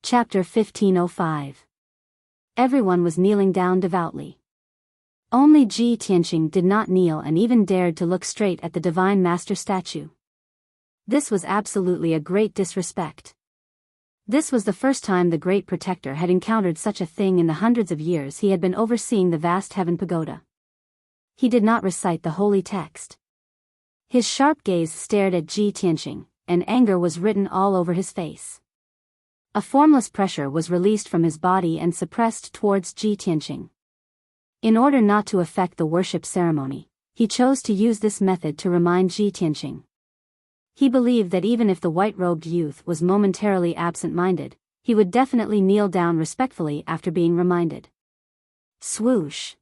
Chapter 1505. Everyone was kneeling down devoutly. Only Ji Tianqing did not kneel and even dared to look straight at the Divine Master statue. This was absolutely a great disrespect. This was the first time the Great Protector had encountered such a thing in the hundreds of years he had been overseeing the vast heaven pagoda. He did not recite the holy text. His sharp gaze stared at Ji Tianqing, and anger was written all over his face. A formless pressure was released from his body and suppressed towards Ji Tianqing. In order not to affect the worship ceremony, he chose to use this method to remind Ji Tianqing. He believed that even if the white-robed youth was momentarily absent-minded, he would definitely kneel down respectfully after being reminded. Swoosh!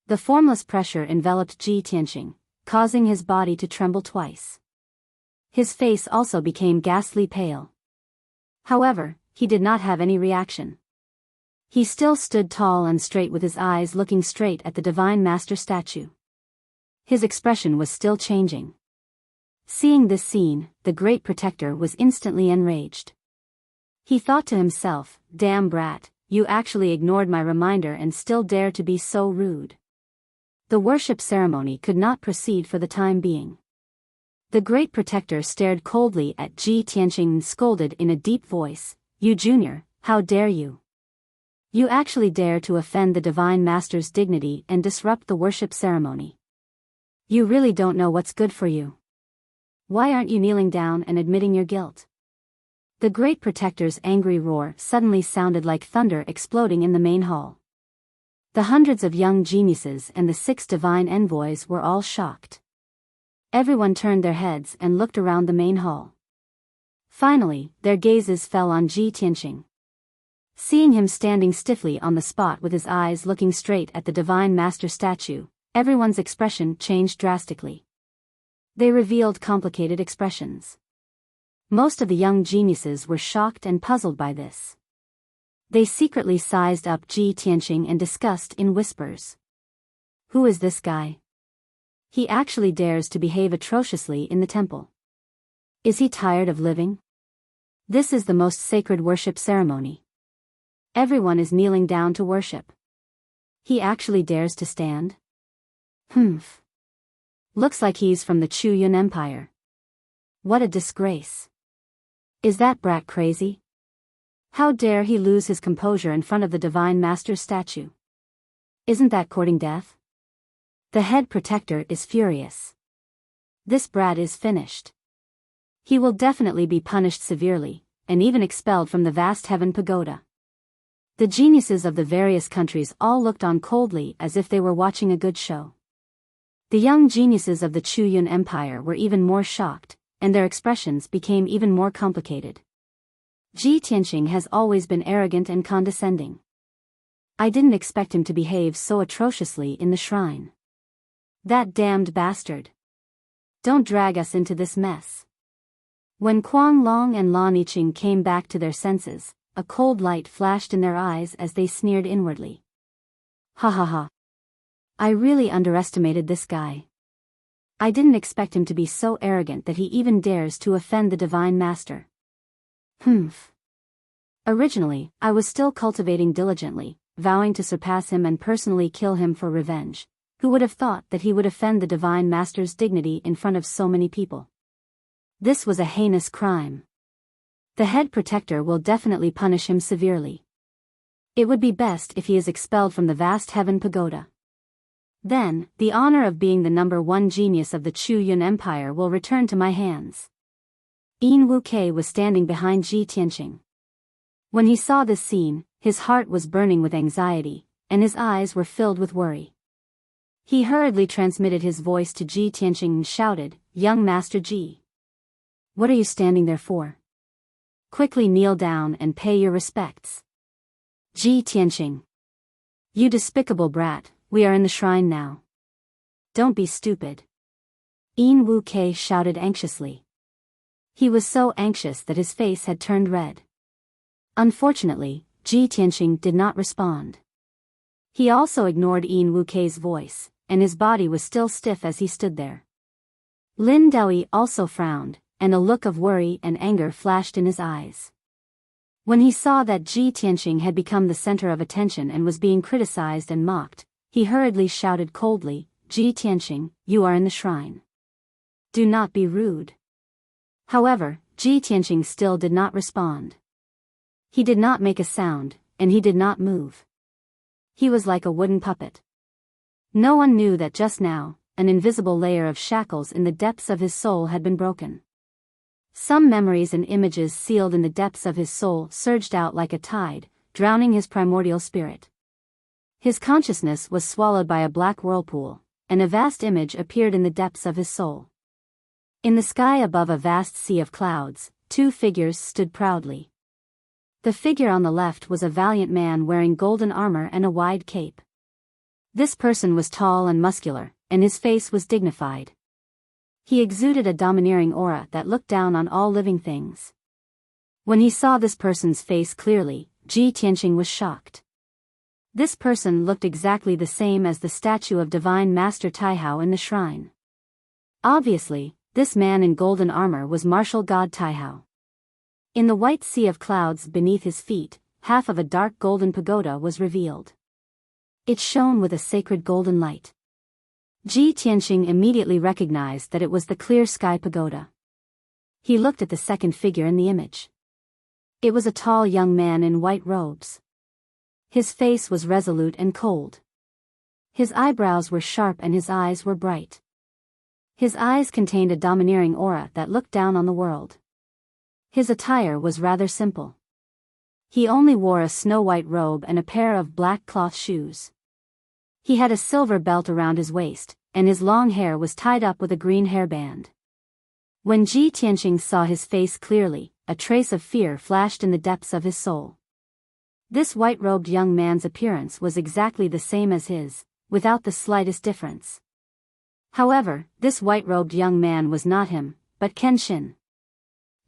The formless pressure enveloped Ji Tianqing, causing his body to tremble twice. His face also became ghastly pale. However, he did not have any reaction. He still stood tall and straight with his eyes looking straight at the Divine Master statue. His expression was still changing. Seeing this scene, the Great Protector was instantly enraged. He thought to himself, "Damn brat, you actually ignored my reminder and still dare to be so rude." The worship ceremony could not proceed for the time being. The Great Protector stared coldly at Ji Tianqing and scolded in a deep voice, "You junior, how dare you? You actually dare to offend the Divine Master's dignity and disrupt the worship ceremony. You really don't know what's good for you. Why aren't you kneeling down and admitting your guilt?" The Great Protector's angry roar suddenly sounded like thunder exploding in the main hall. The hundreds of young geniuses and the 6 divine envoys were all shocked. Everyone turned their heads and looked around the main hall. Finally, their gazes fell on Ji Tianqing. Seeing him standing stiffly on the spot with his eyes looking straight at the Divine Master statue, everyone's expression changed drastically. They revealed complicated expressions. Most of the young geniuses were shocked and puzzled by this. They secretly sized up Ji Tianqing and discussed in whispers. Who is this guy? He actually dares to behave atrociously in the temple. Is he tired of living? This is the most sacred worship ceremony. Everyone is kneeling down to worship. He actually dares to stand? Humph. Looks like he's from the Chu Yun Empire. What a disgrace. Is that brat crazy? How dare he lose his composure in front of the Divine Master's statue? Isn't that courting death? The head protector is furious. This brat is finished. He will definitely be punished severely, and even expelled from the vast heaven pagoda. The geniuses of the various countries all looked on coldly as if they were watching a good show. The young geniuses of the Chu Yun Empire were even more shocked, and their expressions became even more complicated. Ji Tianqing has always been arrogant and condescending. I didn't expect him to behave so atrociously in the shrine. That damned bastard. Don't drag us into this mess. When Kuang Long and Lan Yiqing came back to their senses, a cold light flashed in their eyes as they sneered inwardly. Ha ha ha. I really underestimated this guy. I didn't expect him to be so arrogant that he even dares to offend the Divine Master. Humph. Originally, I was still cultivating diligently, vowing to surpass him and personally kill him for revenge. Who would have thought that he would offend the Divine Master's dignity in front of so many people? This was a heinous crime. The head protector will definitely punish him severely. It would be best if he is expelled from the vast heaven pagoda. Then, the honor of being the #1 genius of the Chu Yun Empire will return to my hands. Yin Wuke was standing behind Ji Tianqing. When he saw this scene, his heart was burning with anxiety, and his eyes were filled with worry. He hurriedly transmitted his voice to Ji Tianqing and shouted, "Young Master Ji. What are you standing there for? Quickly kneel down and pay your respects." Ji Tianqing. You despicable brat, we are in the shrine now. Don't be stupid. Yin Wuke shouted anxiously. He was so anxious that his face had turned red. Unfortunately, Ji Tianqing did not respond. He also ignored Yin Wuke's voice, and his body was still stiff as he stood there. Lin Daoi also frowned, and a look of worry and anger flashed in his eyes. When he saw that Ji Tianqing had become the center of attention and was being criticized and mocked, he hurriedly shouted coldly, "Ji Tianqing, you are in the shrine. Do not be rude." However, Ji Tianqing still did not respond. He did not make a sound, and he did not move. He was like a wooden puppet. No one knew that just now, an invisible layer of shackles in the depths of his soul had been broken. Some memories and images sealed in the depths of his soul surged out like a tide, drowning his primordial spirit. His consciousness was swallowed by a black whirlpool, and a vast image appeared in the depths of his soul. In the sky above a vast sea of clouds, 2 figures stood proudly. The figure on the left was a valiant man wearing golden armor and a wide cape. This person was tall and muscular, and his face was dignified. He exuded a domineering aura that looked down on all living things. When he saw this person's face clearly, Ji Tianqing was shocked. This person looked exactly the same as the statue of Divine Master Taihao in the shrine. Obviously, this man in golden armor was martial god Taihao. In the white sea of clouds beneath his feet, half of a dark golden pagoda was revealed. It shone with a sacred golden light. Ji Tianqing immediately recognized that it was the clear sky pagoda. He looked at the second figure in the image. It was a tall young man in white robes. His face was resolute and cold. His eyebrows were sharp and his eyes were bright. His eyes contained a domineering aura that looked down on the world. His attire was rather simple. He only wore a snow-white robe and a pair of black cloth shoes. He had a silver belt around his waist, and his long hair was tied up with a green hairband. When Ji Tianqing saw his face clearly, a trace of fear flashed in the depths of his soul. This white-robed young man's appearance was exactly the same as his, without the slightest difference. However, this white-robed young man was not him, but Kenshin.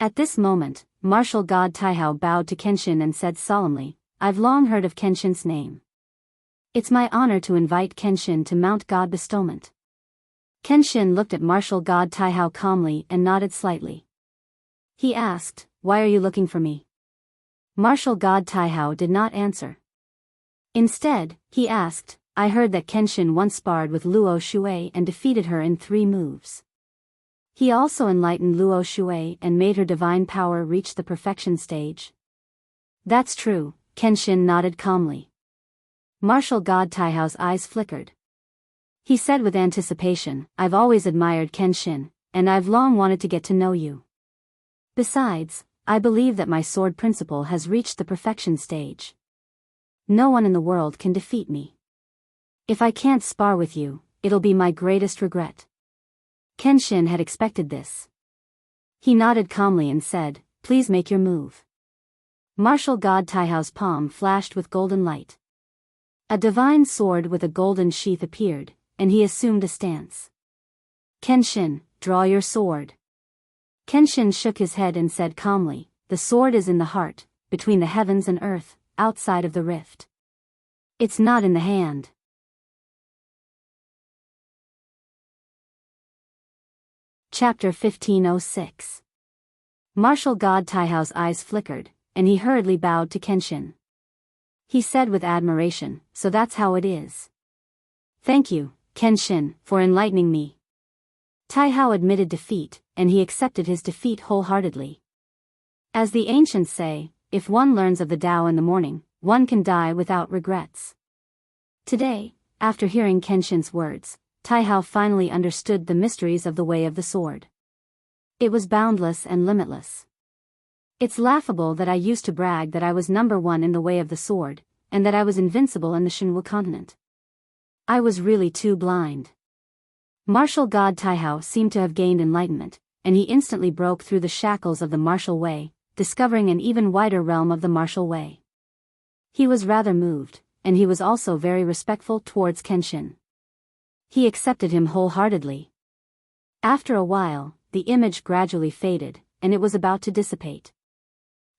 At this moment, martial god Taihao bowed to Kenshin and said solemnly, "I've long heard of Kenshin's name. It's my honor to invite Kenshin to Mount God Bestowment." Kenshin looked at martial god Taihao calmly and nodded slightly. He asked, "Why are you looking for me?" Martial god Taihao did not answer. Instead, he asked, "I heard that Kenshin once sparred with Luo Shui and defeated her in 3 moves. He also enlightened Luo Shui and made her divine power reach the perfection stage." "That's true," Kenshin nodded calmly. Martial god Taihao's eyes flickered. He said with anticipation, "I've always admired Kenshin, and I've long wanted to get to know you. Besides, I believe that my sword principle has reached the perfection stage. No one in the world can defeat me. If I can't spar with you, it'll be my greatest regret." Kenshin had expected this. He nodded calmly and said, "Please make your move." Martial god Taihao's palm flashed with golden light. A divine sword with a golden sheath appeared, and he assumed a stance. "Kenshin, draw your sword." Kenshin shook his head and said calmly, "The sword is in the heart, between the heavens and earth, outside of the rift. It's not in the hand." Chapter 1506. Martial god Taihao's eyes flickered, and he hurriedly bowed to Kenshin. He said with admiration, "So that's how it is. Thank you, Kenshin, for enlightening me." Taihao admitted defeat, and he accepted his defeat wholeheartedly. As the ancients say, if one learns of the Tao in the morning, one can die without regrets. Today, after hearing Kenshin's words, Taihao finally understood the mysteries of the way of the sword. It was boundless and limitless. It's laughable that I used to brag that I was number 1 in the way of the sword, and that I was invincible in the Shinwu continent. I was really too blind. Martial god Taihao seemed to have gained enlightenment, and he instantly broke through the shackles of the martial way, discovering an even wider realm of the martial way. He was rather moved, and he was also very respectful towards Kenshin. He accepted him wholeheartedly. After a while, the image gradually faded, and it was about to dissipate.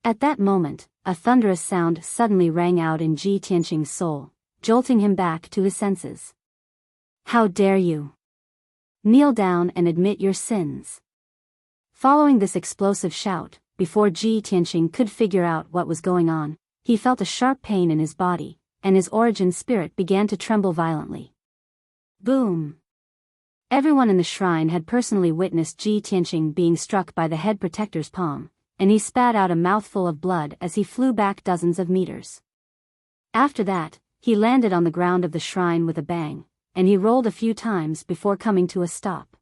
At that moment, a thunderous sound suddenly rang out in Ji Tianqing's soul, jolting him back to his senses. "How dare you! Kneel down and admit your sins." Following this explosive shout, before Ji Tianqing could figure out what was going on, he felt a sharp pain in his body, and his origin spirit began to tremble violently. Boom! Everyone in the shrine had personally witnessed Ji Tianqing being struck by the head protector's palm, and he spat out a mouthful of blood as he flew back dozens of meters. After that, he landed on the ground of the shrine with a bang, and he rolled a few times before coming to a stop.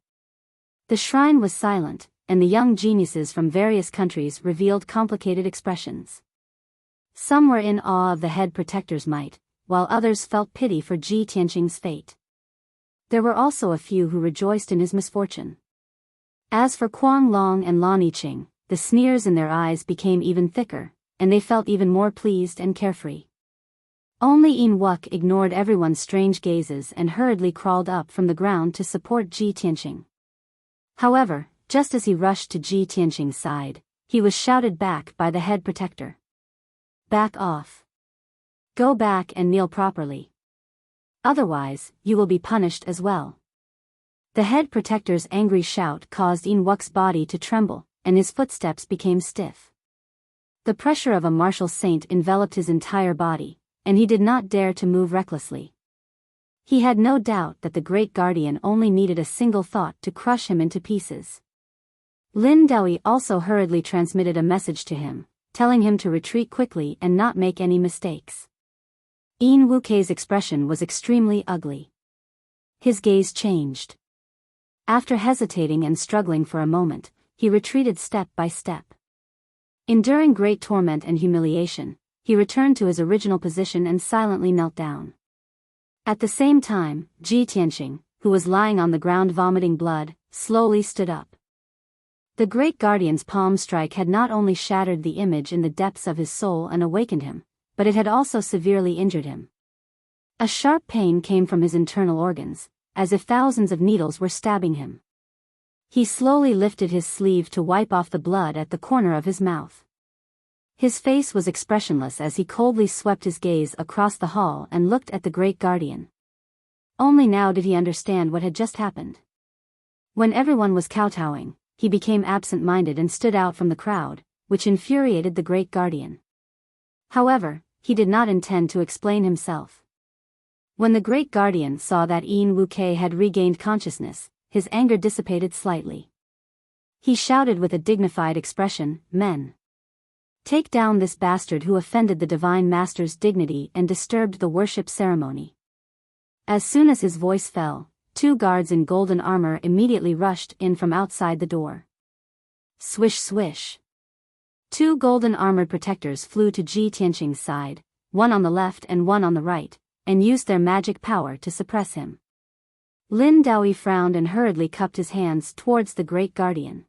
The shrine was silent, and the young geniuses from various countries revealed complicated expressions. Some were in awe of the head protector's might, while others felt pity for Ji Tianqing's fate. There were also a few who rejoiced in his misfortune. As for Kuang Long and Lan Yiqing, the sneers in their eyes became even thicker, and they felt even more pleased and carefree. Only Yin Wuk ignored everyone's strange gazes and hurriedly crawled up from the ground to support Ji Tianqing. However, just as he rushed to Ji Tianqing's side, he was shouted back by the head protector. "Back off. Go back and kneel properly. Otherwise, you will be punished as well." The head protector's angry shout caused Yin Wuk's body to tremble, and his footsteps became stiff. The pressure of a martial saint enveloped his entire body, and he did not dare to move recklessly. He had no doubt that the great guardian only needed a single thought to crush him into pieces. Lin Doi also hurriedly transmitted a message to him, telling him to retreat quickly and not make any mistakes. Yin Wukei's expression was extremely ugly. His gaze changed. After hesitating and struggling for a moment, he retreated step by step. Enduring great torment and humiliation, he returned to his original position and silently knelt down. At the same time, Ji Tianqing, who was lying on the ground vomiting blood, slowly stood up. The great guardian's palm strike had not only shattered the image in the depths of his soul and awakened him, but it had also severely injured him. A sharp pain came from his internal organs, as if thousands of needles were stabbing him. He slowly lifted his sleeve to wipe off the blood at the corner of his mouth. His face was expressionless as he coldly swept his gaze across the hall and looked at the great guardian. Only now did he understand what had just happened. When everyone was kowtowing, he became absent-minded and stood out from the crowd, which infuriated the great guardian. However, he did not intend to explain himself. When the great guardian saw that Wuxia had regained consciousness, his anger dissipated slightly. He shouted with a dignified expression, "Men! Take down this bastard who offended the Divine Master's dignity and disturbed the worship ceremony." As soon as his voice fell, 2 guards in golden armor immediately rushed in from outside the door. Swish swish. 2 golden armored protectors flew to Ji Tianqing's side, one on the left and one on the right, and used their magic power to suppress him. Lin Daoyi frowned and hurriedly cupped his hands towards the great guardian.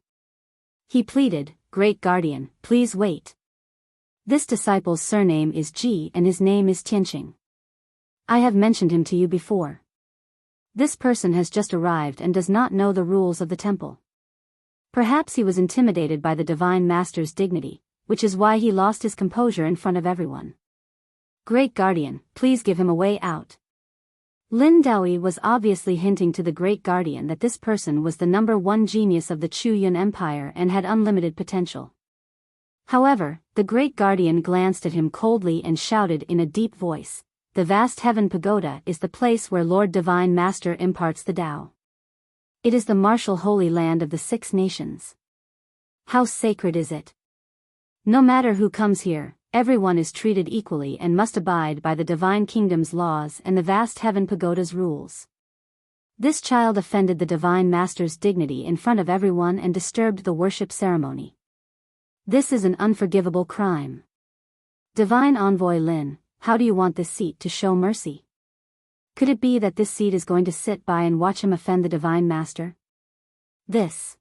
He pleaded, "Great guardian, please wait. This disciple's surname is Ji and his name is Tianqing. I have mentioned him to you before. This person has just arrived and does not know the rules of the temple. Perhaps he was intimidated by the Divine Master's dignity, which is why he lost his composure in front of everyone. Great guardian, please give him a way out." Lin Daoyi was obviously hinting to the great guardian that this person was the #1 genius of the Chuyun Empire and had unlimited potential. However, the great guardian glanced at him coldly and shouted in a deep voice, "The vast heaven pagoda is the place where Lord Divine Master imparts the Tao. It is the martial holy land of the 6 nations. How sacred is it? No matter who comes here, everyone is treated equally and must abide by the Divine Kingdom's laws and the vast heaven pagoda's rules. This child offended the Divine Master's dignity in front of everyone and disturbed the worship ceremony. This is an unforgivable crime. Divine Envoy Lin, how do you want this seat to show mercy? Could it be that this seat is going to sit by and watch him offend the Divine Master?" This.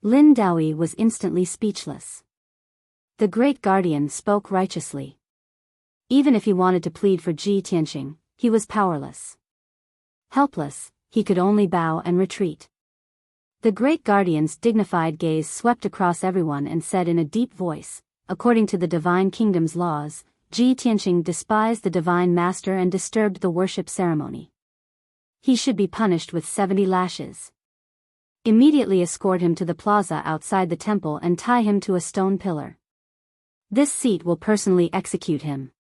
Lin Daoyi was instantly speechless. The great guardian spoke righteously. Even if he wanted to plead for Ji Tianqing, he was powerless. Helpless, he could only bow and retreat. The great guardian's dignified gaze swept across everyone and said in a deep voice, "According to the Divine Kingdom's laws, Ji Tianqing despised the Divine Master and disturbed the worship ceremony. He should be punished with 70 lashes. Immediately escort him to the plaza outside the temple and tie him to a stone pillar. This seat will personally execute him."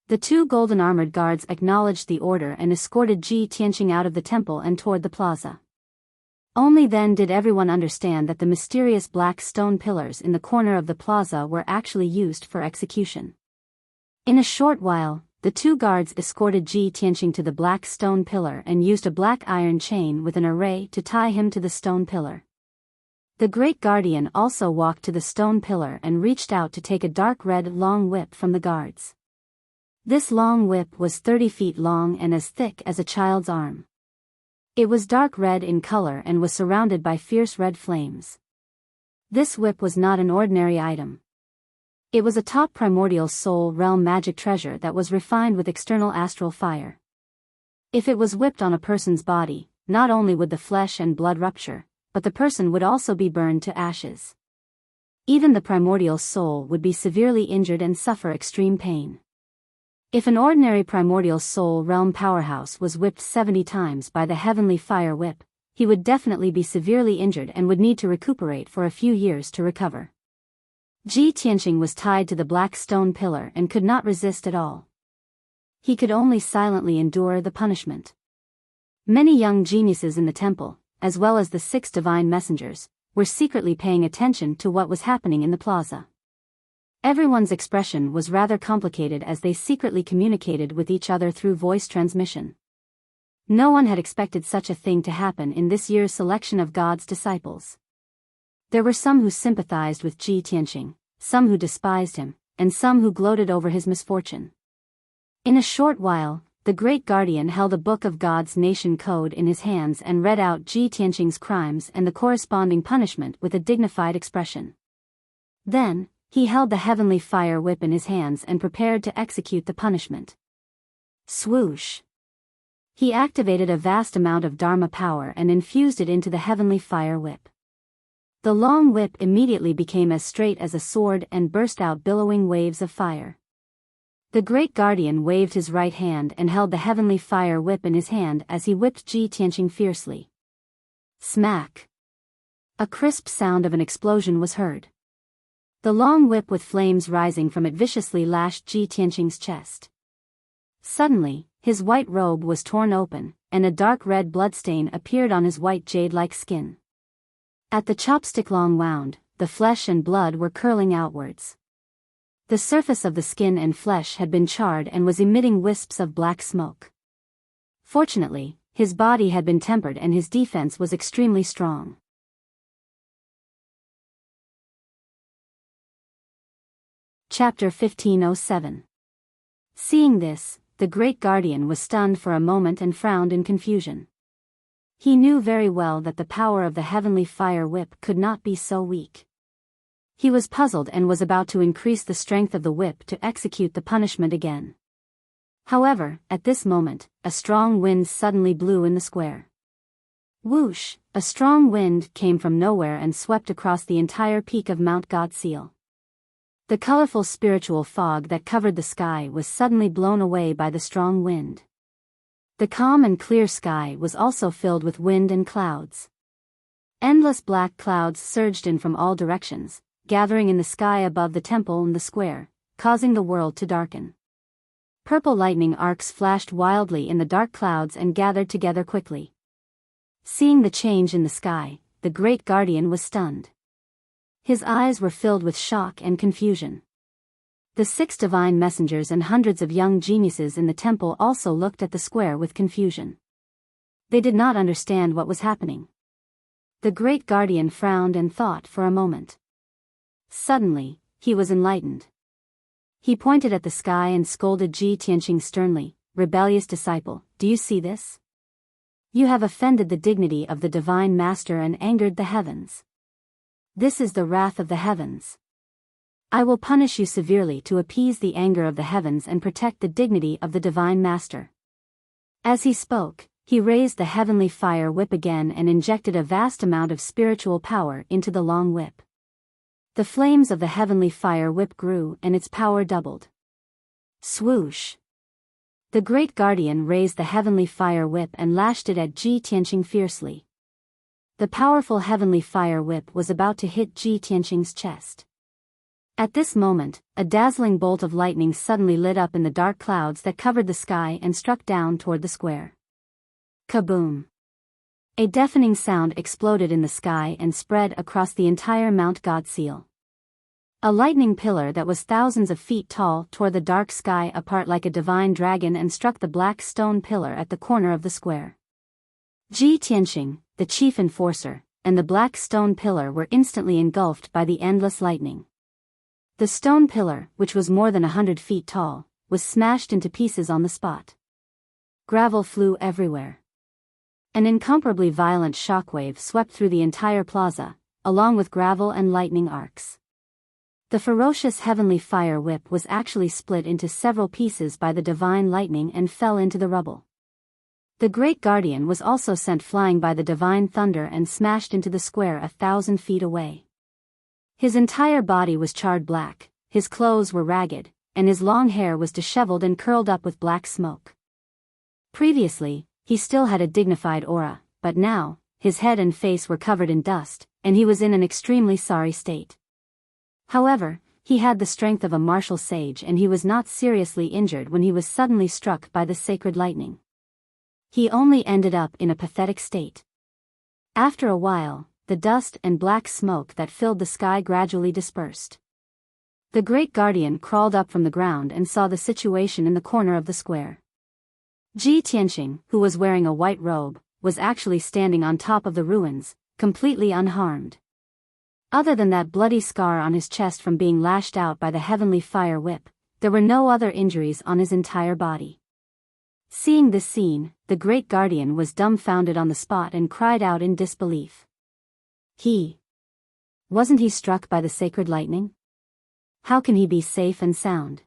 The 2 golden armored guards acknowledged the order and escorted Ji Tianqing out of the temple and toward the plaza. Only then did everyone understand that the mysterious black stone pillars in the corner of the plaza were actually used for execution. In a short while, the 2 guards escorted Ji Tianqing to the black stone pillar and used a black iron chain with an array to tie him to the stone pillar. The great guardian also walked to the stone pillar and reached out to take a dark red long whip from the guards. This long whip was 30 feet long and as thick as a child's arm. It was dark red in color and was surrounded by fierce red flames. This whip was not an ordinary item. It was a top primordial soul realm magic treasure that was refined with external astral fire. If it was whipped on a person's body, not only would the flesh and blood rupture, but the person would also be burned to ashes. Even the primordial soul would be severely injured and suffer extreme pain. If an ordinary primordial soul realm powerhouse was whipped 70 times by the heavenly fire whip, he would definitely be severely injured and would need to recuperate for a few years to recover. Ji Tianqing was tied to the black stone pillar and could not resist at all. He could only silently endure the punishment. Many young geniuses in the temple, as well as the 6 divine messengers, were secretly paying attention to what was happening in the plaza. Everyone's expression was rather complicated as they secretly communicated with each other through voice transmission. No one had expected such a thing to happen in this year's selection of God's disciples. There were some who sympathized with Ji Tianqing, some who despised him, and some who gloated over his misfortune. In a short while, the great guardian held a book of God's nation code in his hands and read out Ji Tianqing's crimes and the corresponding punishment with a dignified expression. Then, he held the heavenly fire whip in his hands and prepared to execute the punishment. Swoosh! He activated a vast amount of Dharma power and infused it into the heavenly fire whip. The long whip immediately became as straight as a sword and burst out billowing waves of fire. The great guardian waved his right hand and held the heavenly fire whip in his hand as he whipped Ji Tianqing fiercely. Smack! A crisp sound of an explosion was heard. The long whip with flames rising from it viciously lashed Ji Tianqing's chest. Suddenly, his white robe was torn open, and a dark red bloodstain appeared on his white jade-like skin. At the chopstick-long wound, the flesh and blood were curling outwards. The surface of the skin and flesh had been charred and was emitting wisps of black smoke. Fortunately, his body had been tempered and his defense was extremely strong. Chapter 1507. Seeing this, the great guardian was stunned for a moment and frowned in confusion. He knew very well that the power of the heavenly fire whip could not be so weak. He was puzzled and was about to increase the strength of the whip to execute the punishment again. However, at this moment, a strong wind suddenly blew in the square. Whoosh! A strong wind came from nowhere and swept across the entire peak of Mount Godseal. The colorful spiritual fog that covered the sky was suddenly blown away by the strong wind. The calm and clear sky was also filled with wind and clouds. Endless black clouds surged in from all directions, gathering in the sky above the temple and the square, causing the world to darken. Purple lightning arcs flashed wildly in the dark clouds and gathered together quickly. Seeing the change in the sky, the great guardian was stunned. His eyes were filled with shock and confusion. The 6 divine messengers and hundreds of young geniuses in the temple also looked at the square with confusion. They did not understand what was happening. The great guardian frowned and thought for a moment. Suddenly, he was enlightened. He pointed at the sky and scolded Ji Tianqing sternly, "Rebellious disciple, do you see this? You have offended the dignity of the divine master and angered the heavens. This is the wrath of the heavens. I will punish you severely to appease the anger of the heavens and protect the dignity of the divine master." As he spoke, he raised the heavenly fire whip again and injected a vast amount of spiritual power into the long whip. The flames of the heavenly fire whip grew and its power doubled. Swoosh! The great guardian raised the heavenly fire whip and lashed it at Ji Tianqing fiercely. The powerful heavenly fire whip was about to hit Ji Tianqing's chest. At this moment, a dazzling bolt of lightning suddenly lit up in the dark clouds that covered the sky and struck down toward the square. Kaboom! A deafening sound exploded in the sky and spread across the entire Mount Godseal. A lightning pillar that was thousands of feet tall tore the dark sky apart like a divine dragon and struck the black stone pillar at the corner of the square. Ji Tianqing, the chief enforcer, and the black stone pillar were instantly engulfed by the endless lightning. The stone pillar, which was more than 100 feet tall, was smashed into pieces on the spot. Gravel flew everywhere. An incomparably violent shockwave swept through the entire plaza, along with gravel and lightning arcs. The ferocious heavenly fire whip was actually split into several pieces by the divine lightning and fell into the rubble. The great guardian was also sent flying by the divine thunder and smashed into the square 1,000 feet away. His entire body was charred black, his clothes were ragged, and his long hair was disheveled and curled up with black smoke. Previously, he still had a dignified aura, but now, his head and face were covered in dust, and he was in an extremely sorry state. However, he had the strength of a martial sage and he was not seriously injured when he was suddenly struck by the sacred lightning. He only ended up in a pathetic state. After a while, the dust and black smoke that filled the sky gradually dispersed. The great guardian crawled up from the ground and saw the situation in the corner of the square. Ji Tianqing, who was wearing a white robe, was actually standing on top of the ruins, completely unharmed. Other than that bloody scar on his chest from being lashed out by the heavenly fire whip, there were no other injuries on his entire body. Seeing this scene, the great guardian was dumbfounded on the spot and cried out in disbelief. Wasn't he struck by the sacred lightning? How can he be safe and sound?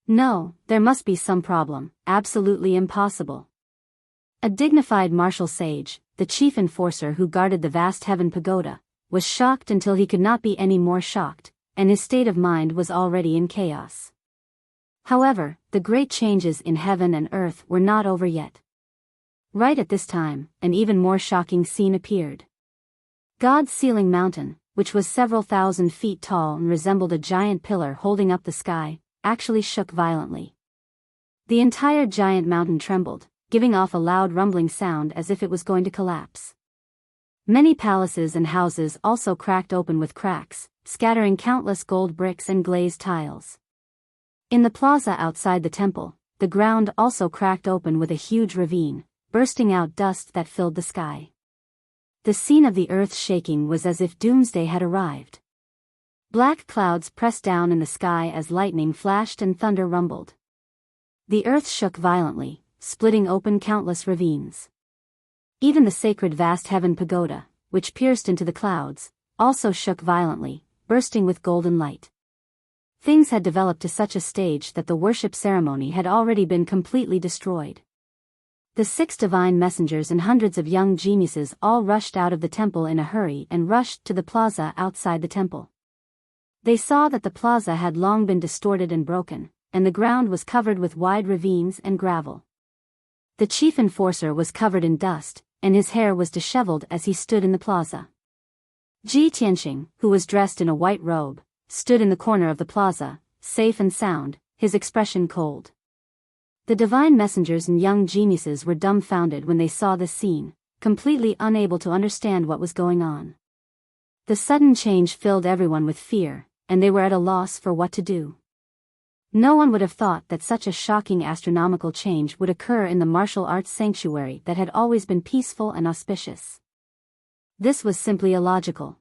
No, there must be some problem, absolutely impossible. A dignified martial sage, the chief enforcer who guarded the vast heaven pagoda, was shocked until he could not be any more shocked, and his state of mind was already in chaos. However, the great changes in heaven and earth were not over yet. Right at this time, an even more shocking scene appeared. God's ceiling mountain, which was several thousand feet tall and resembled a giant pillar holding up the sky, actually shook violently. The entire giant mountain trembled, giving off a loud rumbling sound as if it was going to collapse. Many palaces and houses also cracked open with cracks, scattering countless gold bricks and glazed tiles. In the plaza outside the temple, the ground also cracked open with a huge ravine, bursting out dust that filled the sky. The scene of the earth shaking was as if doomsday had arrived. Black clouds pressed down in the sky as lightning flashed and thunder rumbled. The earth shook violently, splitting open countless ravines. Even the sacred vast heaven pagoda, which pierced into the clouds, also shook violently, bursting with golden light. Things had developed to such a stage that the worship ceremony had already been completely destroyed. The 6 divine messengers and hundreds of young geniuses all rushed out of the temple in a hurry and rushed to the plaza outside the temple. They saw that the plaza had long been distorted and broken, and the ground was covered with wide ravines and gravel. The chief enforcer was covered in dust, and his hair was disheveled as he stood in the plaza. Ji Tianqing, who was dressed in a white robe, stood in the corner of the plaza, safe and sound, his expression cold. The divine messengers and young geniuses were dumbfounded when they saw this scene, completely unable to understand what was going on. The sudden change filled everyone with fear, and they were at a loss for what to do. No one would have thought that such a shocking astronomical change would occur in the martial arts sanctuary that had always been peaceful and auspicious. This was simply illogical.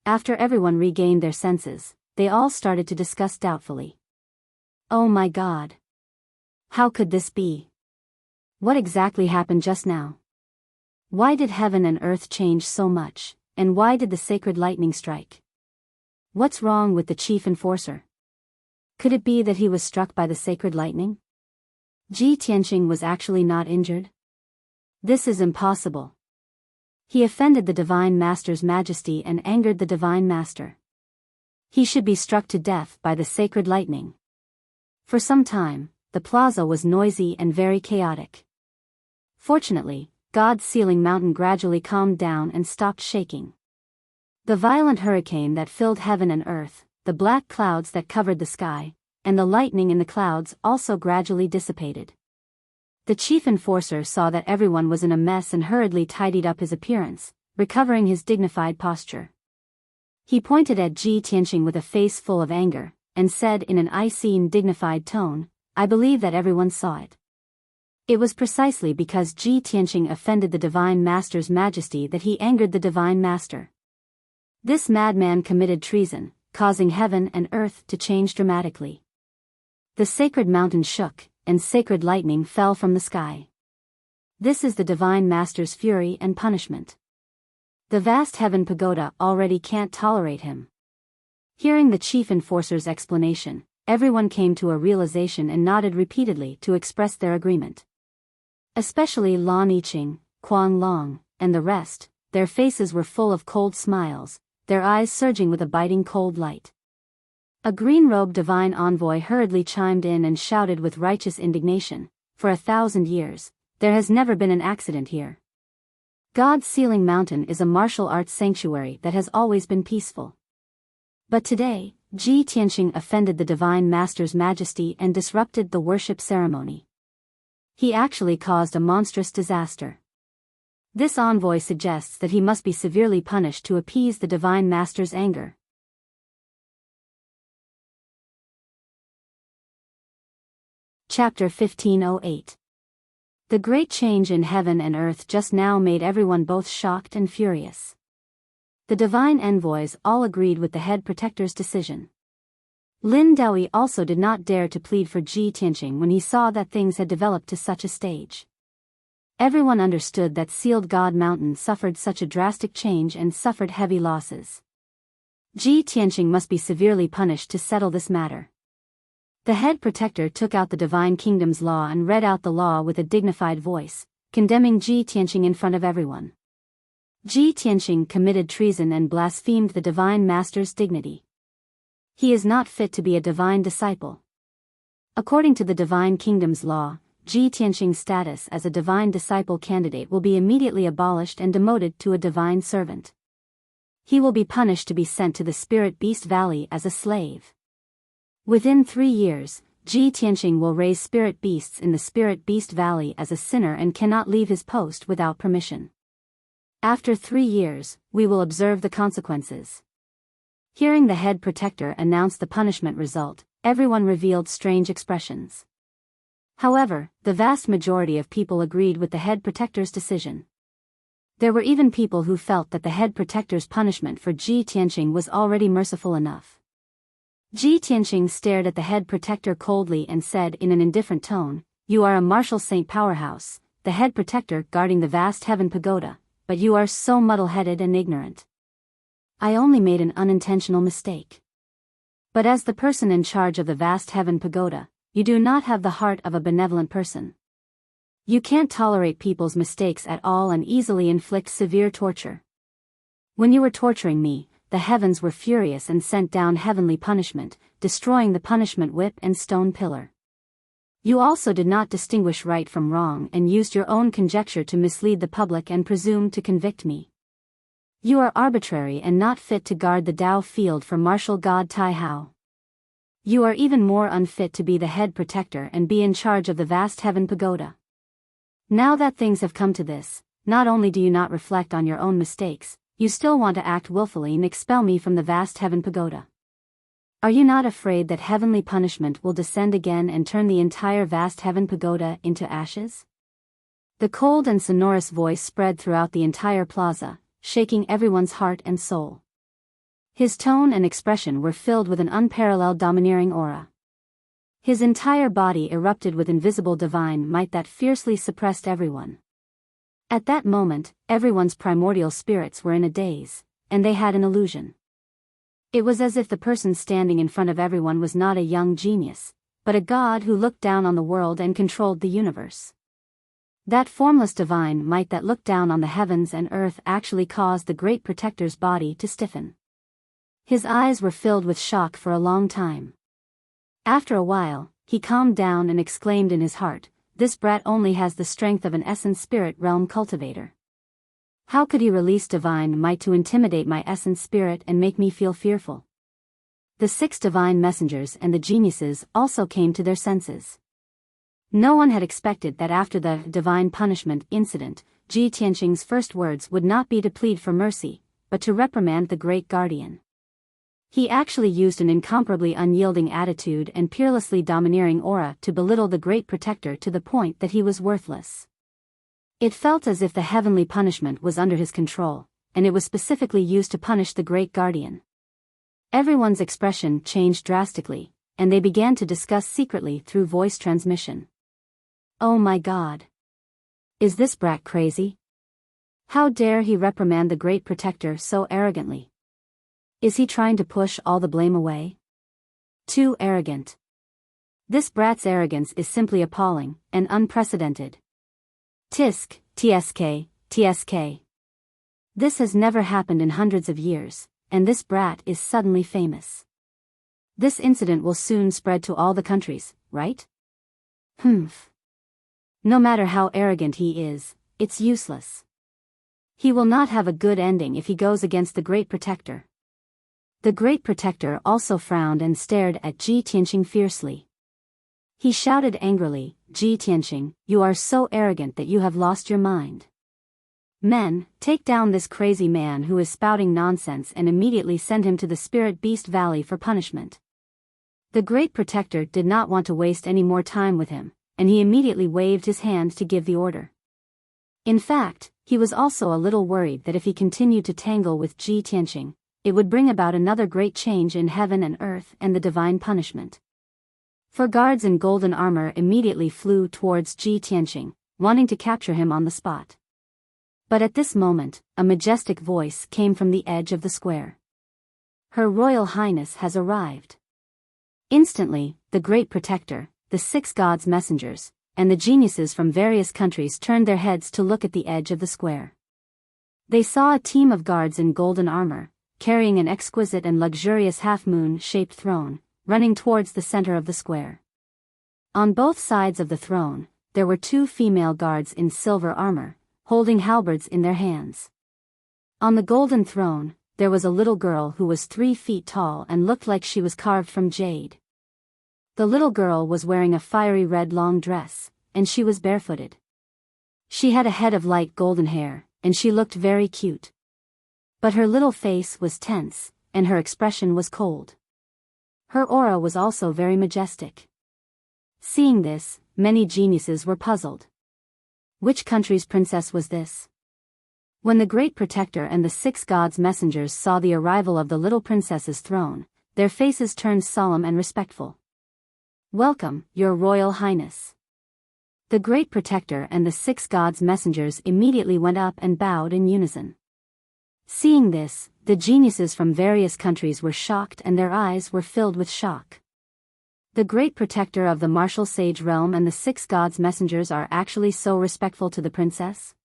After everyone regained their senses, they all started to discuss doubtfully. Oh my God! How could this be? What exactly happened just now? Why did heaven and earth change so much, and why did the sacred lightning strike? What's wrong with the chief enforcer? Could it be that he was struck by the sacred lightning? Ji Tianqing was actually not injured? This is impossible. He offended the Divine Master's majesty and angered the Divine Master. He should be struck to death by the sacred lightning. For some time, the plaza was noisy and very chaotic. Fortunately, God's ceiling mountain gradually calmed down and stopped shaking. The violent hurricane that filled heaven and earth, the black clouds that covered the sky, and the lightning in the clouds also gradually dissipated. The chief enforcer saw that everyone was in a mess and hurriedly tidied up his appearance, recovering his dignified posture. He pointed at Ji Tianqing with a face full of anger, and said in an icy and dignified tone, "I believe that everyone saw it." It was precisely because Ji Tianqing offended the Divine Master's majesty that he angered the Divine Master. This madman committed treason, causing heaven and earth to change dramatically. The sacred mountain shook, and sacred lightning fell from the sky. This is the Divine Master's fury and punishment. The vast heaven pagoda already can't tolerate him. Hearing the chief enforcer's explanation, everyone came to a realization and nodded repeatedly to express their agreement. Especially Lan Yiqing, Quan Long, and the rest, their faces were full of cold smiles, their eyes surging with a biting cold light. A green-robed divine envoy hurriedly chimed in and shouted with righteous indignation, "For 1,000 years, there has never been an accident here. God's ceiling mountain is a martial arts sanctuary that has always been peaceful. But today, Ji Tianqing offended the Divine Master's majesty and disrupted the worship ceremony. He actually caused a monstrous disaster. This envoy suggests that he must be severely punished to appease the Divine Master's anger." Chapter 1508. The great change in heaven and earth just now made everyone both shocked and furious. The divine envoys all agreed with the head protector's decision. Lin Daoyi also did not dare to plead for Ji Tianqing when he saw that things had developed to such a stage. Everyone understood that Sealed God Mountain suffered such a drastic change and suffered heavy losses. Ji Tianqing must be severely punished to settle this matter. The head protector took out the Divine Kingdom's law and read out the law with a dignified voice, condemning Ji Tianqing in front of everyone. Ji Tianqing committed treason and blasphemed the divine master's dignity. He is not fit to be a divine disciple. According to the divine kingdom's law, Ji Tianqing's status as a divine disciple candidate will be immediately abolished and demoted to a divine servant. He will be punished to be sent to the Spirit Beast Valley as a slave. Within 3 years, Ji Tianqing will raise spirit beasts in the Spirit Beast Valley as a sinner and cannot leave his post without permission. After 3 years, we will observe the consequences. Hearing the head protector announce the punishment result, everyone revealed strange expressions. However, the vast majority of people agreed with the head protector's decision. There were even people who felt that the head protector's punishment for Ji Tianqing was already merciful enough. Ji Tianqing stared at the head protector coldly and said in an indifferent tone, "You are a martial saint powerhouse, the head protector guarding the vast heaven pagoda, but you are so muddle-headed and ignorant. I only made an unintentional mistake. But as the person in charge of the vast heaven pagoda, you do not have the heart of a benevolent person. You can't tolerate people's mistakes at all and easily inflict severe torture. When you were torturing me, the heavens were furious and sent down heavenly punishment, destroying the punishment whip and stone pillar. You also did not distinguish right from wrong and used your own conjecture to mislead the public and presumed to convict me. You are arbitrary and not fit to guard the Tao field for martial god Tai Hao. You are even more unfit to be the head protector and be in charge of the vast heaven pagoda. Now that things have come to this, not only do you not reflect on your own mistakes, you still want to act willfully and expel me from the vast heaven pagoda. Are you not afraid that heavenly punishment will descend again and turn the entire vast heaven pagoda into ashes?" The cold and sonorous voice spread throughout the entire plaza, shaking everyone's heart and soul. His tone and expression were filled with an unparalleled domineering aura. His entire body erupted with invisible divine might that fiercely suppressed everyone. At that moment, everyone's primordial spirits were in a daze, and they had an illusion. It was as if the person standing in front of everyone was not a young genius, but a god who looked down on the world and controlled the universe. That formless divine might that looked down on the heavens and earth actually caused the great protector's body to stiffen. His eyes were filled with shock for a long time. After a while, he calmed down and exclaimed in his heart, "This brat only has the strength of an essence spirit realm cultivator. How could he release divine might to intimidate my essence spirit and make me feel fearful?" The 6 divine messengers and the geniuses also came to their senses. No one had expected that after the divine punishment incident, Ji Tianqing's first words would not be to plead for mercy, but to reprimand the great guardian. He actually used an incomparably unyielding attitude and peerlessly domineering aura to belittle the great protector to the point that he was worthless. It felt as if the heavenly punishment was under his control, and it was specifically used to punish the great guardian. Everyone's expression changed drastically, and they began to discuss secretly through voice transmission. "Oh my God! Is this brat crazy? How dare he reprimand the great protector so arrogantly? Is he trying to push all the blame away? Too arrogant. This brat's arrogance is simply appalling and unprecedented. Tisk, tsk, tsk. This has never happened in hundreds of years, and this brat is suddenly famous. This incident will soon spread to all the countries, right? Humph. No matter how arrogant he is, it's useless. He will not have a good ending if he goes against the great protector." The great protector also frowned and stared at Ji Tianqing fiercely. He shouted angrily, "Ji Tianqing, you are so arrogant that you have lost your mind. Men, take down this crazy man who is spouting nonsense and immediately send him to the Spirit Beast Valley for punishment." The great protector did not want to waste any more time with him, and he immediately waved his hand to give the order. In fact, he was also a little worried that if he continued to tangle with Ji Tianqing, it would bring about another great change in heaven and earth and the divine punishment. For guards in golden armor immediately flew towards Ji Tianqing, wanting to capture him on the spot. But at this moment, a majestic voice came from the edge of the square. "Her Royal Highness has arrived." Instantly, the great protector, the 6 gods' messengers, and the geniuses from various countries turned their heads to look at the edge of the square. They saw a team of guards in golden armor, carrying an exquisite and luxurious half-moon-shaped throne, running towards the center of the square. On both sides of the throne, there were 2 female guards in silver armor, holding halberds in their hands. On the golden throne, there was a little girl who was 3 feet tall and looked like she was carved from jade. The little girl was wearing a fiery red long dress, and she was barefooted. She had a head of light golden hair, and she looked very cute. But her little face was tense, and her expression was cold. Her aura was also very majestic. Seeing this, many geniuses were puzzled. Which country's princess was this? When the Great Protector and the 6 gods' messengers saw the arrival of the little princess's throne, their faces turned solemn and respectful. "Welcome, Your Royal Highness." The Great Protector and the 6 gods' messengers immediately went up and bowed in unison. Seeing this, the geniuses from various countries were shocked and their eyes were filled with shock. The Great Protector of the martial sage realm and the 6 gods' messengers are actually so respectful to the princess?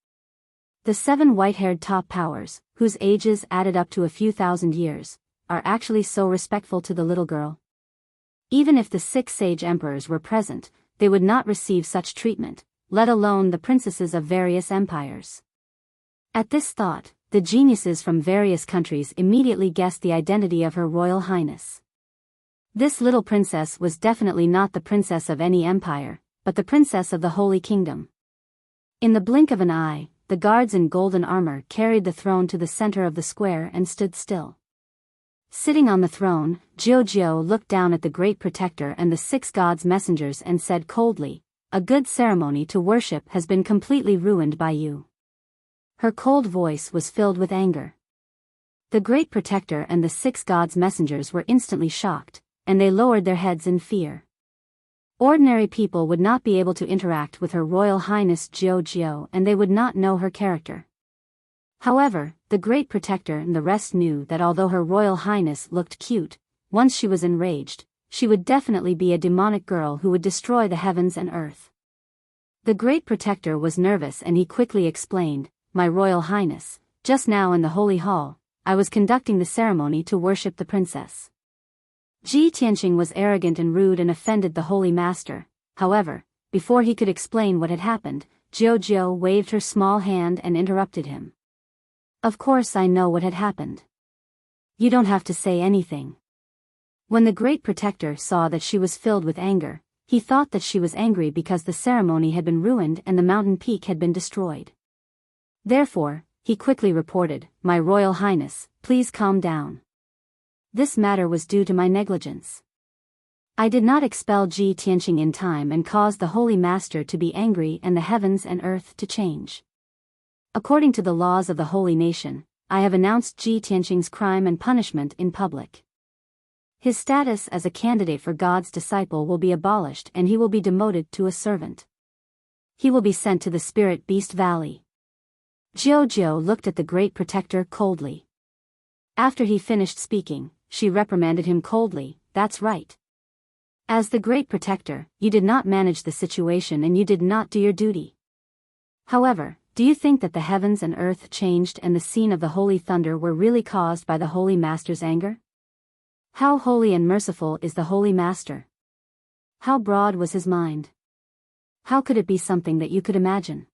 The 7 white-haired top powers, whose ages added up to a few thousand years, are actually so respectful to the little girl? Even if the 6 sage emperors were present, they would not receive such treatment, let alone the princesses of various empires. At this thought, the geniuses from various countries immediately guessed the identity of Her Royal Highness. This little princess was definitely not the princess of any empire, but the princess of the Holy Kingdom. In the blink of an eye, the guards in golden armor carried the throne to the center of the square and stood still. Sitting on the throne, Jiao looked down at the Great Protector and the 6 gods' messengers and said coldly, "A good ceremony to worship has been completely ruined by you." Her cold voice was filled with anger. The Great Protector and the 6 gods' messengers were instantly shocked, and they lowered their heads in fear. Ordinary people would not be able to interact with Her Royal Highness Jiao, and they would not know her character. However, the Great Protector and the rest knew that although Her Royal Highness looked cute, once she was enraged, she would definitely be a demonic girl who would destroy the heavens and earth. The Great Protector was nervous and he quickly explained, "My Royal Highness, just now in the Holy Hall, I was conducting the ceremony to worship the princess." Ji Tianqing was arrogant and rude and offended the Holy Master. However, before he could explain what had happened, Jiao waved her small hand and interrupted him. "Of course I know what had happened. You don't have to say anything." When the Great Protector saw that she was filled with anger, he thought that she was angry because the ceremony had been ruined and the mountain peak had been destroyed. Therefore, he quickly reported, "My Royal Highness, please calm down. This matter was due to my negligence. I did not expel Ji Tianqing in time and caused the Holy Master to be angry and the heavens and earth to change. According to the laws of the holy nation, I have announced Ji Tianqing's crime and punishment in public. His status as a candidate for God's disciple will be abolished and he will be demoted to a servant. He will be sent to the Spirit Beast Valley." Jiao looked at the Great Protector coldly. After he finished speaking, she reprimanded him coldly, "That's right. As the Great Protector, you did not manage the situation and you did not do your duty. However, do you think that the heavens and earth changed and the scene of the holy thunder were really caused by the Holy Master's anger? How holy and merciful is the Holy Master? How broad was his mind? How could it be something that you could imagine?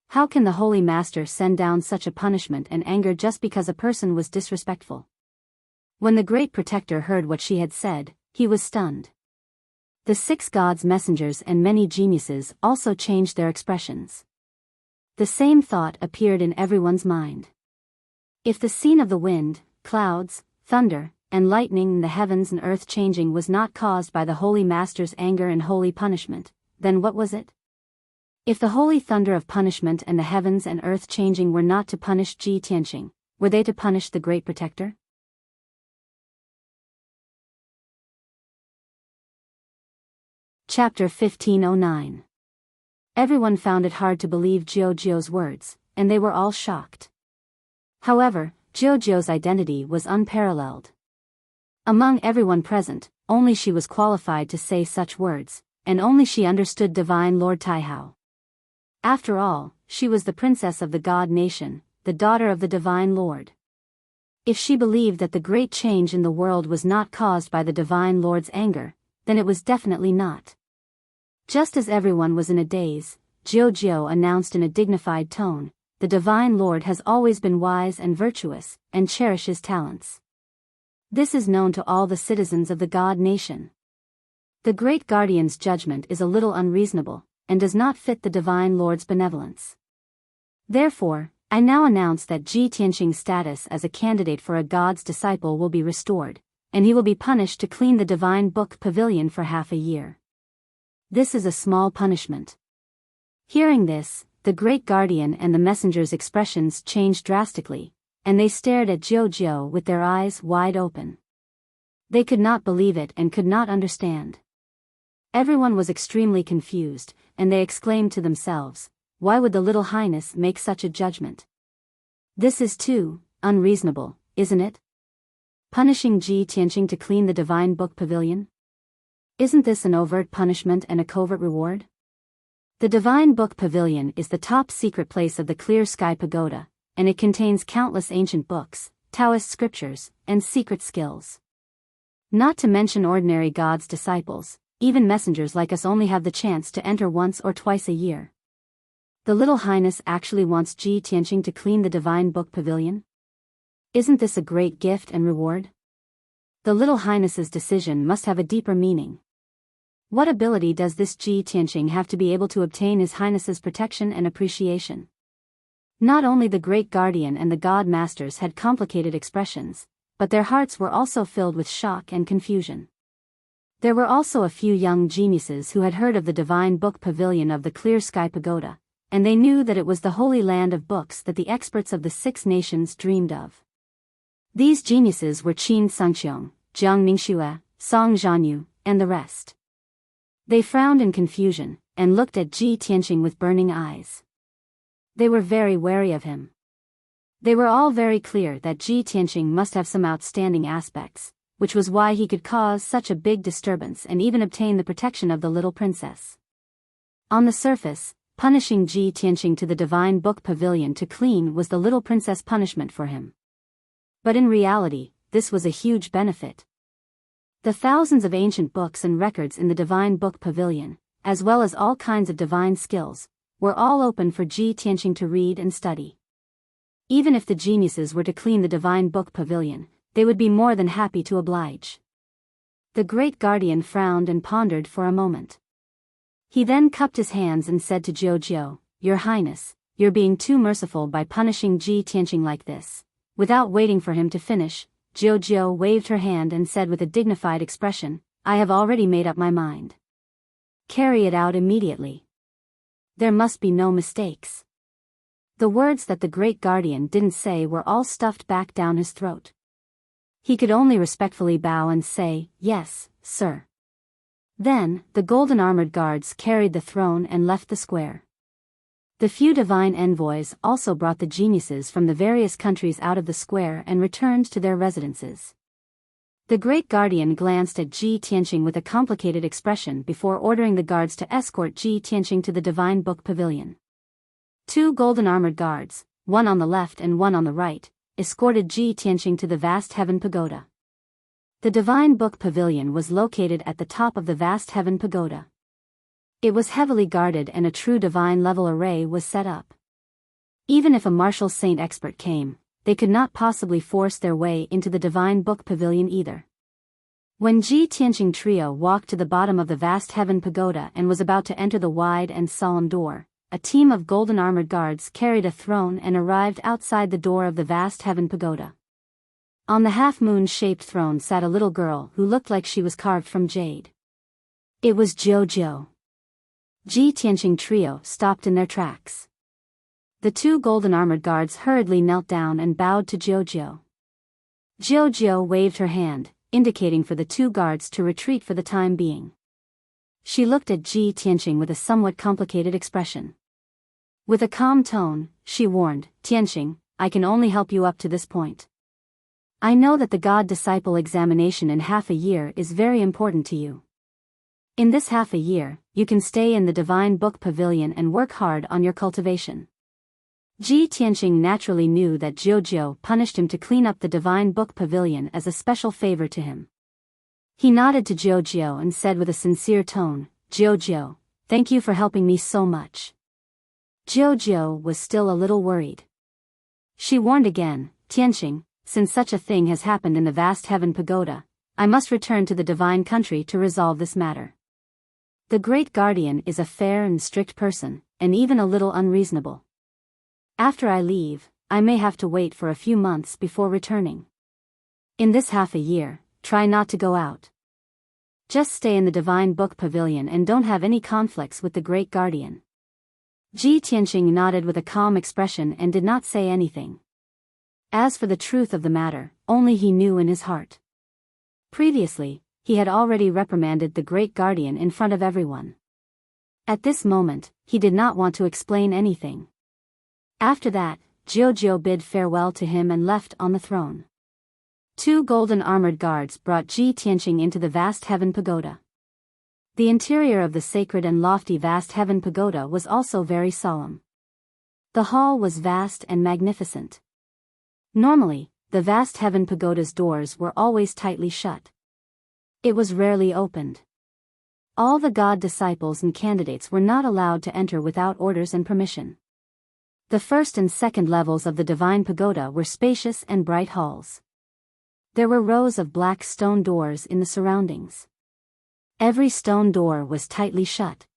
How can the Holy Master send down such a punishment and anger just because a person was disrespectful?" When the Great Protector heard what she had said, he was stunned. The 6 gods' messengers and many geniuses also changed their expressions. The same thought appeared in everyone's mind. If the scene of the wind, clouds, thunder, and lightning in the heavens and earth changing was not caused by the Holy Master's anger and holy punishment, then what was it? If the holy thunder of punishment and the heavens and earth changing were not to punish Ji Tianqing, were they to punish the Great Protector? Chapter 1509. Everyone found it hard to believe Jiao's words, and they were all shocked. However, Jiao's identity was unparalleled. Among everyone present, only she was qualified to say such words, and only she understood Divine Lord Taihao. After all, she was the princess of the God nation, the daughter of the Divine Lord. If she believed that the great change in the world was not caused by the Divine Lord's anger, then it was definitely not. Just as everyone was in a daze, Jiao announced in a dignified tone, "The Divine Lord has always been wise and virtuous, and cherishes talents. This is known to all the citizens of the God nation. The Great Guardian's judgment is a little unreasonable, and does not fit the Divine Lord's benevolence. Therefore, I now announce that Ji Tianqing's status as a candidate for a God's disciple will be restored, and he will be punished to clean the Divine Book Pavilion for half a year. This is a small punishment." Hearing this, the Great Guardian and the messenger's expressions changed drastically, and they stared at Jiao with their eyes wide open. They could not believe it and could not understand. Everyone was extremely confused, and they exclaimed to themselves, "Why would the Little Highness make such a judgment? This is too unreasonable, isn't it? Punishing Ji Tianqing to clean the Divine Book Pavilion? Isn't this an overt punishment and a covert reward? The Divine Book Pavilion is the top secret place of the Clear Sky Pagoda, and it contains countless ancient books, Taoist scriptures, and secret skills. Not to mention ordinary God's disciples, even messengers like us only have the chance to enter once or twice a year. The Little Highness actually wants Ji Tianqing to clean the Divine Book Pavilion? Isn't this a great gift and reward? The Little Highness's decision must have a deeper meaning. What ability does this Ji Tianqing have to be able to obtain His Highness's protection and appreciation?" Not only the Great Guardian and the God Masters had complicated expressions, but their hearts were also filled with shock and confusion. There were also a few young geniuses who had heard of the Divine Book Pavilion of the Clear Sky Pagoda, and they knew that it was the holy land of books that the experts of the 6 nations dreamed of. These geniuses were Qin Sangqiong, Jiang Mingxue, Song Zhanyu, and the rest. They frowned in confusion, and looked at Ji Tianqing with burning eyes. They were very wary of him. They were all very clear that Ji Tianqing must have some outstanding aspects, which was why he could cause such a big disturbance and even obtain the protection of the little princess. On the surface, punishing Ji Tianqing to the Divine Book Pavilion to clean was the little princess punishment for him. But in reality, this was a huge benefit. The thousands of ancient books and records in the Divine Book Pavilion, as well as all kinds of divine skills, were all open for Ji Tianqing to read and study. Even if the geniuses were to clean the Divine Book Pavilion, they would be more than happy to oblige. The Great Guardian frowned and pondered for a moment. He then cupped his hands and said to Jiao, "Your Highness, you're being too merciful by punishing Ji Tianqing like this." Without waiting for him to finish, Jiao waved her hand and said with a dignified expression, "I have already made up my mind. Carry it out immediately. There must be no mistakes." The words that the Great Guardian didn't say were all stuffed back down his throat. He could only respectfully bow and say, "Yes, sir." Then, the golden armored guards carried the throne and left the square. The few divine envoys also brought the geniuses from the various countries out of the square and returned to their residences. The Great Guardian glanced at Ji Tianqing with a complicated expression before ordering the guards to escort Ji Tianqing to the Divine Book Pavilion. 2 golden armored guards, one on the left and one on the right, escorted Ji Tianqing to the vast heaven pagoda. The Divine Book Pavilion was located at the top of the vast heaven pagoda. It was heavily guarded and a true divine level array was set up. Even if a martial saint expert came, they could not possibly force their way into the Divine Book Pavilion either. When Ji Tianqing trio walked to the bottom of the vast heaven pagoda and was about to enter the wide and solemn door, a team of golden armored guards carried a throne and arrived outside the door of the vast heaven pagoda. On the half-moon-shaped throne sat a little girl who looked like she was carved from jade. It was Jiao. Ji Tianqing trio stopped in their tracks. The 2 golden armored guards hurriedly knelt down and bowed to Jiao. Jiao waved her hand, indicating for the 2 guards to retreat for the time being. She looked at Ji Tianqing with a somewhat complicated expression. With a calm tone, she warned, "Tianqing, I can only help you up to this point. I know that the God Disciple examination in half a year is very important to you. In this half a year, you can stay in the Divine Book Pavilion and work hard on your cultivation. Ji Tianqing naturally knew that Jiao punished him to clean up the Divine Book Pavilion as a special favor to him. He nodded to Jiao and said with a sincere tone, Jiao, thank you for helping me so much. Jiao was still a little worried. She warned again, Tianqing, since such a thing has happened in the vast heaven pagoda, I must return to the divine country to resolve this matter. The great guardian is a fair and strict person, and even a little unreasonable. After I leave, I may have to wait for a few months before returning. In this half a year, try not to go out. Just stay in the Divine Book Pavilion and don't have any conflicts with the great guardian. Ji Tianqing nodded with a calm expression and did not say anything. As for the truth of the matter, only he knew in his heart. Previously, he had already reprimanded the great guardian in front of everyone. At this moment, he did not want to explain anything. After that, Jiao bid farewell to him and left on the throne. 2 golden armored guards brought Ji Tianqing into the vast heaven pagoda. The interior of the sacred and lofty vast heaven pagoda was also very solemn. The hall was vast and magnificent. Normally, the vast heaven pagoda's doors were always tightly shut. It was rarely opened. All the god disciples and candidates were not allowed to enter without orders and permission. The first and second levels of the divine pagoda were spacious and bright halls. There were rows of black stone doors in the surroundings. Every stone door was tightly shut.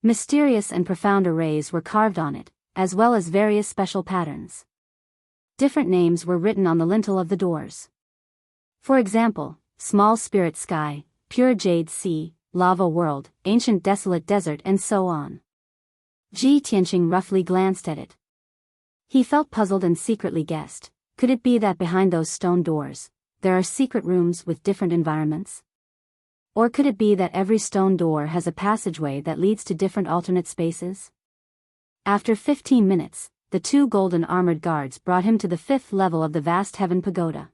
Mysterious and profound arrays were carved on it, as well as various special patterns. Different names were written on the lintel of the doors. For example, Small Spirit Sky, Pure Jade Sea, Lava World, Ancient Desolate Desert, and so on. Ji Tianqing roughly glanced at it. He felt puzzled and secretly guessed, could it be that behind those stone doors, there are secret rooms with different environments? Or could it be that every stone door has a passageway that leads to different alternate spaces? After 15 minutes, the 2 golden armored guards brought him to the 5th level of the vast heaven pagoda.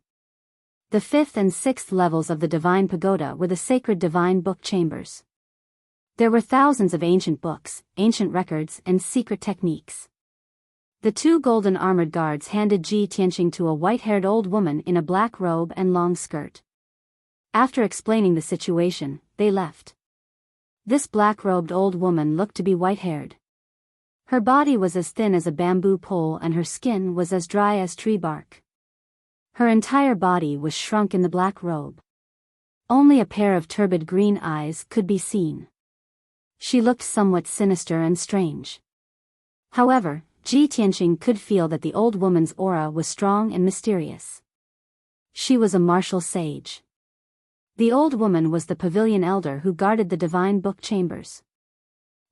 The 5th and 6th levels of the divine pagoda were the sacred divine book chambers. There were thousands of ancient books, ancient records, and secret techniques. The 2 golden armored guards handed Ji Tianqing to a white-haired old woman in a black robe and long skirt. After explaining the situation, they left. This black-robed old woman looked to be white-haired. Her body was as thin as a bamboo pole and her skin was as dry as tree bark. Her entire body was shrunk in the black robe. Only a pair of turbid green eyes could be seen. She looked somewhat sinister and strange. However, Ji Tianqing could feel that the old woman's aura was strong and mysterious. She was a martial sage. The old woman was the pavilion elder who guarded the divine book chambers.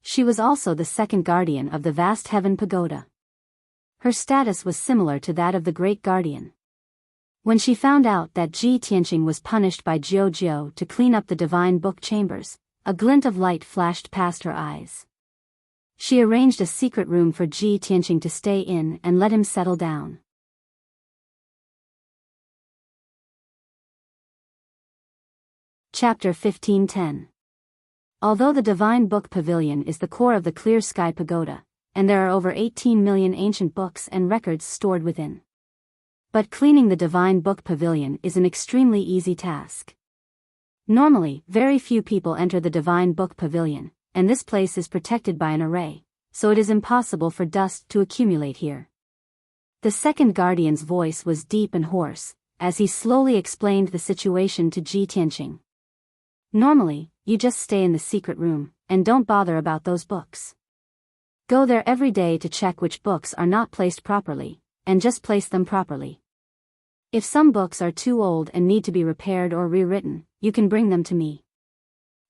She was also the second guardian of the vast heaven pagoda. Her status was similar to that of the great guardian. When she found out that Ji Tianqing was punished by Jiao to clean up the divine book chambers, a glint of light flashed past her eyes. She arranged a secret room for Ji Tianqing to stay in and let him settle down. Chapter 15:10. Although the Divine Book Pavilion is the core of the Clear Sky Pagoda, and there are over 18 million ancient books and records stored within. But cleaning the Divine Book Pavilion is an extremely easy task. Normally, very few people enter the Divine Book Pavilion, and this place is protected by an array, so it is impossible for dust to accumulate here. The second guardian's voice was deep and hoarse, as he slowly explained the situation to Ji Tianqing. Normally, you just stay in the secret room, and don't bother about those books. Go there every day to check which books are not placed properly, and just place them properly. If some books are too old and need to be repaired or rewritten, you can bring them to me.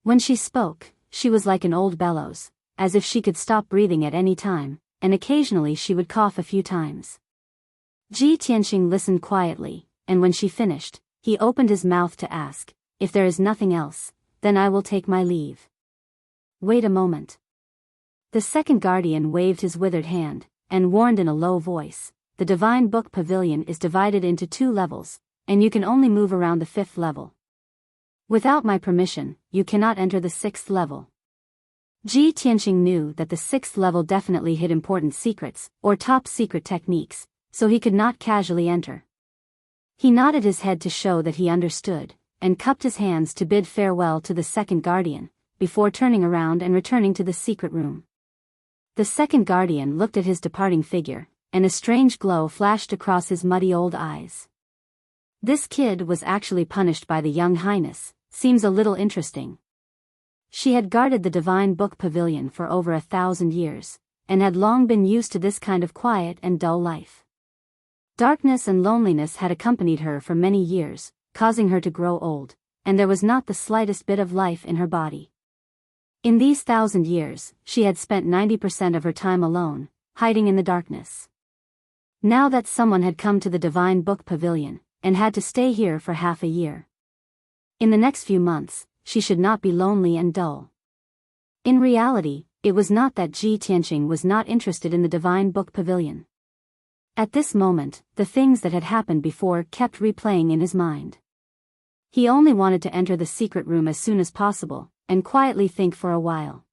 When she spoke, she was like an old bellows, as if she could stop breathing at any time, and occasionally she would cough a few times. Ji Tianqing listened quietly, and when she finished, he opened his mouth to ask, "If there is nothing else, then I will take my leave." "Wait a moment." The second guardian waved his withered hand, and warned in a low voice, "The Divine Book Pavilion is divided into 2 levels, and you can only move around the 5th level. Without my permission, you cannot enter the 6th level. Ji Tianqing knew that the 6th level definitely hid important secrets, or top secret techniques, so he could not casually enter. He nodded his head to show that he understood, and cupped his hands to bid farewell to the second guardian, before turning around and returning to the secret room. The second guardian looked at his departing figure, and a strange glow flashed across his muddy old eyes. This kid was actually punished by the young highness, seems a little interesting. She had guarded the Divine Book Pavilion for over 1,000 years, and had long been used to this kind of quiet and dull life. Darkness and loneliness had accompanied her for many years, causing her to grow old, and there was not the slightest bit of life in her body. In these 1,000 years, she had spent 90% of her time alone, hiding in the darkness. Now that someone had come to the Divine Book Pavilion, and had to stay here for half a year. In the next few months, she should not be lonely and dull. In reality, it was not that Ji Tianqing was not interested in the Divine Book Pavilion. At this moment, the things that had happened before kept replaying in his mind. He only wanted to enter the secret room as soon as possible, and quietly think for a while.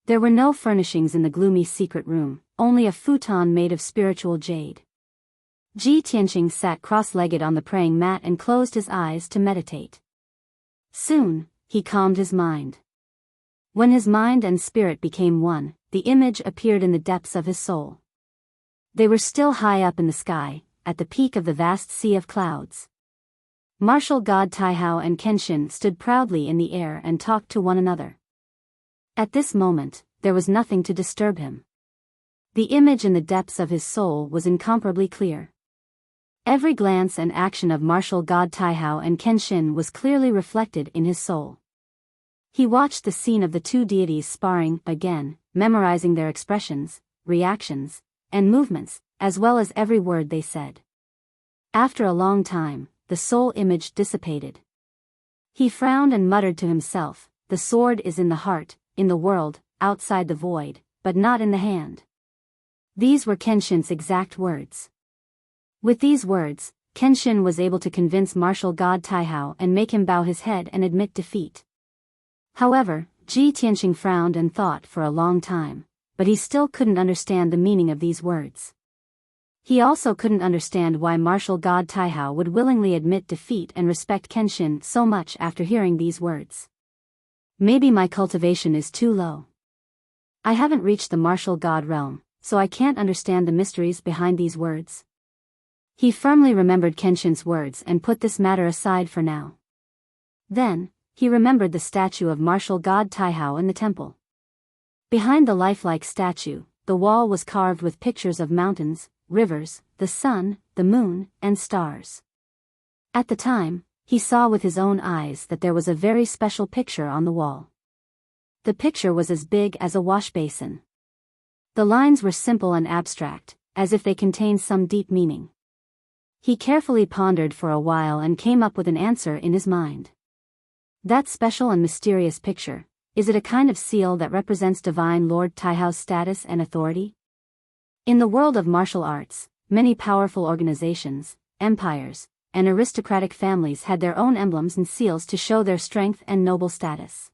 There were no furnishings in the gloomy secret room, only a futon made of spiritual jade. Ji Tianqing sat cross-legged on the praying mat and closed his eyes to meditate. Soon, he calmed his mind. When his mind and spirit became one, the image appeared in the depths of his soul. They were still high up in the sky, at the peak of the vast sea of clouds. Martial god Taihao and Kenshin stood proudly in the air and talked to one another. At this moment, there was nothing to disturb him. The image in the depths of his soul was incomparably clear. Every glance and action of martial god Taihao and Kenshin was clearly reflected in his soul. He watched the scene of the two deities sparring again, memorizing their expressions, reactions, and movements, as well as every word they said. After a long time, the soul image dissipated. He frowned and muttered to himself, "The sword is in the heart, in the world, outside the void, but not in the hand." These were Kenshin's exact words. With these words, Kenshin was able to convince martial god Taihao and make him bow his head and admit defeat. However, Ji Tianqing frowned and thought for a long time, but he still couldn't understand the meaning of these words. He also couldn't understand why martial god Taihao would willingly admit defeat and respect Kenshin so much after hearing these words. Maybe my cultivation is too low. I haven't reached the martial god realm, so I can't understand the mysteries behind these words. He firmly remembered Kenshin's words and put this matter aside for now. Then, he remembered the statue of martial god Taihao in the temple. Behind the lifelike statue, the wall was carved with pictures of mountains, rivers, the sun, the moon, and stars. At the time, he saw with his own eyes that there was a very special picture on the wall. The picture was as big as a wash basin. The lines were simple and abstract, as if they contained some deep meaning. He carefully pondered for a while and came up with an answer in his mind. That special and mysterious picture, is it a kind of seal that represents Divine Lord Taihao's status and authority? In the world of martial arts, many powerful organizations, empires, and aristocratic families had their own emblems and seals to show their strength and noble status.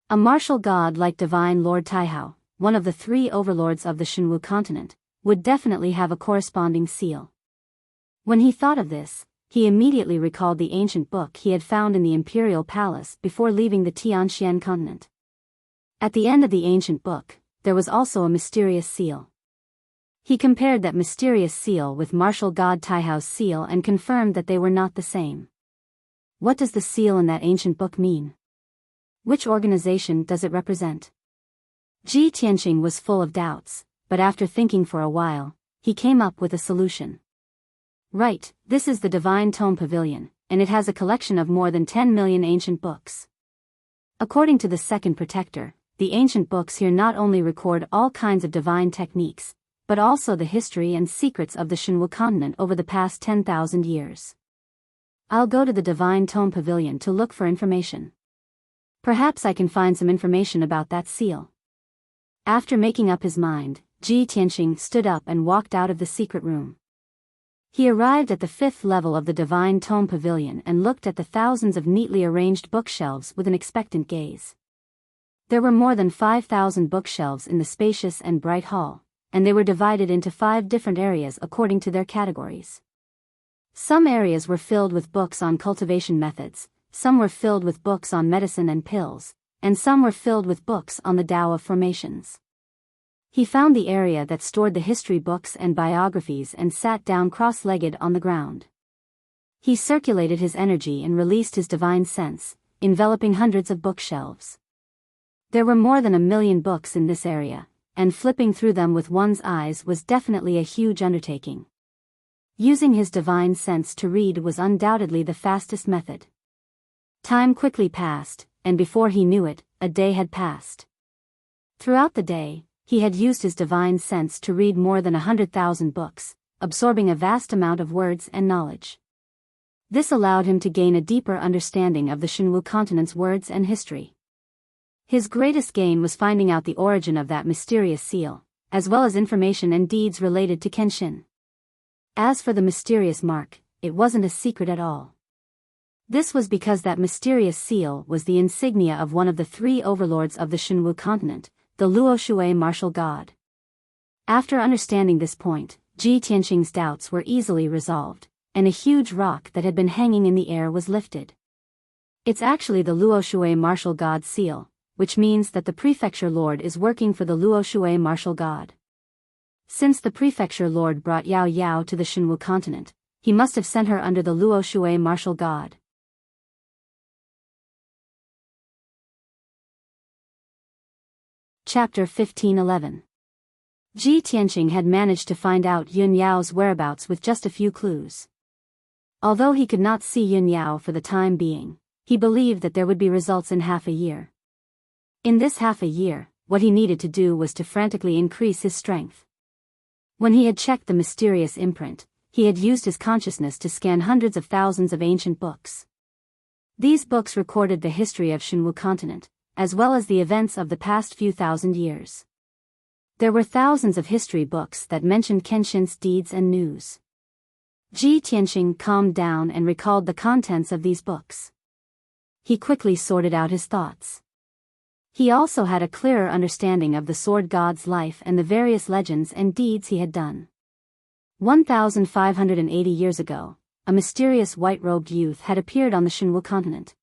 A martial god like Divine Lord Taihao, one of the 3 overlords of the Shenwu continent, would definitely have a corresponding seal. When he thought of this, he immediately recalled the ancient book he had found in the imperial palace before leaving the Tianxian continent. At the end of the ancient book, there was also a mysterious seal. He compared that mysterious seal with martial god Taihao's seal and confirmed that they were not the same. What does the seal in that ancient book mean? Which organization does it represent? Ji Tianqing was full of doubts, but after thinking for a while, he came up with a solution. Right, this is the Divine Tome Pavilion, and it has a collection of more than 10 million ancient books. According to the second protector, the ancient books here not only record all kinds of divine techniques, but also the history and secrets of the Shenwu continent over the past 10,000 years. I'll go to the Divine Tome Pavilion to look for information. Perhaps I can find some information about that seal. After making up his mind, Ji Tianqing stood up and walked out of the secret room. He arrived at the 5th level of the Divine Tome Pavilion and looked at the thousands of neatly arranged bookshelves with an expectant gaze. There were more than 5,000 bookshelves in the spacious and bright hall, and they were divided into 5 different areas according to their categories. Some areas were filled with books on cultivation methods, some were filled with books on medicine and pills, and some were filled with books on the Tao of formations. He found the area that stored the history books and biographies and sat down cross-legged on the ground. He circulated his energy and released his divine sense, enveloping hundreds of bookshelves. There were more than 1 million books in this area, and flipping through them with one's eyes was definitely a huge undertaking. Using his divine sense to read was undoubtedly the fastest method. Time quickly passed, and before he knew it, a day had passed. Throughout the day, he had used his divine sense to read more than 100,000 books, absorbing a vast amount of words and knowledge. This allowed him to gain a deeper understanding of the Shenwu continent's words and history. His greatest gain was finding out the origin of that mysterious seal, as well as information and deeds related to Kenshin. As for the mysterious mark, it wasn't a secret at all. This was because that mysterious seal was the insignia of one of the 3 overlords of the Shenwu continent, the Luoshui martial god. After understanding this point, Ji Tianqing's doubts were easily resolved, and a huge rock that had been hanging in the air was lifted. It's actually the Luoshui martial god seal, which means that the prefecture lord is working for the Luoshui martial god. Since the prefecture lord brought Yao Yao to the Shenwu continent, he must have sent her under the Luoshui martial god. Chapter 1511. Ji Tianqing had managed to find out Yun Yao's whereabouts with just a few clues. Although he could not see Yun Yao for the time being, he believed that there would be results in half a year. In this half a year, what he needed to do was to frantically increase his strength. When he had checked the mysterious imprint, he had used his consciousness to scan hundreds of thousands of ancient books. These books recorded the history of Shenwu continent, as well as the events of the past few thousand years. There were thousands of history books that mentioned Kenshin's deeds and news. Ji Tianqing calmed down and recalled the contents of these books. He quickly sorted out his thoughts. He also had a clearer understanding of the sword god's life and the various legends and deeds he had done. 1,580 years ago, a mysterious white-robed youth had appeared on the Shenwu continent.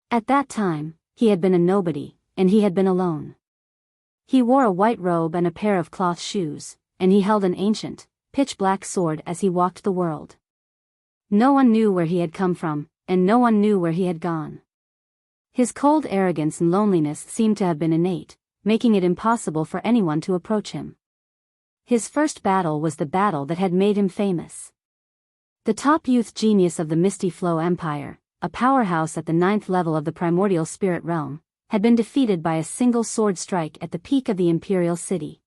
At that time, he had been a nobody, and he had been alone. He wore a white robe and a pair of cloth shoes, and he held an ancient, pitch-black sword as he walked the world. No one knew where he had come from, and no one knew where he had gone. His cold arrogance and loneliness seemed to have been innate, making it impossible for anyone to approach him. His first battle was the battle that had made him famous. The top youth genius of the Misty Flow Empire, a powerhouse at the 9th level of the primordial spirit realm, had been defeated by a single sword strike at the peak of the imperial city.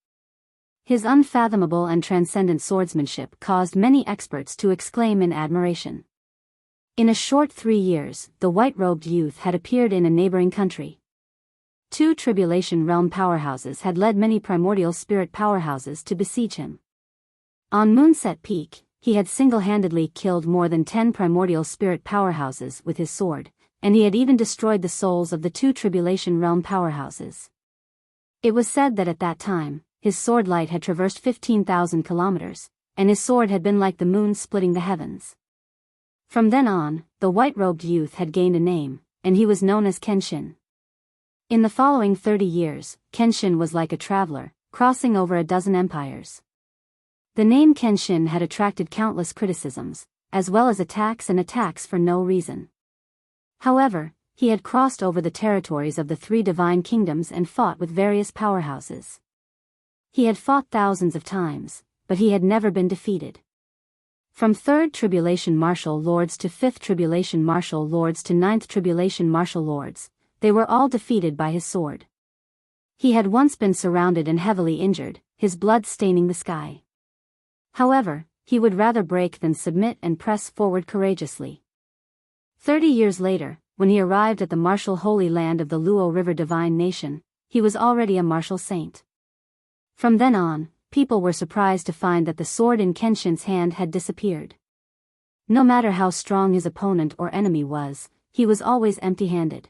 His unfathomable and transcendent swordsmanship caused many experts to exclaim in admiration. In a short 3 years, the white-robed youth had appeared in a neighboring country. 2 Tribulation Realm powerhouses had led many primordial spirit powerhouses to besiege him. On Moonset Peak, he had single-handedly killed more than 10 primordial spirit powerhouses with his sword, and he had even destroyed the souls of the 2 Tribulation Realm powerhouses. It was said that at that time, his sword light had traversed 15,000 kilometers, and his sword had been like the moon splitting the heavens. From then on, the white-robed youth had gained a name, and he was known as Kenshin. In the following 30 years, Kenshin was like a traveler, crossing over a dozen empires. The name Kenshin had attracted countless criticisms, as well as attacks for no reason. However, he had crossed over the territories of the 3 divine kingdoms and fought with various powerhouses. He had fought thousands of times, but he had never been defeated. From 3rd Tribulation Martial Lords to 5th Tribulation Martial Lords to 9th Tribulation Martial Lords, they were all defeated by his sword. He had once been surrounded and heavily injured, his blood staining the sky. However, he would rather break than submit and press forward courageously. 30 years later, when he arrived at the martial holy land of the Luo River Divine Nation, he was already a martial saint. From then on, people were surprised to find that the sword in Kenshin's hand had disappeared. No matter how strong his opponent or enemy was, he was always empty-handed.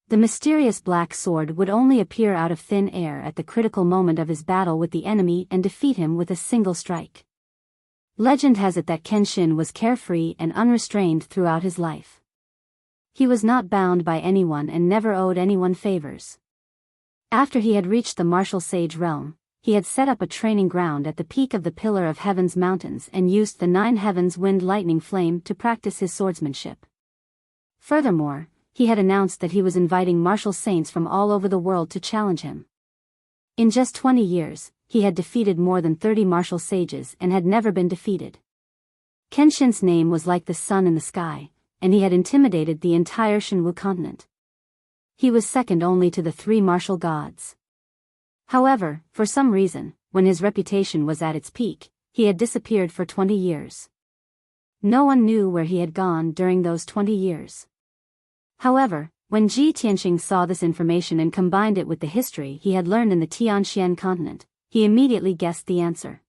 The mysterious black sword would only appear out of thin air at the critical moment of his battle with the enemy and defeat him with a single strike. Legend has it that Kenshin was carefree and unrestrained throughout his life. He was not bound by anyone and never owed anyone favors. After he had reached the martial sage realm, he had set up a training ground at the peak of the Pillar of Heaven's mountains and used the 9 heavens wind lightning flame to practice his swordsmanship. Furthermore, he had announced that he was inviting martial saints from all over the world to challenge him. In just 20 years, he had defeated more than 30 martial sages and had never been defeated. Kenshin's name was like the sun in the sky, and he had intimidated the entire Shinwu continent. He was second only to the 3 martial gods. However, for some reason, when his reputation was at its peak, he had disappeared for 20 years. No one knew where he had gone during those 20 years. However, when Ji Tianxing saw this information and combined it with the history he had learned in the Tianxian continent, he immediately guessed the answer.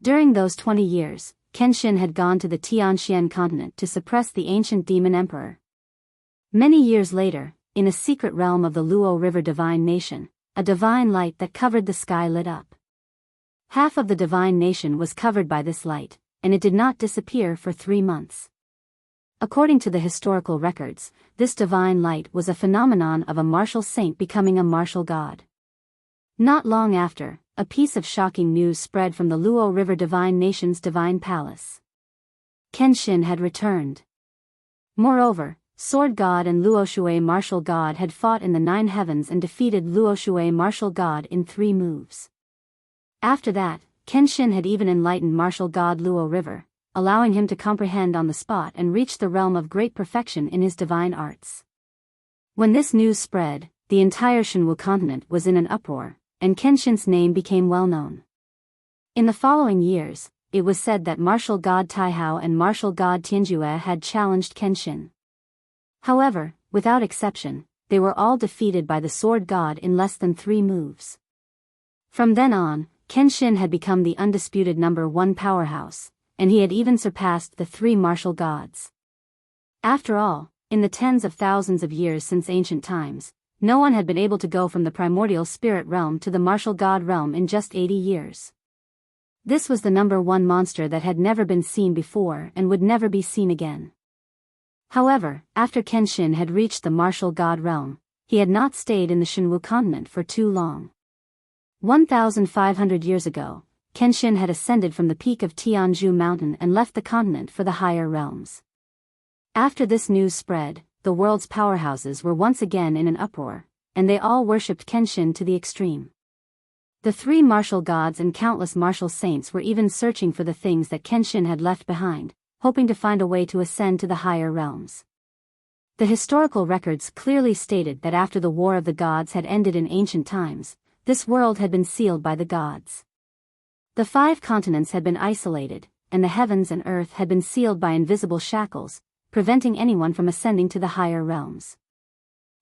During those 20 years, Kenshin had gone to the Tianxian continent to suppress the ancient demon emperor. Many years later, in a secret realm of the Luo River Divine Nation, a divine light that covered the sky lit up. Half of the divine nation was covered by this light, and it did not disappear for 3 months. According to the historical records, this divine light was a phenomenon of a martial saint becoming a martial god. Not long after, a piece of shocking news spread from the Luo River Divine Nation's divine palace. Kenshin had returned. Moreover, Sword God and Luoshui Martial God had fought in the 9 heavens and defeated Luoshui Martial God in 3 moves. After that, Kenshin had even enlightened Martial God Luo River, allowing him to comprehend on the spot and reach the realm of great perfection in his divine arts. When this news spread, the entire Shinwu continent was in an uproar, and Kenshin's name became well known. In the following years, it was said that Martial God Taihao and Martial God Tianjue had challenged Kenshin. However, without exception, they were all defeated by the Sword God in less than 3 moves. From then on, Kenshin had become the undisputed #1 powerhouse, and he had even surpassed the 3 martial gods. After all, in the tens of thousands of years since ancient times, no one had been able to go from the primordial spirit realm to the martial god realm in just 80 years. This was the #1 monster that had never been seen before and would never be seen again. However, after Kenshin had reached the martial god realm, he had not stayed in the Shinwu continent for too long. 1,500 years ago, Kenshin had ascended from the peak of Tianzhu Mountain and left the continent for the higher realms. After this news spread, the world's powerhouses were once again in an uproar, and they all worshipped Kenshin to the extreme. The 3 martial gods and countless martial saints were even searching for the things that Kenshin had left behind, hoping to find a way to ascend to the higher realms. The historical records clearly stated that after the War of the Gods had ended in ancient times, this world had been sealed by the gods. The 5 continents had been isolated, and the heavens and earth had been sealed by invisible shackles, preventing anyone from ascending to the higher realms.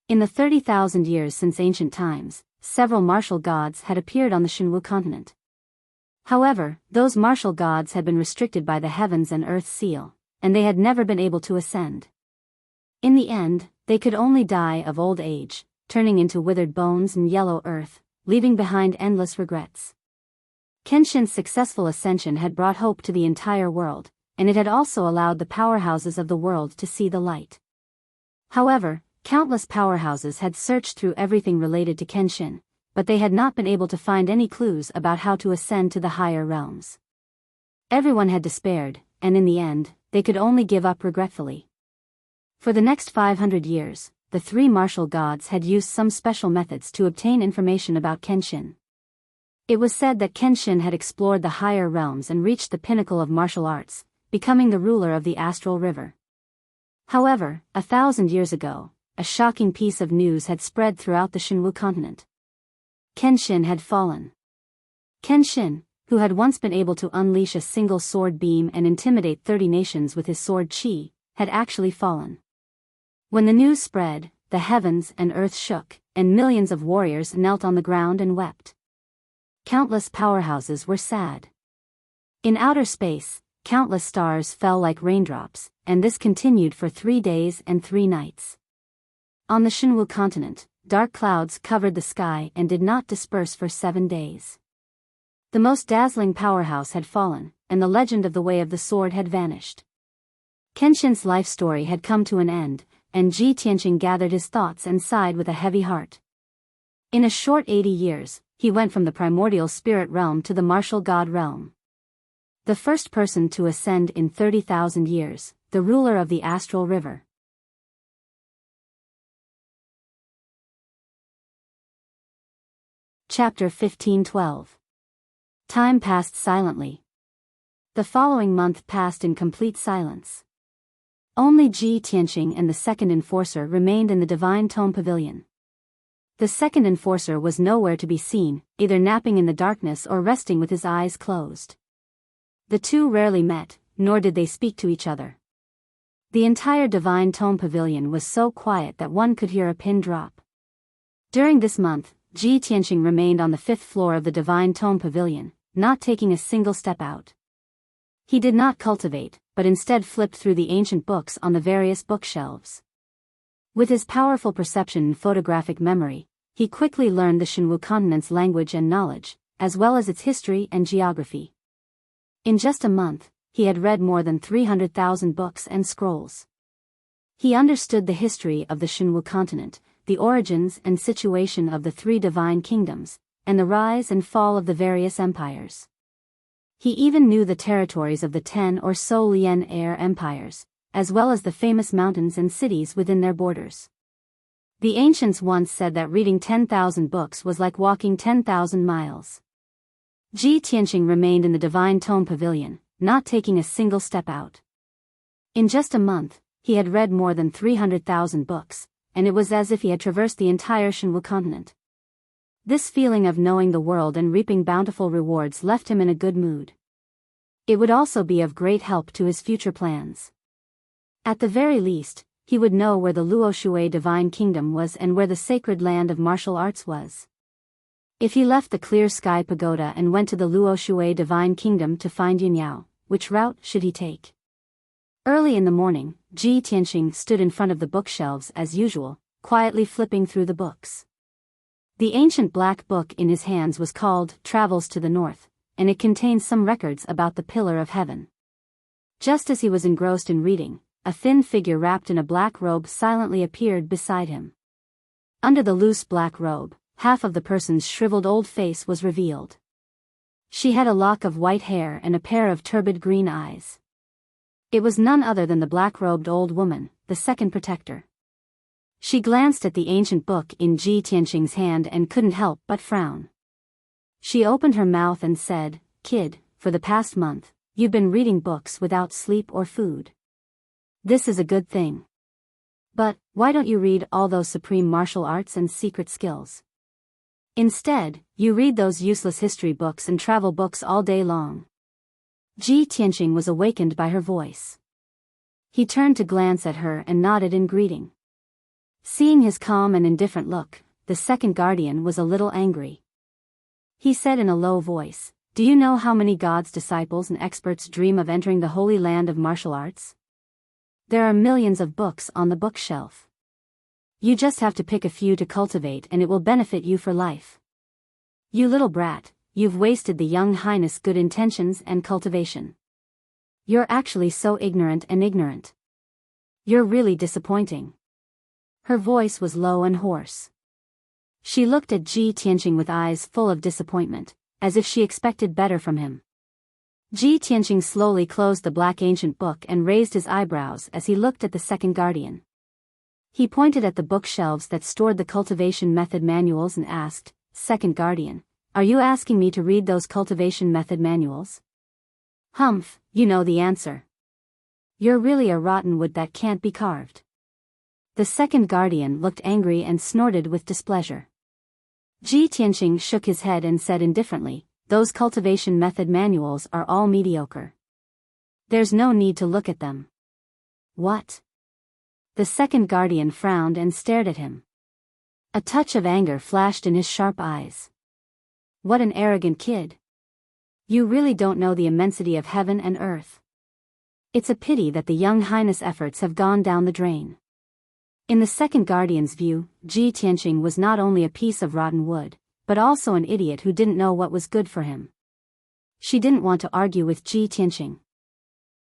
In the 30,000 years since ancient times, several martial gods had appeared on the Shinwu continent. However, those martial gods had been restricted by the heavens and earth seal, and they had never been able to ascend. In the end, they could only die of old age, turning into withered bones and yellow earth, leaving behind endless regrets. Kenshin's successful ascension had brought hope to the entire world, and it had also allowed the powerhouses of the world to see the light. However, countless powerhouses had searched through everything related to Kenshin, but they had not been able to find any clues about how to ascend to the higher realms. Everyone had despaired, and in the end, they could only give up regretfully. For the next 500 years, the 3 martial gods had used some special methods to obtain information about Kenshin. It was said that Kenshin had explored the higher realms and reached the pinnacle of martial arts, becoming the ruler of the astral river. However, 1,000 years ago, a shocking piece of news had spread throughout the Shinwu continent. Kenshin had fallen. Kenshin, who had once been able to unleash a single sword beam and intimidate 30 nations with his sword chi, had actually fallen. When the news spread, the heavens and earth shook, and millions of warriors knelt on the ground and wept. countless powerhouses were sad. In outer space, countless stars fell like raindrops, and this continued for 3 days and 3 nights. On the Shinwu continent, dark clouds covered the sky and did not disperse for 7 days. The most dazzling powerhouse had fallen, and the legend of the Way of the Sword had vanished. Kenshin's life story had come to an end, and Ji Tianqing gathered his thoughts and sighed with a heavy heart. In a short 80 years, he went from the primordial spirit realm to the martial god realm. The first person to ascend in 30,000 years, the ruler of the astral river. Chapter 15:12. Time passed silently. The following month passed in complete silence. Only Ji Tianqing and the second enforcer remained in the Divine Tome Pavilion. The second enforcer was nowhere to be seen, either napping in the darkness or resting with his eyes closed. The two rarely met, nor did they speak to each other. The entire Divine Tome Pavilion was so quiet that one could hear a pin drop. During this month, Ji Tianqing remained on the 5th floor of the Divine Tome Pavilion, not taking a single step out. He did not cultivate, but instead flipped through the ancient books on the various bookshelves. With his powerful perception and photographic memory, he quickly learned the Shinwu continent's language and knowledge, as well as its history and geography. In just a month, he had read more than 300,000 books and scrolls. He understood the history of the Shinwu continent, the origins and situation of the 3 divine kingdoms, and the rise and fall of the various empires. He even knew the territories of the 10 or so Lian air empires, as well as the famous mountains and cities within their borders. The ancients once said that reading 10,000 books was like walking 10,000 miles. Ji Tianqing remained in the Divine Tome Pavilion, not taking a single step out. In just a month, he had read more than 300,000 books, and it was as if he had traversed the entire Shinwu continent. This feeling of knowing the world and reaping bountiful rewards left him in a good mood. It would also be of great help to his future plans. At the very least, he would know where the Luoshui Divine Kingdom was and where the sacred land of martial arts was. If he left the Clear Sky Pagoda and went to the Luoshui Divine Kingdom to find Yunyao, which route should he take? Early in the morning, Ji Tianqing stood in front of the bookshelves as usual, quietly flipping through the books. The ancient black book in his hands was called Travels to the North, and it contained some records about the Pillar of Heaven. Just as he was engrossed in reading, a thin figure wrapped in a black robe silently appeared beside him. Under the loose black robe, half of the person's shriveled old face was revealed. She had a lock of white hair and a pair of turbid green eyes. It was none other than the black-robed old woman, the second protector. She glanced at the ancient book in Ji Tianqing's hand and couldn't help but frown. She opened her mouth and said, "Kid, for the past month, you've been reading books without sleep or food. This is a good thing. But, why don't you read all those supreme martial arts and secret skills? Instead, you read those useless history books and travel books all day long." Ji Tianqing was awakened by her voice. He turned to glance at her and nodded in greeting. Seeing his calm and indifferent look, the second guardian was a little angry. He said in a low voice, "Do you know how many gods' disciples and experts dream of entering the holy land of martial arts? There are millions of books on the bookshelf. You just have to pick a few to cultivate and it will benefit you for life. You little brat, you've wasted the young highness' good intentions and cultivation. You're actually so ignorant and ignorant. You're really disappointing." Her voice was low and hoarse. She looked at Ji Tianqing with eyes full of disappointment, as if she expected better from him. Ji Tianqing slowly closed the black ancient book and raised his eyebrows as he looked at the second guardian. He pointed at the bookshelves that stored the cultivation method manuals and asked, "Second guardian, are you asking me to read those cultivation method manuals?" "Humph, you know the answer. You're really a rotten wood that can't be carved." The second guardian looked angry and snorted with displeasure. Ji Tianqing shook his head and said indifferently, "Those cultivation method manuals are all mediocre. There's no need to look at them." "What?" The second guardian frowned and stared at him. A touch of anger flashed in his sharp eyes. What an arrogant kid. You really don't know the immensity of heaven and earth. It's a pity that the young highness' efforts have gone down the drain. In the second guardian's view, Ji Tianqing was not only a piece of rotten wood, but also an idiot who didn't know what was good for him. She didn't want to argue with Ji Tianqing.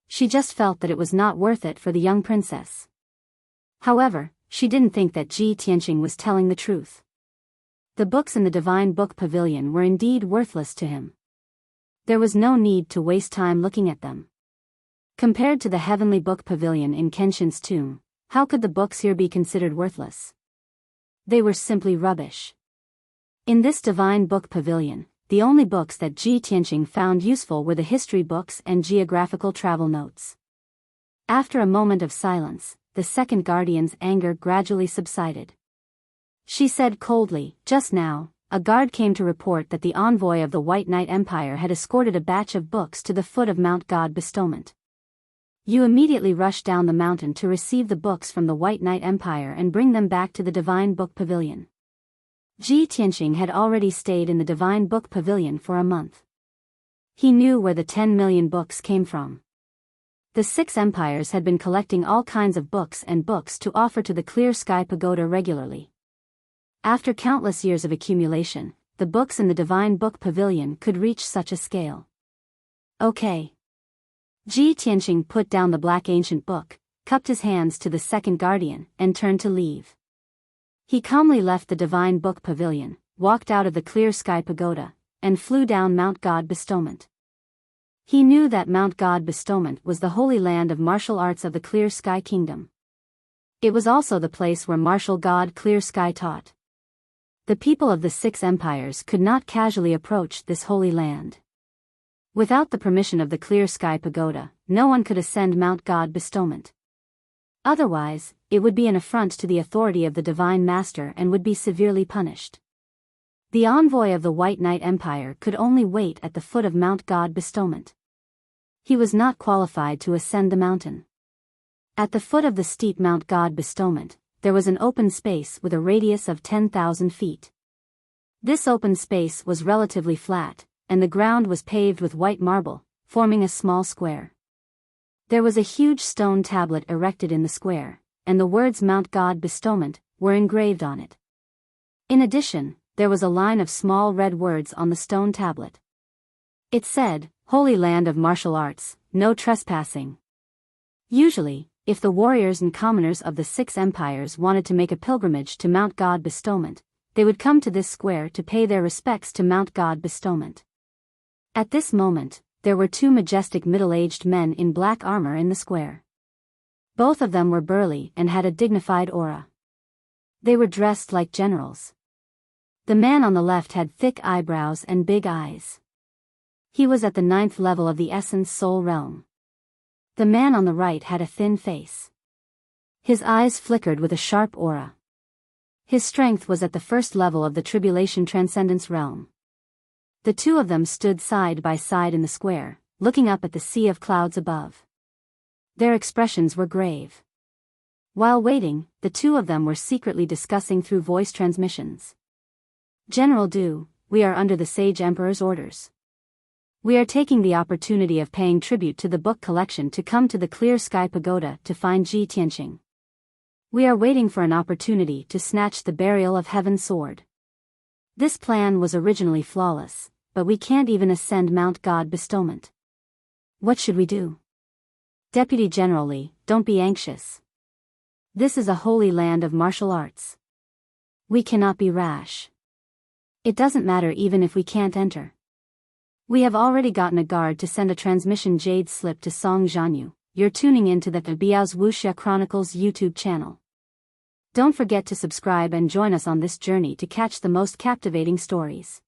She just felt that it was not worth it for the young princess. However, she didn't think that Ji Tianqing was telling the truth. The books in the Divine Book Pavilion were indeed worthless to him. There was no need to waste time looking at them. Compared to the Heavenly Book Pavilion in Kenshin's tomb, how could the books here be considered worthless? They were simply rubbish. In this Divine Book Pavilion, the only books that Ji Tianqing found useful were the history books and geographical travel notes. After a moment of silence, the second guardian's anger gradually subsided. She said coldly, "Just now, a guard came to report that the envoy of the White Knight Empire had escorted a batch of books to the foot of Mount God Bestowment. You immediately rush down the mountain to receive the books from the White Knight Empire and bring them back to the Divine Book Pavilion." Ji Tianqing had already stayed in the Divine Book Pavilion for a month. He knew where the 10 million books came from. The 6 empires had been collecting all kinds of books to offer to the Clear Sky Pagoda regularly. After countless years of accumulation, the books in the Divine Book Pavilion could reach such a scale. Okay. Ji Tianqing put down the black ancient book, cupped his hands to the second guardian, and turned to leave. He calmly left the Divine Book Pavilion, walked out of the Clear Sky Pagoda, and flew down Mount God Bestowment. He knew that Mount God Bestowment was the holy land of martial arts of the Clear Sky Kingdom. It was also the place where martial god Clear Sky taught. The people of the 6 empires could not casually approach this holy land. Without the permission of the Clear Sky Pagoda, no one could ascend Mount God Bestowment. Otherwise, it would be an affront to the authority of the Divine Master and would be severely punished. The envoy of the White Knight Empire could only wait at the foot of Mount God Bestowment. He was not qualified to ascend the mountain. At the foot of the steep Mount God Bestowment, there was an open space with a radius of 10,000 feet. This open space was relatively flat, and the ground was paved with white marble, forming a small square. There was a huge stone tablet erected in the square, and the words Mount God Bestowment were engraved on it. In addition, there was a line of small red words on the stone tablet. It said, "Holy Land of Martial Arts, no trespassing." Usually, if the warriors and commoners of the 6 empires wanted to make a pilgrimage to Mount God Bestowment, they would come to this square to pay their respects to Mount God Bestowment. At this moment, there were 2 majestic middle-aged men in black armor in the square. Both of them were burly and had a dignified aura. They were dressed like generals. The man on the left had thick eyebrows and big eyes. He was at the 9th level of the Essence Soul Realm. The man on the right had a thin face. His eyes flickered with a sharp aura. His strength was at the 1st level of the Tribulation Transcendence Realm. The 2 of them stood side by side in the square, looking up at the sea of clouds above. Their expressions were grave. While waiting, the 2 of them were secretly discussing through voice transmissions. "General Du, we are under the Sage Emperor's orders. We are taking the opportunity of paying tribute to the book collection to come to the Clear Sky Pagoda to find Ji Tianqing. We are waiting for an opportunity to snatch the Burial of Heaven sword. This plan was originally flawless, but we can't even ascend Mount God Bestowment. What should we do? Deputy General Li, don't be anxious. This is a holy land of martial arts. We cannot be rash. It doesn't matter even if we can't enter. We have already gotten a guard to send a transmission jade slip to Song Zhanyu. You're tuning into the Biyao's Wuxia Chronicles YouTube channel. Don't forget to subscribe and join us on this journey to catch the most captivating stories.